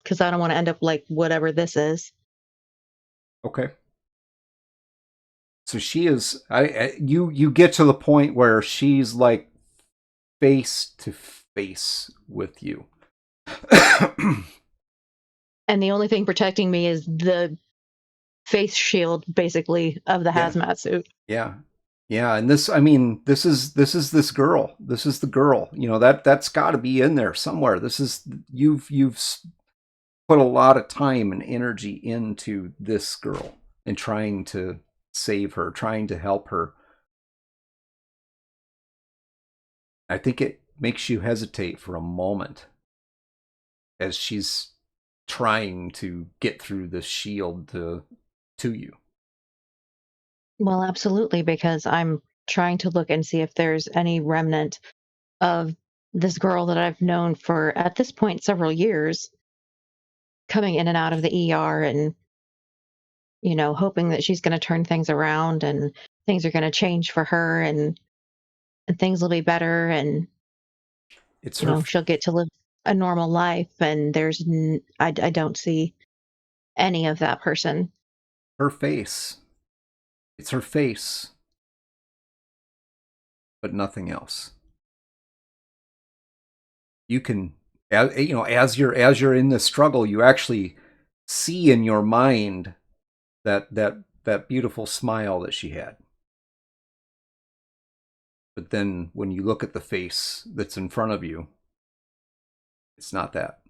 Because I don't want to end up like whatever this is. Okay. So she is. You get to the point where she's like face to face with you. And the only thing protecting me is the face shield, basically, of the hazmat suit. Yeah. Yeah, and this, I mean, this is this girl. This is the girl. You know, that's got to be in there somewhere. This is you've put a lot of time and energy into this girl. and trying to save her, trying to help her. I think it makes you hesitate for a moment as she's trying to get through the shield to you. Well, absolutely, because I'm trying to look and see if there's any remnant of this girl that I've known for, at this point, several years, coming in and out of the ER and, hoping that she's going to turn things around and things are going to change for her and things will be better and, It's her she'll get to live a normal life. And I don't see any of that person. her face. It's her face, but nothing else. You can, as you're in this struggle, you actually see in your mind that beautiful smile that she had. But then when you look at the face that's in front of you, it's not that.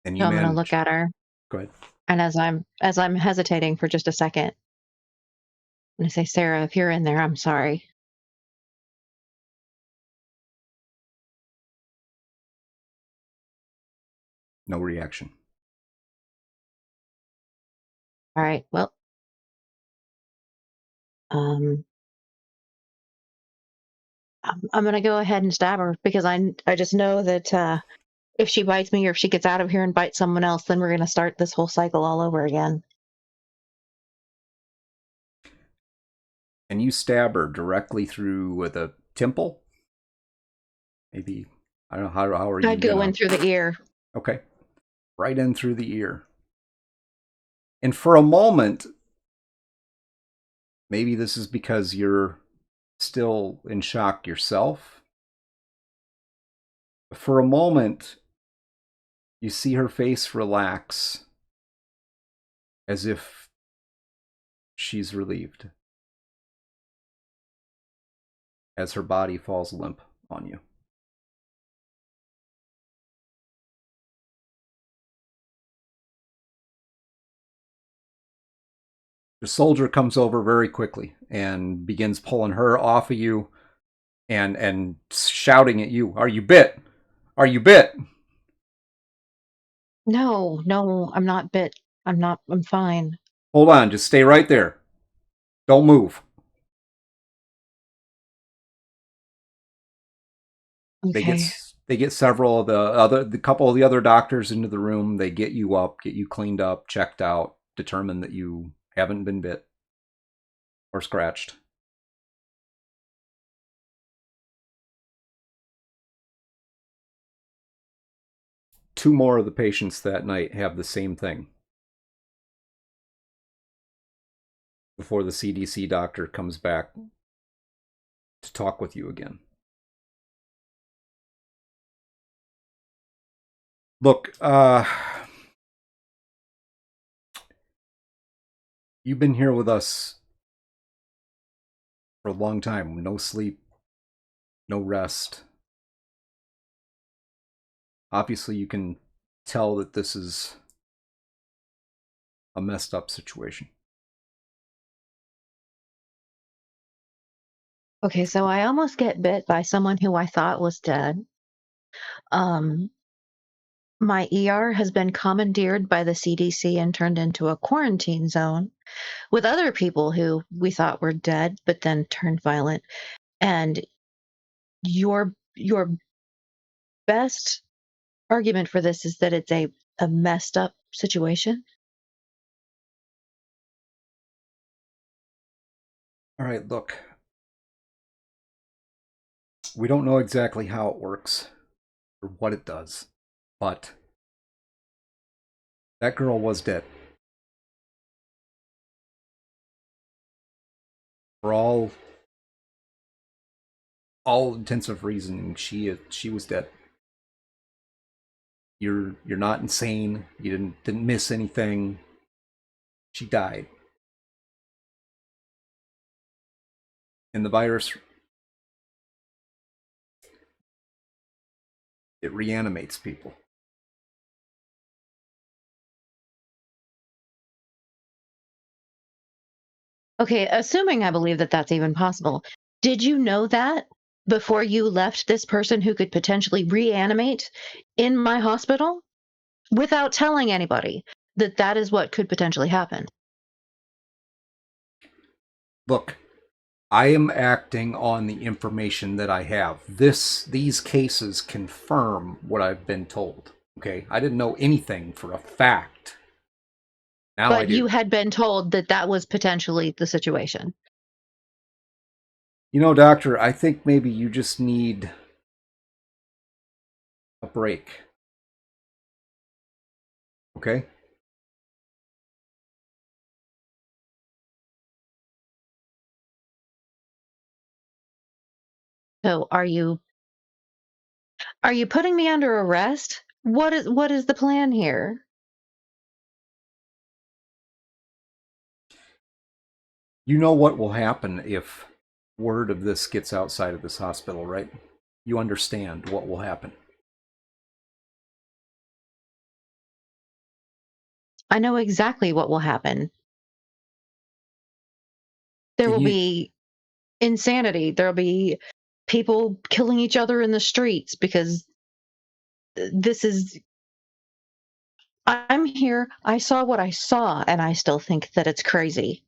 And So you I'm going to look manage. at her. Go ahead. And as I'm hesitating for just a second, I'm going to say, Sarah, if you're in there, I'm sorry. No reaction. All right. Well, um, I'm going to go ahead and stab her because I just know that if she bites me or if she gets out of here and bites someone else, then we're going to start this whole cycle all over again. And you stab her directly through with a temple? Maybe, I don't know, how are you I'd go gonna... in through the ear. Okay. Right in through the ear. And for a moment, maybe this is because you're still in shock yourself. For a moment, you see her face relax as if she's relieved as her body falls limp on you. The soldier comes over very quickly and begins pulling her off of you and shouting at you, "Are you bit? Are you bit?" No, I'm not bit. I'm fine. Hold on, just stay right there. Don't move. They get Okay. they get several of the couple of the other doctors into the room. They get you up, get you cleaned up, checked out, determine that you haven't been bit or scratched. Two more of the patients that night have the same thing before the CDC doctor comes back to talk with you again. Look, you've been here with us for a long time. No sleep, no rest. Obviously, you can tell that this is a messed up situation. Okay, so I almost get bit by someone who I thought was dead. Um, my ER has been commandeered by the CDC and turned into a quarantine zone with other people who we thought were dead, but then turned violent. And your best argument for this is that it's a messed up situation. All right, look. We don't know exactly how it works or what it does, but that girl was dead. For all intensive reasoning, she was dead. You're not insane. You didn't miss anything. She died. And the virus It reanimates people. Okay, assuming I believe that that's even possible, did you know that before you left this person who could potentially reanimate in my hospital without telling anybody that that is what could potentially happen? Look, I am acting on the information that I have. These cases confirm what I've been told. Okay, I didn't know anything for a fact. Now I But you do. had been told that that was potentially the situation. You know, doctor, I think maybe you just need a break. Okay? So are you putting me under arrest? What is the plan here? You know what will happen if word of this gets outside of this hospital, right? You understand what will happen. I know exactly what will happen. There Can will you be insanity. There'll be people killing each other in the streets because this is I'm here. I saw what I saw and I still think that it's crazy.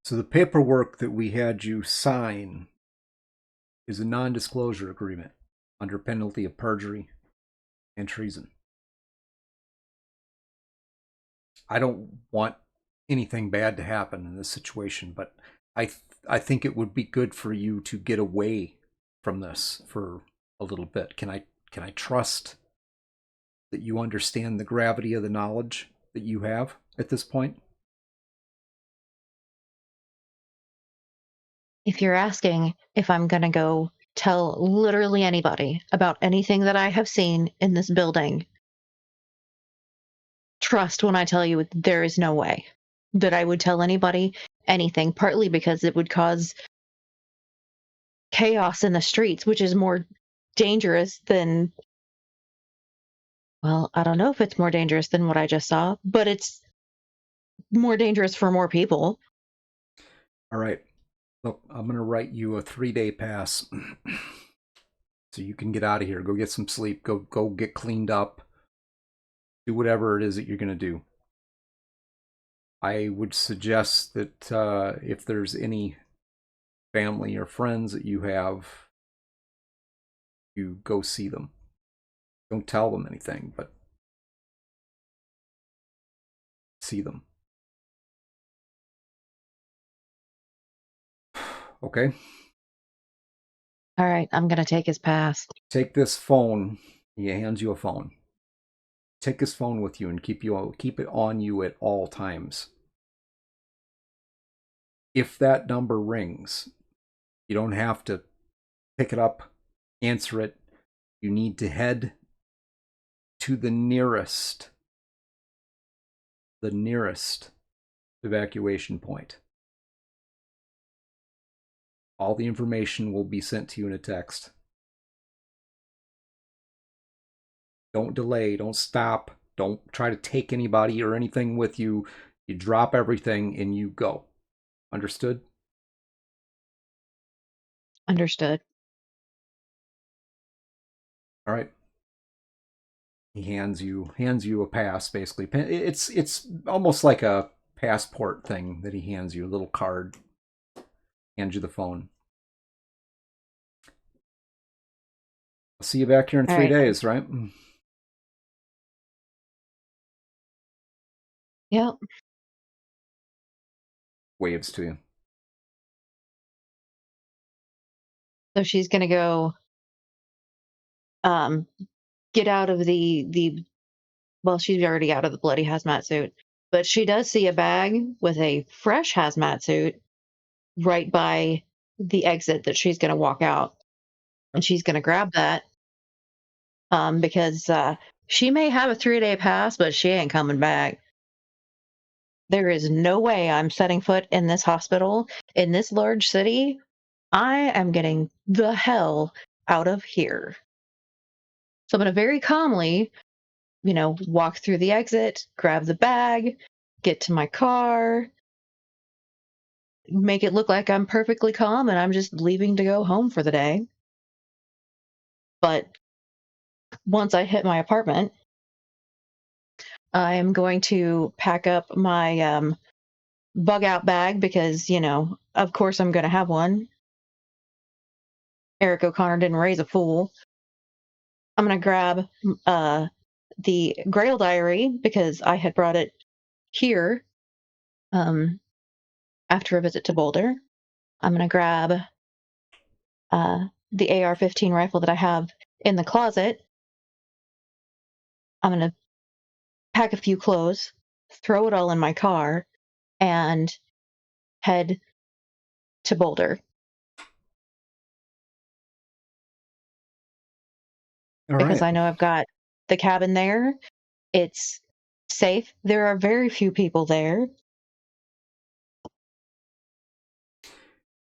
So the paperwork that we had you sign is a non-disclosure agreement under penalty of perjury and treason. I don't want anything bad to happen in this situation, but I think it would be good for you to get away from this for a little bit. Can I trust that you understand the gravity of the knowledge that you have at this point? If you're asking if I'm going to go tell literally anybody about anything that I have seen in this building, trust when I tell you there is no way that I would tell anybody anything, partly because it would cause chaos in the streets, which is more dangerous than, well, I don't know if it's more dangerous than what I just saw, but it's more dangerous for more people. All right. Look, I'm going to write you a 3-day pass so you can get out of here. Go get some sleep. Go get cleaned up. Do whatever it is that you're going to do. I would suggest that if there's any family or friends that you have, you go see them. Don't tell them anything, but see them. Okay? All right, I'm going to take his pass. Take this phone. He hands you a phone. Take this phone with you and keep it on you at all times. If that number rings, you don't have to pick it up, answer it. You need to head to the nearest evacuation point. All the information will be sent to you in a text. Don't delay, don't stop, don't try to take anybody or anything with you. You drop everything and you go. Understood? Understood. All right. He hands you a pass, basically. It's almost like a passport thing that he hands you, a little card. Hands you the phone. I'll see you back here in All 3 right. days, right? Yep. Waves to you. So she's going to go um get out of the well, she's already out of the bloody hazmat suit, but she does see a bag with a fresh hazmat suit right by the exit that she's going to walk out, and she's going to grab that because she may have a 3-day pass, but she ain't coming back. There is no way I'm setting foot in this hospital in this large city I am getting the hell out of here. So I'm going to very calmly, walk through the exit, grab the bag, get to my car, make it look like I'm perfectly calm and I'm just leaving to go home for the day. But once I hit my apartment, I am going to pack up my bug out bag because, of course I'm going to have one. Eric O'Connor didn't raise a fool. I'm going to grab the Grail Diary because I had brought it here after a visit to Boulder. I'm going to grab the AR-15 rifle that I have in the closet. I'm going to pack a few clothes, throw it all in my car, and head to Boulder. All Because right. I know I've got the cabin there. It's safe. There are very few people there.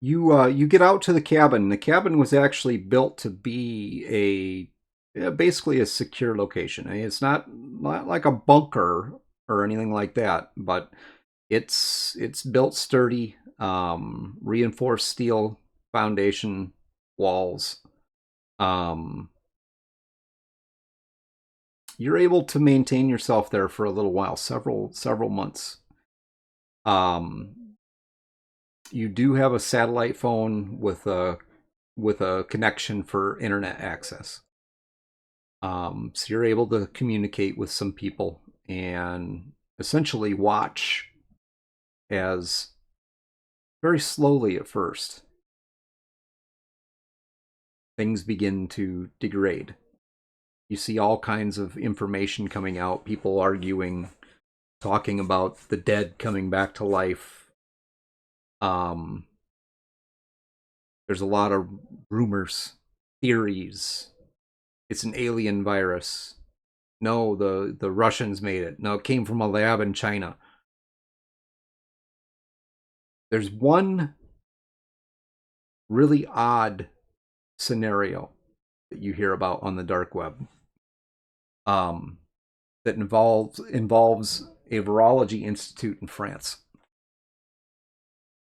You get out to the cabin. The cabin was actually built to be basically a secure location. I mean, it's not like a bunker or anything like that, but it's built sturdy, reinforced steel foundation walls. You're able to maintain yourself there for a little while, several months. You do have a satellite phone with a connection for internet access. So you're able to communicate with some people and essentially watch as very slowly at first things begin to degrade. You see all kinds of information coming out, people arguing, talking about the dead coming back to life. There's a lot of rumors, theories. It's an alien virus. No, the Russians made it. No, it came from a lab in China. There's one really odd scenario that you hear about on the dark web, that involves a virology institute in France.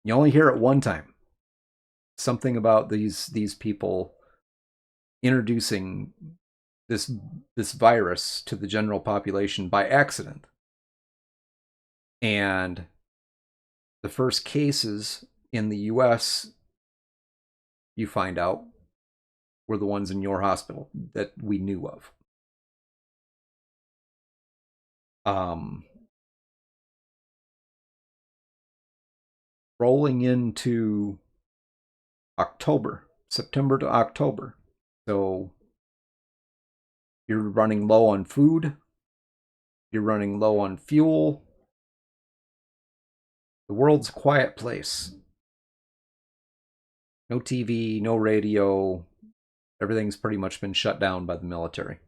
You only hear it one time. Something about these people introducing this virus to the general population by accident. And the first cases in the US, you find out, were the ones in your hospital that we knew of. Rolling into October, September to October. So you're running low on food, you're running low on fuel. The world's a quiet place. No TV, no radio. Everything's pretty much been shut down by the military.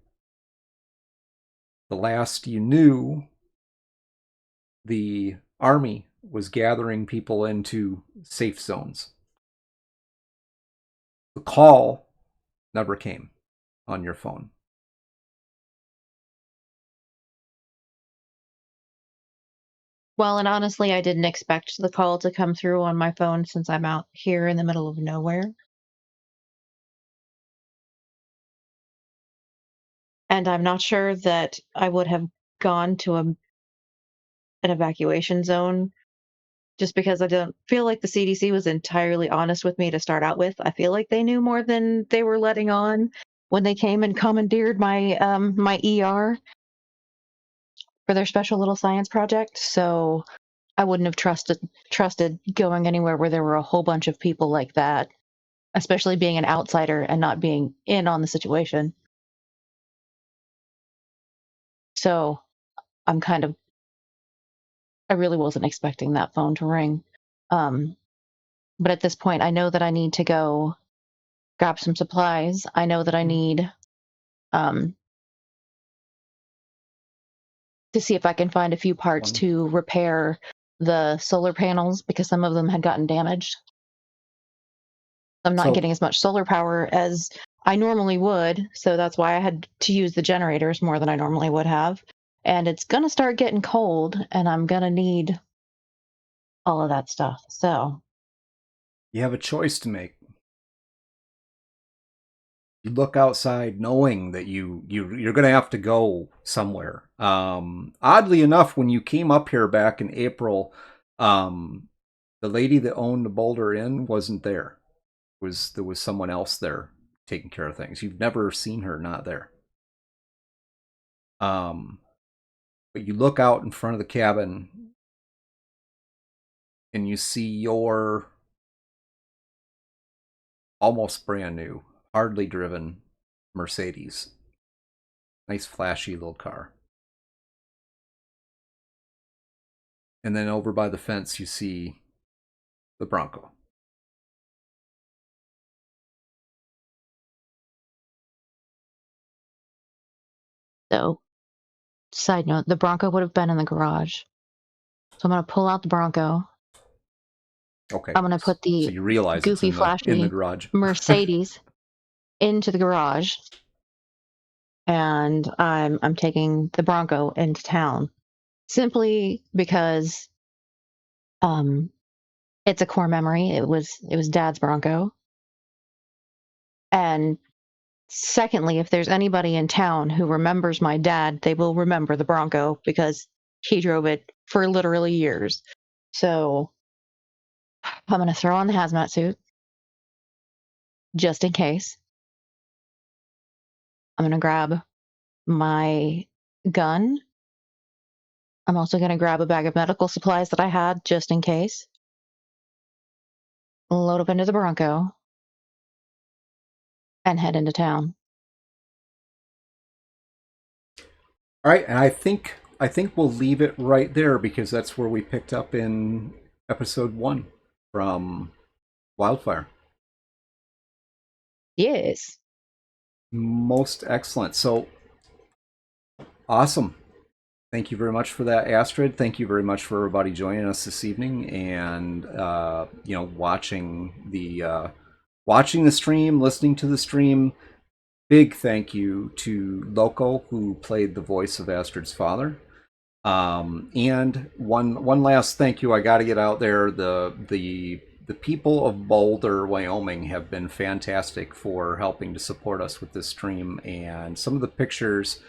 The last you knew, the army was gathering people into safe zones. The call never came on your phone. Well, and honestly, I didn't expect the call to come through on my phone since I'm out here in the middle of nowhere. And I'm not sure that I would have gone to an evacuation zone just because I don't feel like the CDC was entirely honest with me to start out with. I feel like they knew more than they were letting on when they came and commandeered my ER for their special little science project. So I wouldn't have trusted going anywhere where there were a whole bunch of people like that, especially being an outsider and not being in on the situation. So I really wasn't expecting that phone to ring. But at this point, I know that I need to go grab some supplies. I know that I need to see if I can find a few parts to repair the solar panels because some of them had gotten damaged. I'm not So- getting as much solar power as I normally would, so that's why I had to use the generators more than I normally would have. And it's going to start getting cold, and I'm going to need all of that stuff. So You have a choice to make. You look outside knowing that you're going to have to go somewhere. Oddly enough, when you came up here back in April, the lady that owned the Boulder Inn wasn't there. There was someone else there taking care of things. You've never seen her not there. But you look out in front of the cabin and you see your almost brand new, hardly driven Mercedes. Nice flashy little car. And then over by the fence you see the Bronco. So, side note, the Bronco would have been in the garage. So I'm going to pull out the Bronco. Okay. I'm going to put So the you realize goofy, it's in the flashy garage. Mercedes into the garage, and I'm taking the Bronco into town simply because it's a core memory. It was Dad's Bronco, and secondly, if there's anybody in town who remembers my dad, they will remember the Bronco because he drove it for literally years. So I'm going to throw on the hazmat suit just in case. I'm going to grab my gun. I'm also going to grab a bag of medical supplies that I had just in case. Load up into the Bronco and head into town. All right, and I think we'll leave it right there because that's where we picked up in episode 1 from Wildfire. Yes. Most excellent. So awesome. Thank you very much for that, Astrid. Thank you very much for everybody joining us this evening and watching the stream, listening to the stream. Big thank you to Loco, who played the voice of Astrid's father. And one last thank you. I got to get out there. The people of Boulder, Wyoming, have been fantastic for helping to support us with this stream. And some of the pictures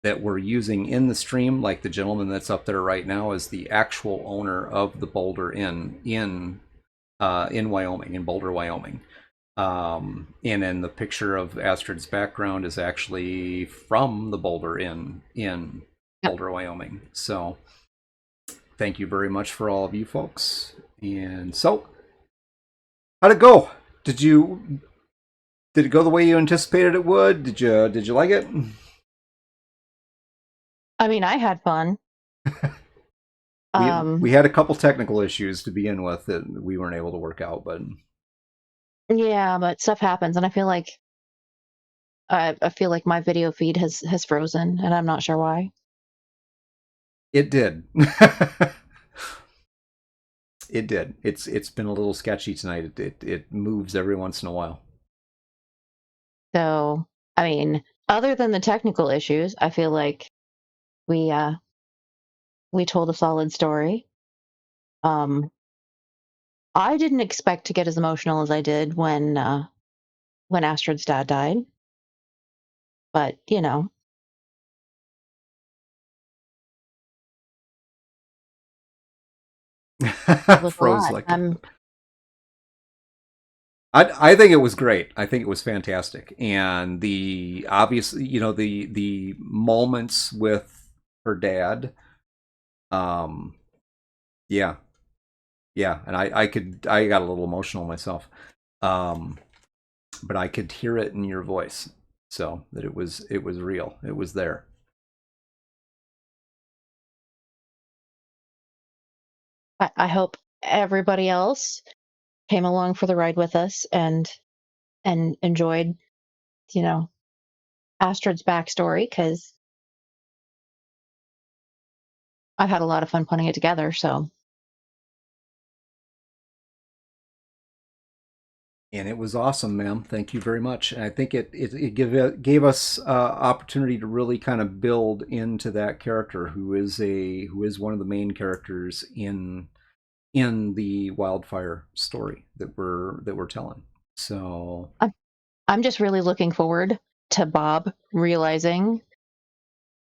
that we're using in the stream, like the gentleman that's up there right now, is the actual owner of the Boulder Inn in Wyoming, in Boulder, Wyoming. And then the picture of Astrid's background is actually from the Boulder Inn in Boulder, Wyoming. So thank you very much for all of you folks. And so, how'd it go? Did it go the way you anticipated it would? Did you like it? I mean, I had fun. We had a couple technical issues to begin with that we weren't able to work out, but yeah, but stuff happens, and I feel like my video feed has frozen, and I'm not sure why. it did. It did. It's been a little sketchy tonight. It moves every once in a while. So, I mean, other than the technical issues, I feel like we told a solid story. I didn't expect to get as emotional as I did when Astrid's dad died, but you know, it was a Froze lot. like I think it was great. I think it was fantastic, and the obviously, the moments with her dad, yeah, and I got a little emotional myself, but I could hear it in your voice, so that it was real. It was there. I hope everybody else came along for the ride with us and enjoyed, Astrid's backstory, because I've had a lot of fun putting it together. So, And it was awesome, ma'am. Thank you very much. And I think it gave us opportunity to really kind of build into that character who is one of the main characters in the Wildfire story that we're telling. So I'm just really looking forward to Bob realizing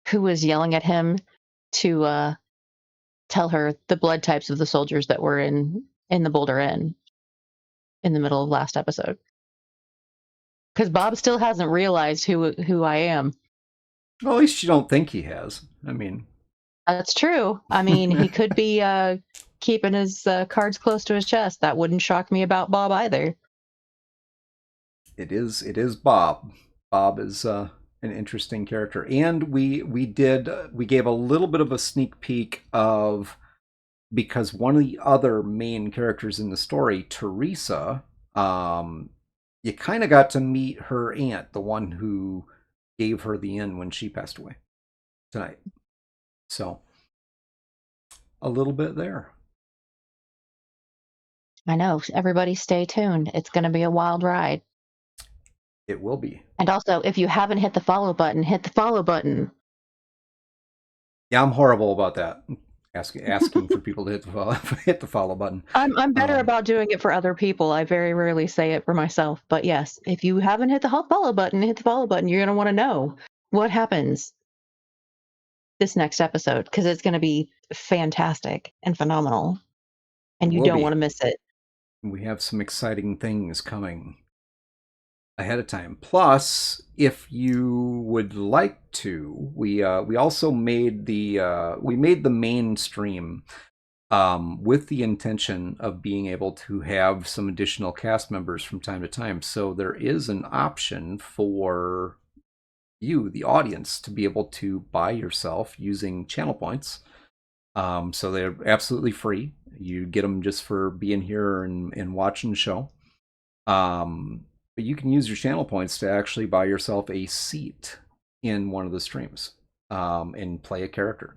who was yelling at him to tell her the blood types of the soldiers that were in the Boulder Inn in the middle of last episode. Because Bob still hasn't realized who I am. well, at least you don't think he has. I mean, That's true. I mean, he could be keeping his cards close to his chest. That wouldn't shock me about Bob either. it is Bob. Bob is an interesting character, and we gave a little bit of a sneak peek of, because one of the other main characters in the story, Teresa, you kind of got to meet her aunt, the one who gave her the inn when she passed away tonight. So a little bit there. I know. Everybody stay tuned. It's going to be a wild ride. It will be. And also, if you haven't hit the follow button, hit the follow button. Yeah, I'm horrible about that. Asking for people to hit the follow button. I'm better about doing it for other people. I very rarely say it for myself. But yes, if you haven't hit the follow button, hit the follow button. You're going to want to know what happens this next episode, because it's going to be fantastic and phenomenal. And you don't want to miss it. We have some exciting things coming ahead of time. Plus, if you would like to, we also made the main stream with the intention of being able to have some additional cast members from time to time. So there is an option for you, the audience, to be able to buy yourself using channel points. So they're absolutely free. You get them just for being here and watching the show. But you can use your channel points to actually buy yourself a seat in one of the streams and play a character.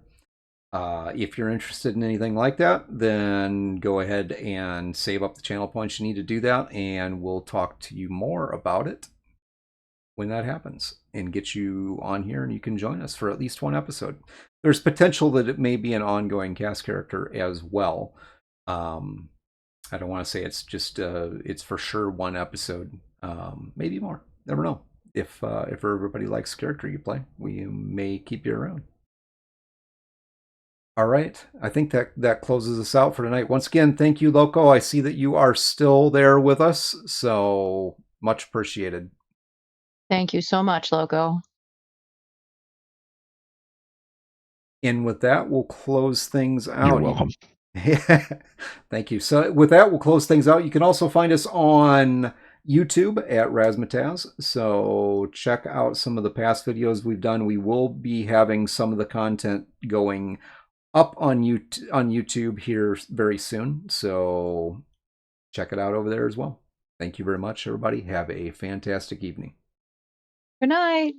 If you're interested in anything like that, then go ahead and save up the channel points you need to do that, and we'll talk to you more about it when that happens and get you on here, and you can join us for at least one episode. There's potential that it may be an ongoing cast character as well. I don't want to say it's just it's for sure one episode, maybe more. Never know. If everybody likes the character you play, we may keep you around. All right, I think that closes us out for tonight. Once again, thank you, Loco. I see that you are still there with us, so much appreciated. Thank you so much, Loco. And with that, we'll close things out. You're welcome. Thank you. So with that, we'll close things out. You can also find us on YouTube at Razmataz. So check out some of the past videos we've done. We will be having some of the content going up on YouTube here very soon. So check it out over there as well. Thank you very much, everybody. Have a fantastic evening. Good night.